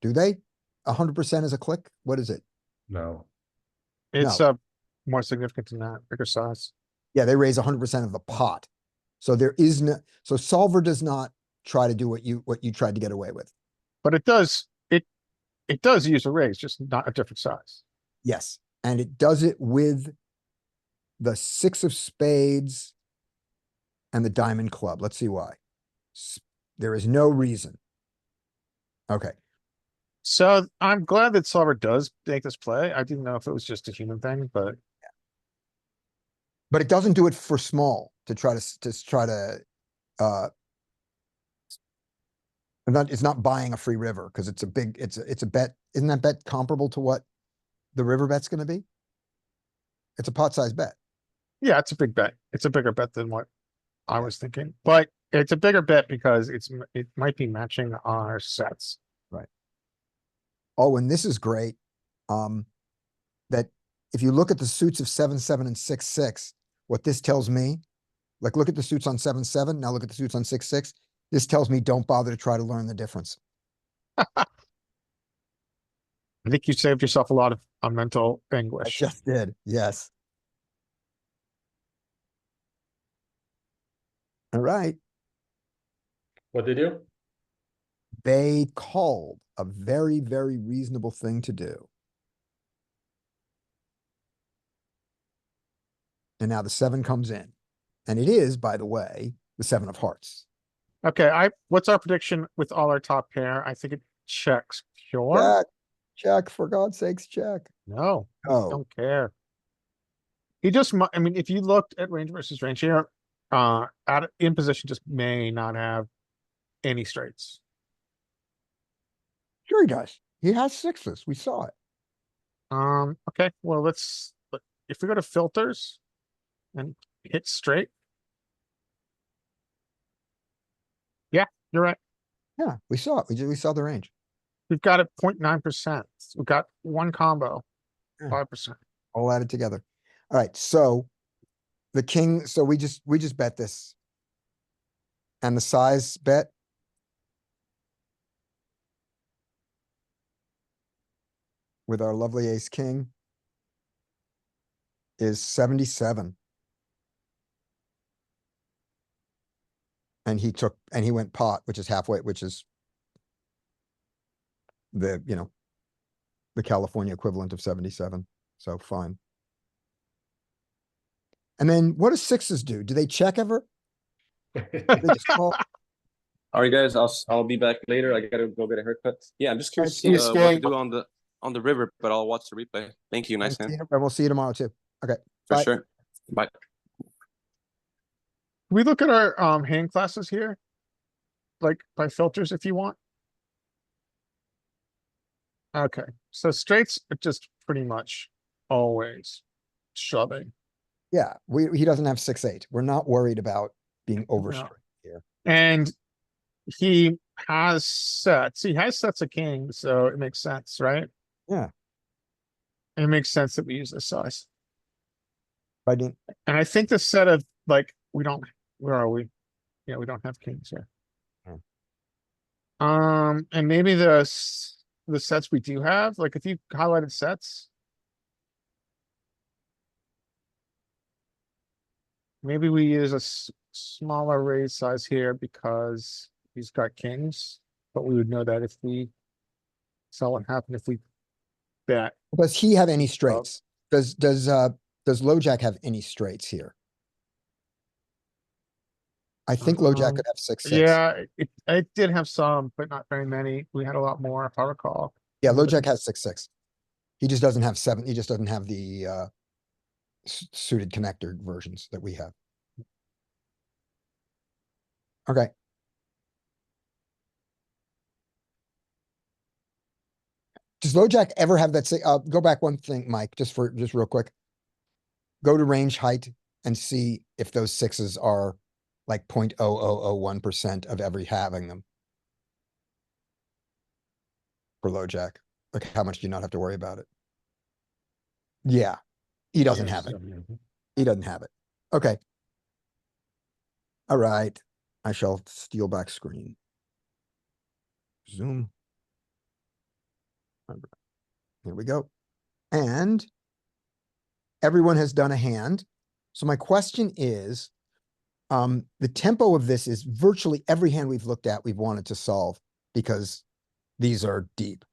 Do they? 100% is a click? What is it? No. It's more significant than that, bigger size. Yeah, they raise 100% of the pot. So there is no, so solver does not try to do what you tried to get away with. But it does use a raise, just not a different size. Yes, and it does it with the 6 of spades and the diamond club. Let's see why. There is no reason. Okay, So I'm glad that solver does make this play. I didn't know if it was just a human thing, but but it doesn't do it for small to try to it's not buying a free river because it's a bet. Isn't that bet comparable to what the river bet's going to be? It's a pot size bet. yeah, it's a big bet. It's a bigger bet than what I was thinking, but it's a bigger bet because it might be matching our sets. Oh, and this is great. That if you look at the suits of 7-7 and 6-6, what this tells me, like look at the suits on 7-7, now look at the suits on 6-6. This tells me don't bother to try to learn the difference. I think you saved yourself a lot of mental I anguish. just did, yes. All right, What'd they do? they called a very, very reasonable thing to do. And now the 7 comes in. And it is, by the way, the 7 of hearts. Okay, what's our prediction with all our top pair? I think it checks pure. Check, for God's sakes, check. No, Oh, don't care. He just, I mean, if you looked at range versus range here, in position just may not have any straights. sure he does. He has 6s. We saw it. Okay, well, if we go to filters and hit straight. Yeah, you're right. Yeah, we saw it. We saw the range. We've got it 0.9%. We've got one combo, Yeah. 5%. All added together. All right, so the king, so we just bet this. And the size bet. With our lovely ace king. Is 77. And he went pot, which is halfway, which is. The, the California equivalent of 77, so fine. And then what do sixes do? Do they check ever? They just call? All right, guys, I'll be back later. I gotta go get a haircut. Yeah, I'm just curious see you, to see what to Skate. do on the river, but I'll watch the replay. Thank you, nice hand. And we'll see you tomorrow too. Okay, For bye. sure. Bye. We look at our hand classes here. Like by filters if you want. Okay, so straights are just pretty much always shoving. Yeah, he doesn't have 6-8. We're not worried about being No. overstraight here. And he has sets. He has sets of kings, so it makes sense, right? Yeah. It makes sense that we use this size. I didn't, And I think the set of like, where are we? Yeah, we don't have kings here. And maybe the sets we do have, like if you highlighted sets. Maybe we use a smaller raise size here because he's got kings, but we would know that if we saw what happened if we bet. does he have any straights? Does LoJack have any straights here? I think LoJack could have 6-6. Yeah, it did have some, but not very many. We had a lot more, if I recall. Yeah, LoJack has 6-6. He just doesn't have 7. He just doesn't have the suited connector versions that we have. Okay. Does LoJack ever have that? Say, go back one thing, Mike, just real quick. Go to range height and see if those sixes are like 0.0001% of every having them. For LoJack, like how much do you not have to worry about it? Yeah, he doesn't have it. He doesn't have it. Okay. All right. I shall steal back screen. Zoom. Here we go. And everyone has done a hand. So my question is, the tempo of this is virtually every hand we've looked at, we've wanted to solve because these are deep.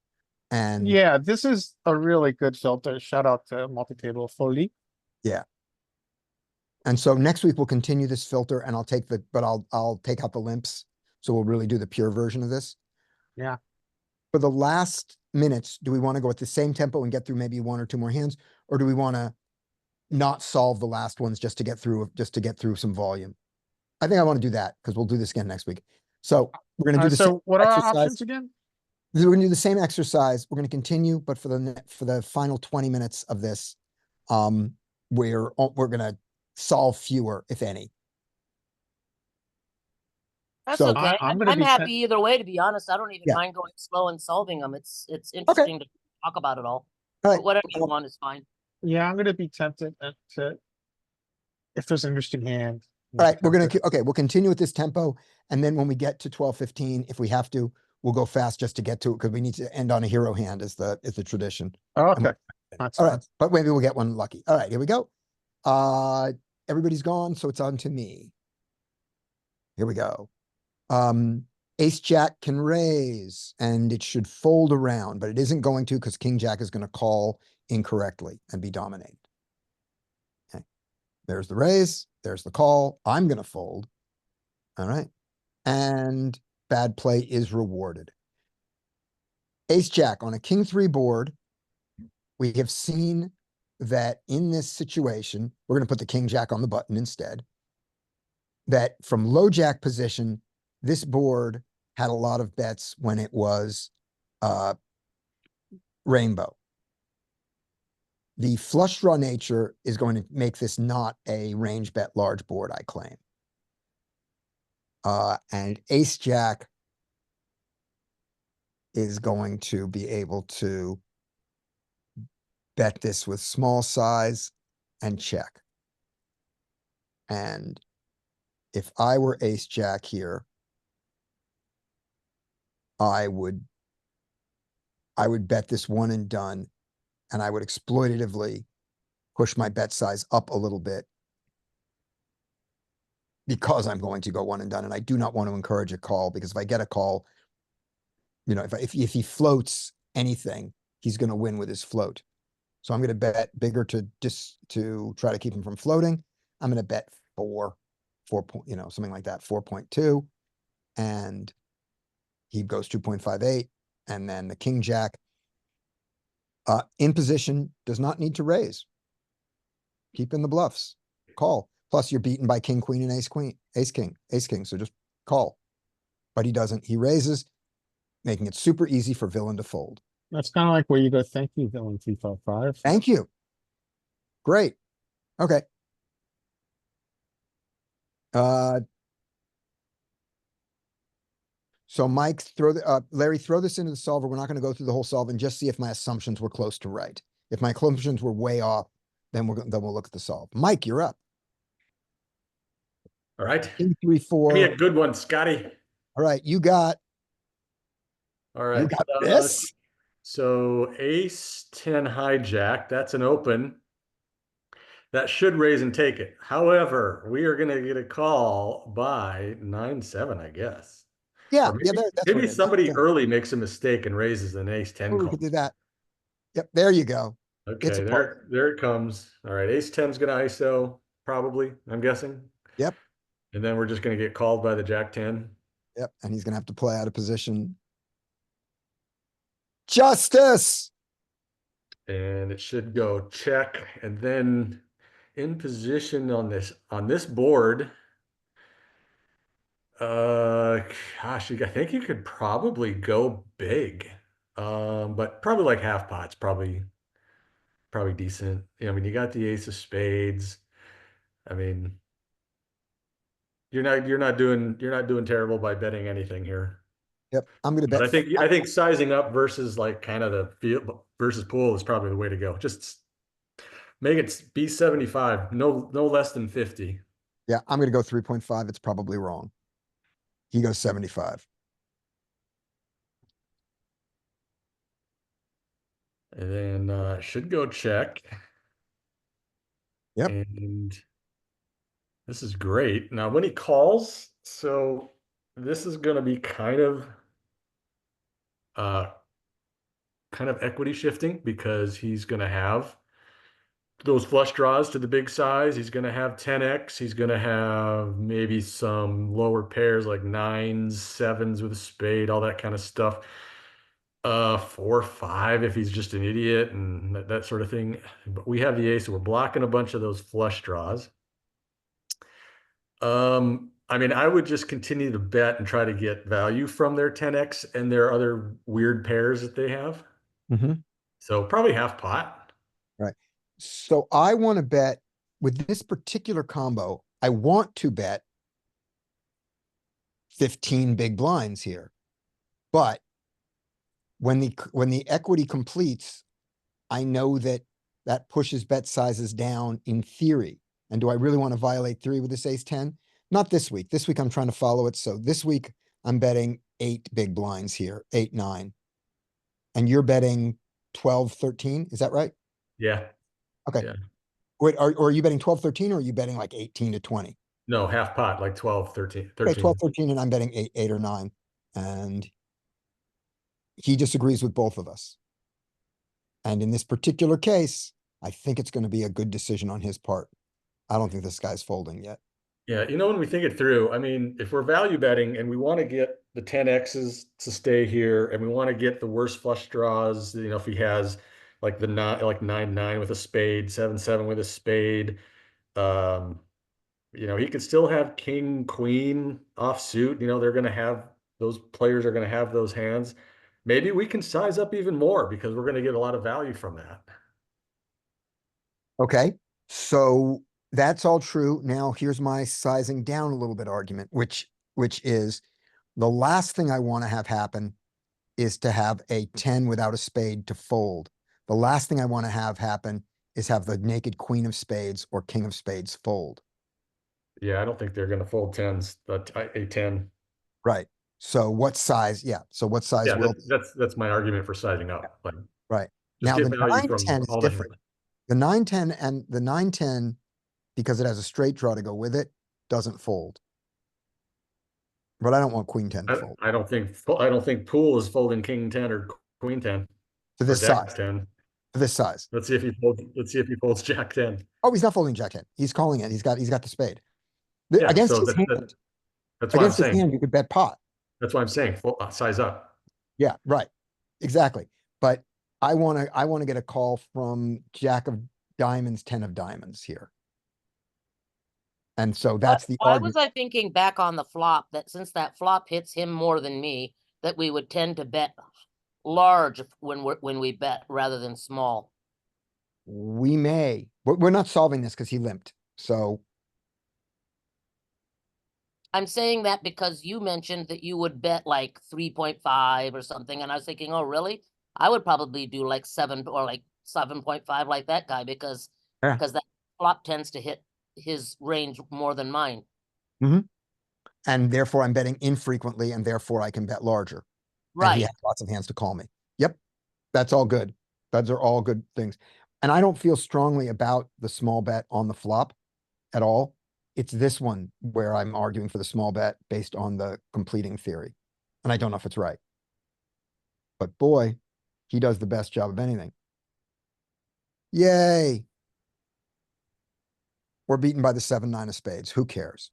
And Yeah, this is a really good filter. Shout out to multi-table Foley. And so next week we'll continue this filter and I'll take I'll take out the limps. So we'll really do the pure version of this. Yeah. For the last minutes, do we want to go at the same tempo and get through maybe 1 or 2 more hands? Or do we want to not solve the last ones just to get through some volume? I think I want to do that because we'll do this again next week. So we're going to do the same So what are our exercise. options again? We're going to do the same exercise. We're going to continue, but for the final 20 minutes of this, we're going to solve fewer, if any. That's So- okay. I'm I'm gonna be happy either way, to be honest. I don't even Yeah. mind going slow and solving them. It's interesting to talk about it all. All But right. whatever you want is fine. Yeah, I'm gonna be tempted to, if there's an interesting hand. All right, we'll continue with this tempo. And then when we get to 12:15, if we have to, we'll go fast just to get to it because we need to end on a hero hand is the tradition. Okay. That's All fine. right, but maybe we'll get one lucky. All right, here we go. Everybody's gone, so it's on to me. Here we go. Ace Jack can raise and it should fold around, but it isn't going to because King Jack is going to call incorrectly and be dominated. Okay, there's the raise, there's the call. I'm going to fold. All right, and bad play is rewarded. Ace Jack on a King 3 board. We have seen that in this situation, we're going to put the King Jack on the button instead. That from low Jack position, this board had a lot of bets when it was rainbow. The flush draw nature is going to make this not a range bet large board, I claim. And Ace Jack is going to be able to bet this with small size and check. And if I were ace jack here, I would bet this one and done, and I would exploitatively push my bet size up a little bit because I'm going to go one and done, and I do not want to encourage a call, because if I get a call, you know, if he floats anything, he's going to win with his float. So I'm going to bet bigger to try to keep him from floating. I'm going to bet 4 point, you know, something like that, 4.2, and he goes 2.58, and then the king jack in position does not need to raise. Keep in the bluffs, call. Plus you're beaten by king, queen, and ace king. So just call. But he doesn't, he raises, making it super easy for villain to fold. That's kind of like where you go, thank you, villain 355. Thank you. Great. Okay. So Mike, Larry, throw this into the solver. We're not going to go through the whole solve and just see if my assumptions were close to right. If my assumptions were way off, then we'll look at the solve. Mike, you're up. All right. 2, 3, 4. Give me a good one, Scotty. All right, you got All right. this. So ace 10 hijack, that's an open. That should raise and take it. However, we are going to get a call by 9-7, I guess. Yeah, Or yeah, maybe, that's maybe what it is. somebody Yeah. early makes a mistake and raises an ace 10 Oh, we call. could do that. Yep, there you go. It's Okay, a part. there it comes. All right, ace 10's going to ISO, probably, I'm guessing. Yep, And then we're just going to get called by the jack 10. yep, and he's gonna have to play out of position. Justice! And it should go check. And then in position on this board, gosh, I think you could probably go big. But probably like half pots, probably decent. I mean, you got the ace of spades. I mean, you're not doing terrible by betting anything here. Yep, I'm gonna bet. But I think sizing up versus like kind of the field versus pool is probably the way to go. Just make it be 75, no less than 50. Yeah, I'm gonna go 3.5. It's probably wrong. He goes 75. And then should go check. Yep. And this is great. Now when he calls, so this is going to be kind of equity shifting, because he's going to have those flush draws to the big size. He's going to have 10x. He's going to have maybe some lower pairs like 9s, 7s with a spade, all that kind of stuff. 4, 5 if he's just an idiot and that sort of thing. But we have the ace, so we're blocking a bunch of those flush draws. I mean, I would just continue to bet and try to get value from their 10x and their other weird pairs that they have. Mm-hmm. So probably half pot. Right. So I want to bet with this particular combo, I want to bet 15 big blinds here. But when the equity completes, I know that pushes bet sizes down in theory. And do I really want to violate theory with this ace 10? Not this week. This week I'm trying to follow it. So this week I'm betting 8 big blinds here, 8, 9. And you're betting 12, 13. Is that right? Yeah. Okay. Yeah. Wait, or are you betting 12, 13, or are you betting like 18 to 20? No, half pot, like 12, 13. Okay, 12, 13, and I'm betting 8 or 9. And he disagrees with both of us. And in this particular case, I think it's going to be a good decision on his part. I don't think this guy's folding yet. Yeah, when we think it through, I mean, if we're value betting and we want to get the 10x's to stay here, and we want to get the worst flush draws, if he has like the 9-9 with a spade, 7-7 with a spade, he could still have king, queen offsuit. They're going to have, those players are going to have those hands. Maybe we can size up even more because we're going to get a lot of value from that. Okay, so that's all true. Now here's my sizing down a little bit argument, which is the last thing I want to have happen is to have a 10 without a spade to fold. The last thing I want to have happen is have the naked queen of spades or king of spades fold. Yeah, I don't think they're gonna fold tens, but a ten. Right. So what size? Yeah. So what size Yeah, will, that's my argument for sizing up, like. right. Just Now get the value from 9-10 is all the different. hands. The 9-10 and the 9-10, because it has a straight draw to go with it, doesn't fold. But I don't want queen 10 to fold I don't think Poole is folding king ten or queen ten to or this jack size, ten. to this size. Let's see if he folds jack ten. Oh, he's not folding jack 10. He's calling it. He's got the spade. The- Yeah, Against so his hand, that's why I'm against his hand, saying, you could bet pot. that's why I'm saying, size up. Yeah, right. Exactly. But I wanna get a call from jack of diamonds, 10 of diamonds here. And so that's the Why was argument. I thinking back on the flop that since that flop hits him more than me, that we would tend to bet large when we bet rather than small? We may, we're not solving this because he limped. So I'm saying that because you mentioned that you would bet like 3.5 or something, and I was thinking, oh, really? I would probably do like 7 or like 7.5 like that guy because Yeah. that flop tends to hit his range more than mine. and therefore I'm betting infrequently and therefore I can bet larger. And he Right. has lots of hands to call me. Yep. That's all good. Those are all good things. And I don't feel strongly about the small bet on the flop at all. It's this one where I'm arguing for the small bet based on the completing theory. And I don't know if it's right. But boy, he does the best job of anything. Yay. We're beaten by the 7-9 of spades. Who cares?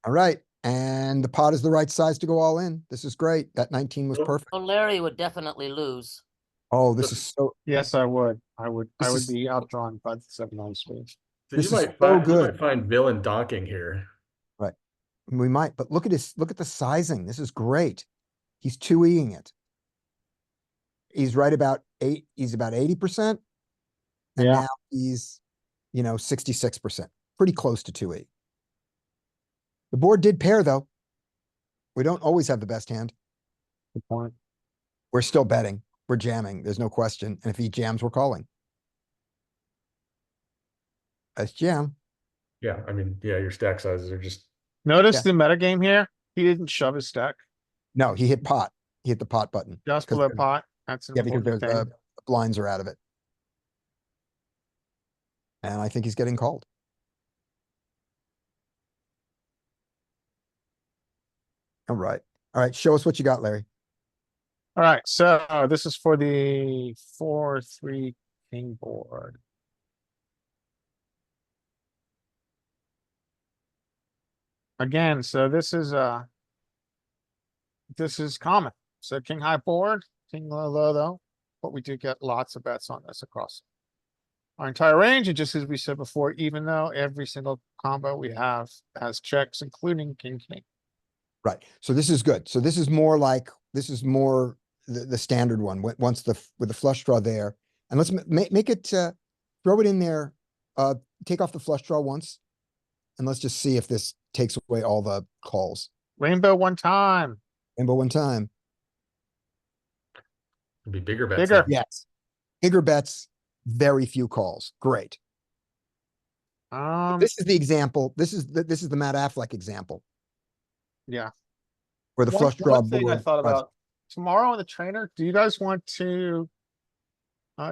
All right. And the pot is the right size to go all in. This is great. That 19 was Well, perfect. So Larry would definitely lose. Oh, this is so, Yes, I would. I would This is- be outdrawn by the 7-9 spades. So This you is might so find, you good. might find villain donking here. we might, but look at the sizing. This is great. He's 2-ing it. He's right about he's about 80%. And Yeah. now he's, 66%, pretty close to 2-8. The board did pair though. We don't always have the best hand. Good point. We're still betting. We're jamming. There's no question. And if he jams, we're calling. Let's jam. Yeah, I mean, yeah, your stack sizes are just, Notice Yeah. the metagame here. He didn't shove his stack No, he hit pot. He hit the pot button. just 'Cause below there's- pot. That's an Yeah, because important there's thing. the blinds are out of it. And I think he's getting called. All right. All right. Show us what you got, Larry. All right, so this is for the 4-3 king board. Again, so this is common. So king high board, king low low though, but we do get lots of bets on this across our entire range. And just as we said before, even though every single combo we have has checks, including king king. Right. So this is good. So this is more the standard one. Once with the flush draw there, and let's make it, throw it in there. Take off the flush draw once. And let's just see if this takes away all the calls. Rainbow one time. Rainbow one time. it'd be bigger bets. Bigger. Yes. Bigger bets, very few calls. Great. This is the example. This is the Matt Affleck example Yeah. where the flush draw One thing I board. thought about tomorrow on the trainer, do you guys want to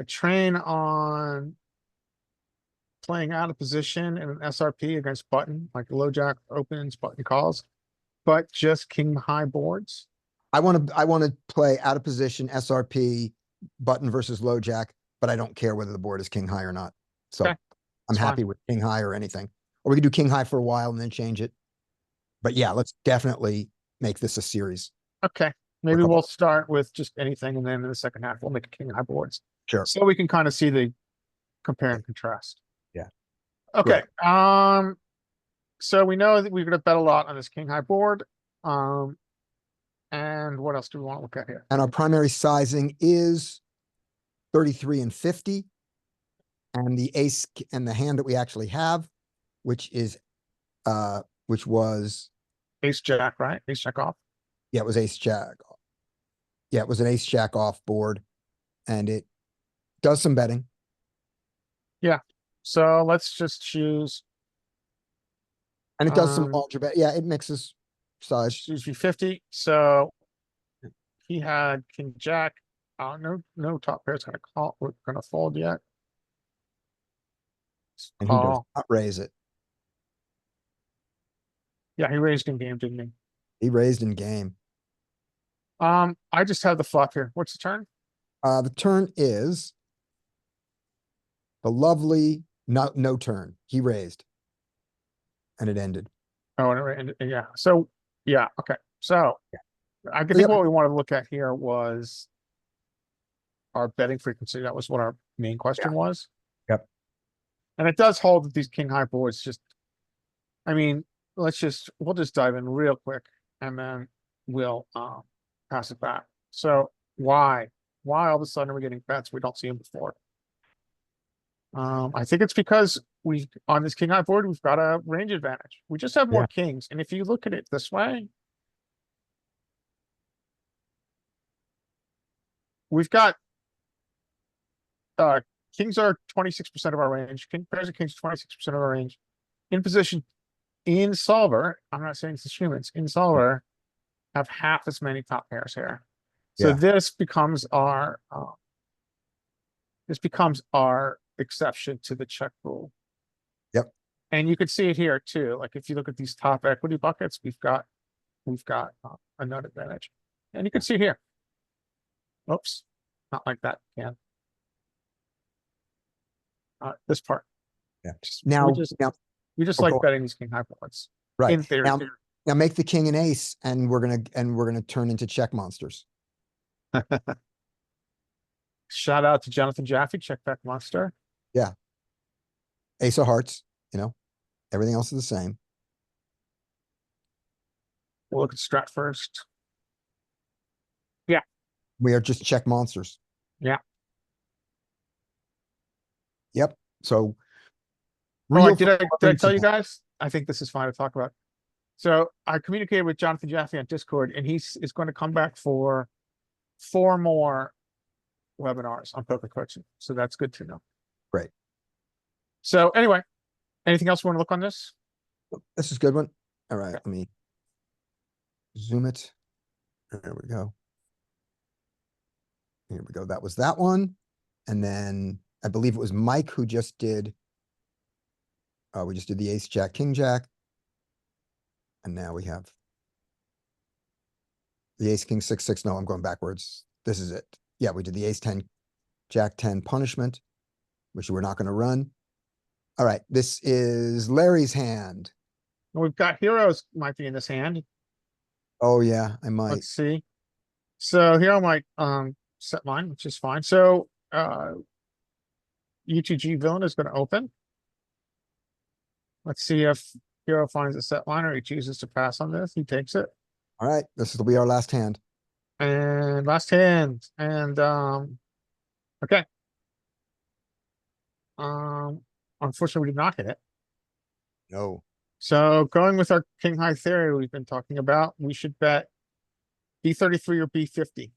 train on playing out of position in an SRP against button, like low jack opens, button calls, but just king high boards? I want to play out of position SRP button versus low jack, but I don't care whether the board is king high or not. So Okay, I'm that's fine. happy with king high or anything. Or we could do king high for a while and then change it. But yeah, let's definitely make this a series. Okay, maybe couple- we'll start with just anything and then in the second half, we'll make a king high boards. Sure. So we can kind of see the compare and contrast. Yeah. Okay, so we know that we're gonna bet a lot on this king high board. And what else do we want to look at here? And our primary sizing is 33 and 50. And the ace and the hand that we actually have, which was, Ace jack, right? Ace jack off. yeah, it was ace jack. Yeah, it was an ace jack off board and it does some betting. So let's just choose, And it does some Um, larger bet. Yeah, it mixes size. choose V50, so he had king jack. No top pair's gonna call, we're gonna fold yet. Let's And he does call. not raise it. Yeah, he raised in game, didn't he? He raised in game. I just have the flop here. What's the turn? The turn is the lovely, no turn. He raised. And it ended. Oh, and yeah, so, yeah, okay, so. I think Yep. what we wanted to look at here was our betting frequency. That was what our main question was. Yep. And it does hold that these king high boards just, I mean, we'll just dive in real quick and then we'll, pass it back. So why all of a sudden are we getting bets? We don't see them before. I think it's because on this king high board, we've got a range advantage. We just have more kings. And if you look at it this way, we've got kings are 26% of our range. Pairs of kings 26% of our range. In position in solver, I'm not saying it's humans, in solver have half as many top pairs here. So Yeah. this becomes our exception to the check rule. Yep. And you can see it here too. Like if you look at these top equity buckets, we've got a nut advantage. And you can see here. Oops, not like that, Ken. This part. Yeah. Just- Now, we just Oh, like go on. betting these king high boards. right. In theory. Now make the king an ace and we're gonna turn into check monsters. Shout out to Jonathan Jaffe, check back monster. Ace of hearts, everything else is the same. We'll look at strat first. We are just check monsters. Yeah. Yep. So. Oh, real did I tell you fluctuations- guys? I think this is fine to talk about. So I communicated with Jonathan Jaffe on Discord and is going to come back for 4 more webinars on poker coaching. So that's good to know. Great. So anyway, anything else you want to look on this? This is a good one. All right, let me zoom it. There we go. Here we go. That was that one. And then I believe it was Mike who just did. We just did the ace, jack, king, jack. And now we have the ace, king, 6, 6. No, I'm going backwards. This is it. Yeah, we did the ace 10, jack 10 punishment, which we're not going to run. All right, this is Larry's hand. And we've got heroes might be in this hand. Oh yeah, I might. Let's see. So here I might set mine, which is fine. So UTG villain is going to open. Let's see if hero finds a set line or he chooses to pass on this. He takes it. All right, this will be our last hand. And last hand. And okay. Unfortunately, we did not hit it. No. So going with our king high theory we've been talking about, we should bet B33 or B50.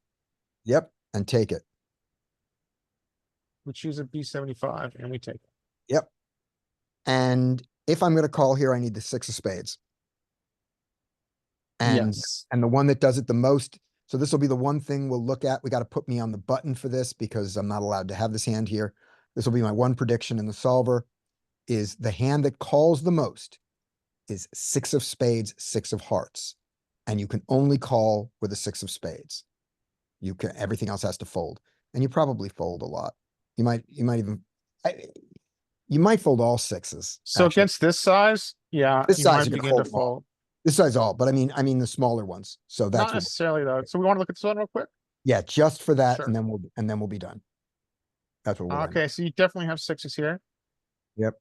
Yep, and take it. We choose a B75 and we take it. Yep. And if I'm gonna call here, I need the 6 of spades. And Yes. and the one that does it the most, so this will be the one thing we'll look at. We got to put me on the button for this because I'm not allowed to have this hand here. This will be my one prediction in the solver is the hand that calls the most is 6 of spades, 6 of hearts. And you can only call with a 6 of spades. Everything else has to fold. And you probably fold a lot. You might even, you might fold all 6s. So actually. against this size, yeah, This you size might you're gonna begin to fold all. fold. This size all, but I mean the smaller ones. So that's Not what, necessarily though. So we want to look at this one real quick. yeah, just for that, Sure. and then we'll be done. That's what we're running. Okay, so you definitely have 6s here. Yep.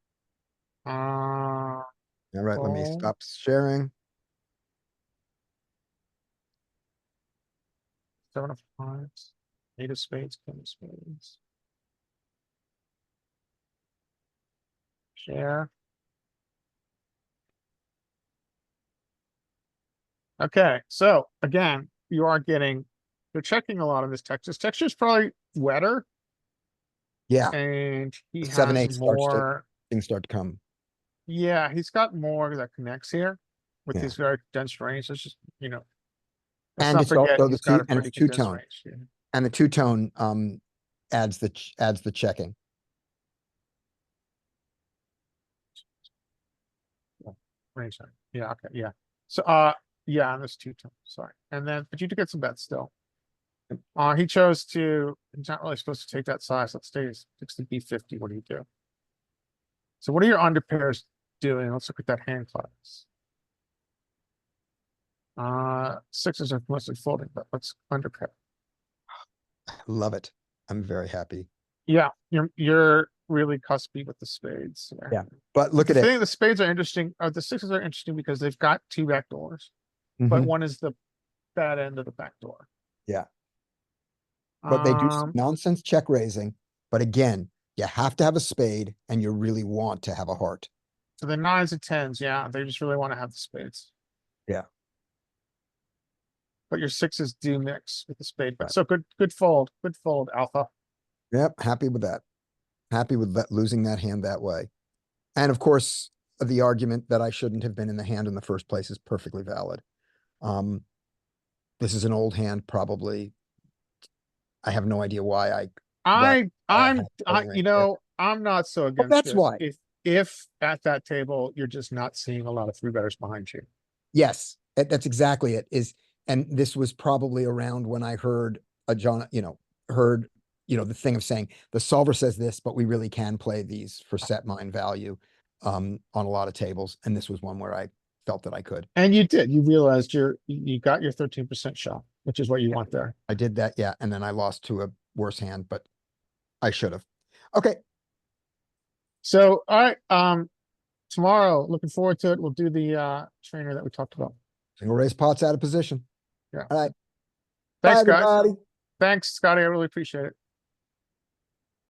Uh, All right, let me fold. stop sharing. 7 of hearts, 8 of spades, 10 of spades. Share. Okay, so again, you are getting they're checking a lot of this text. This texture's probably wetter Yeah, and he Seven, eight has starts to- more, things start to come. yeah, he's got more that connects here with Yeah. these very dense range. It's just, let's And not it's also forget the he's got a two- and pretty it's condensed two-tone. range. Yeah. And the two-tone, adds the checking. Range nine. Yeah, okay, yeah. So, yeah, and this two-tone, sorry. And then, but you do get some bets still. He chose to, he's not really supposed to take that size. Let's stay, it's the B50. What do you do? So what are your under pairs doing? Let's look at that hand class. Sixes are mostly folding, but let's under pair. Love it. I'm very happy. Yeah, you're really cuspy with the spades. There. Yeah, But look The at it. thing, the spades are interesting, the sixes are interesting because they've got two back doors, but Mhm. one is the bad end of the back door. Yeah. But they do some Um, nonsense check raising. But again, you have to have a spade and you really want to have a heart. so the nines and tens, yeah, they just really want to have the spades. Yeah. But your sixes do mix with the spade, but Right. so good fold, alpha. Yep, happy with that. Happy with that, losing that hand that way. And of course, the argument that I shouldn't have been in the hand in the first place is perfectly valid. This is an old hand, probably. I have no idea why I, I'm have folding range there. I'm not so against that's this. why. If at that table, you're just not seeing a lot of three betters behind you. yes, that's exactly it is. And this was probably around when I heard the thing of saying the solver says this, but we really can play these for set mine value on a lot of tables. And this was one where I felt that I could. And you did, you realized you got your 13% shot, which is what you want there. I did that, yeah, and then I lost to a worse hand, but I should have. Okay, So, all right, tomorrow, looking forward to it. We'll do the trainer that we talked about. single raise pots out of position. Yeah. All right. Bye, Thanks, guys. everybody. Thanks, Scotty. I really appreciate it.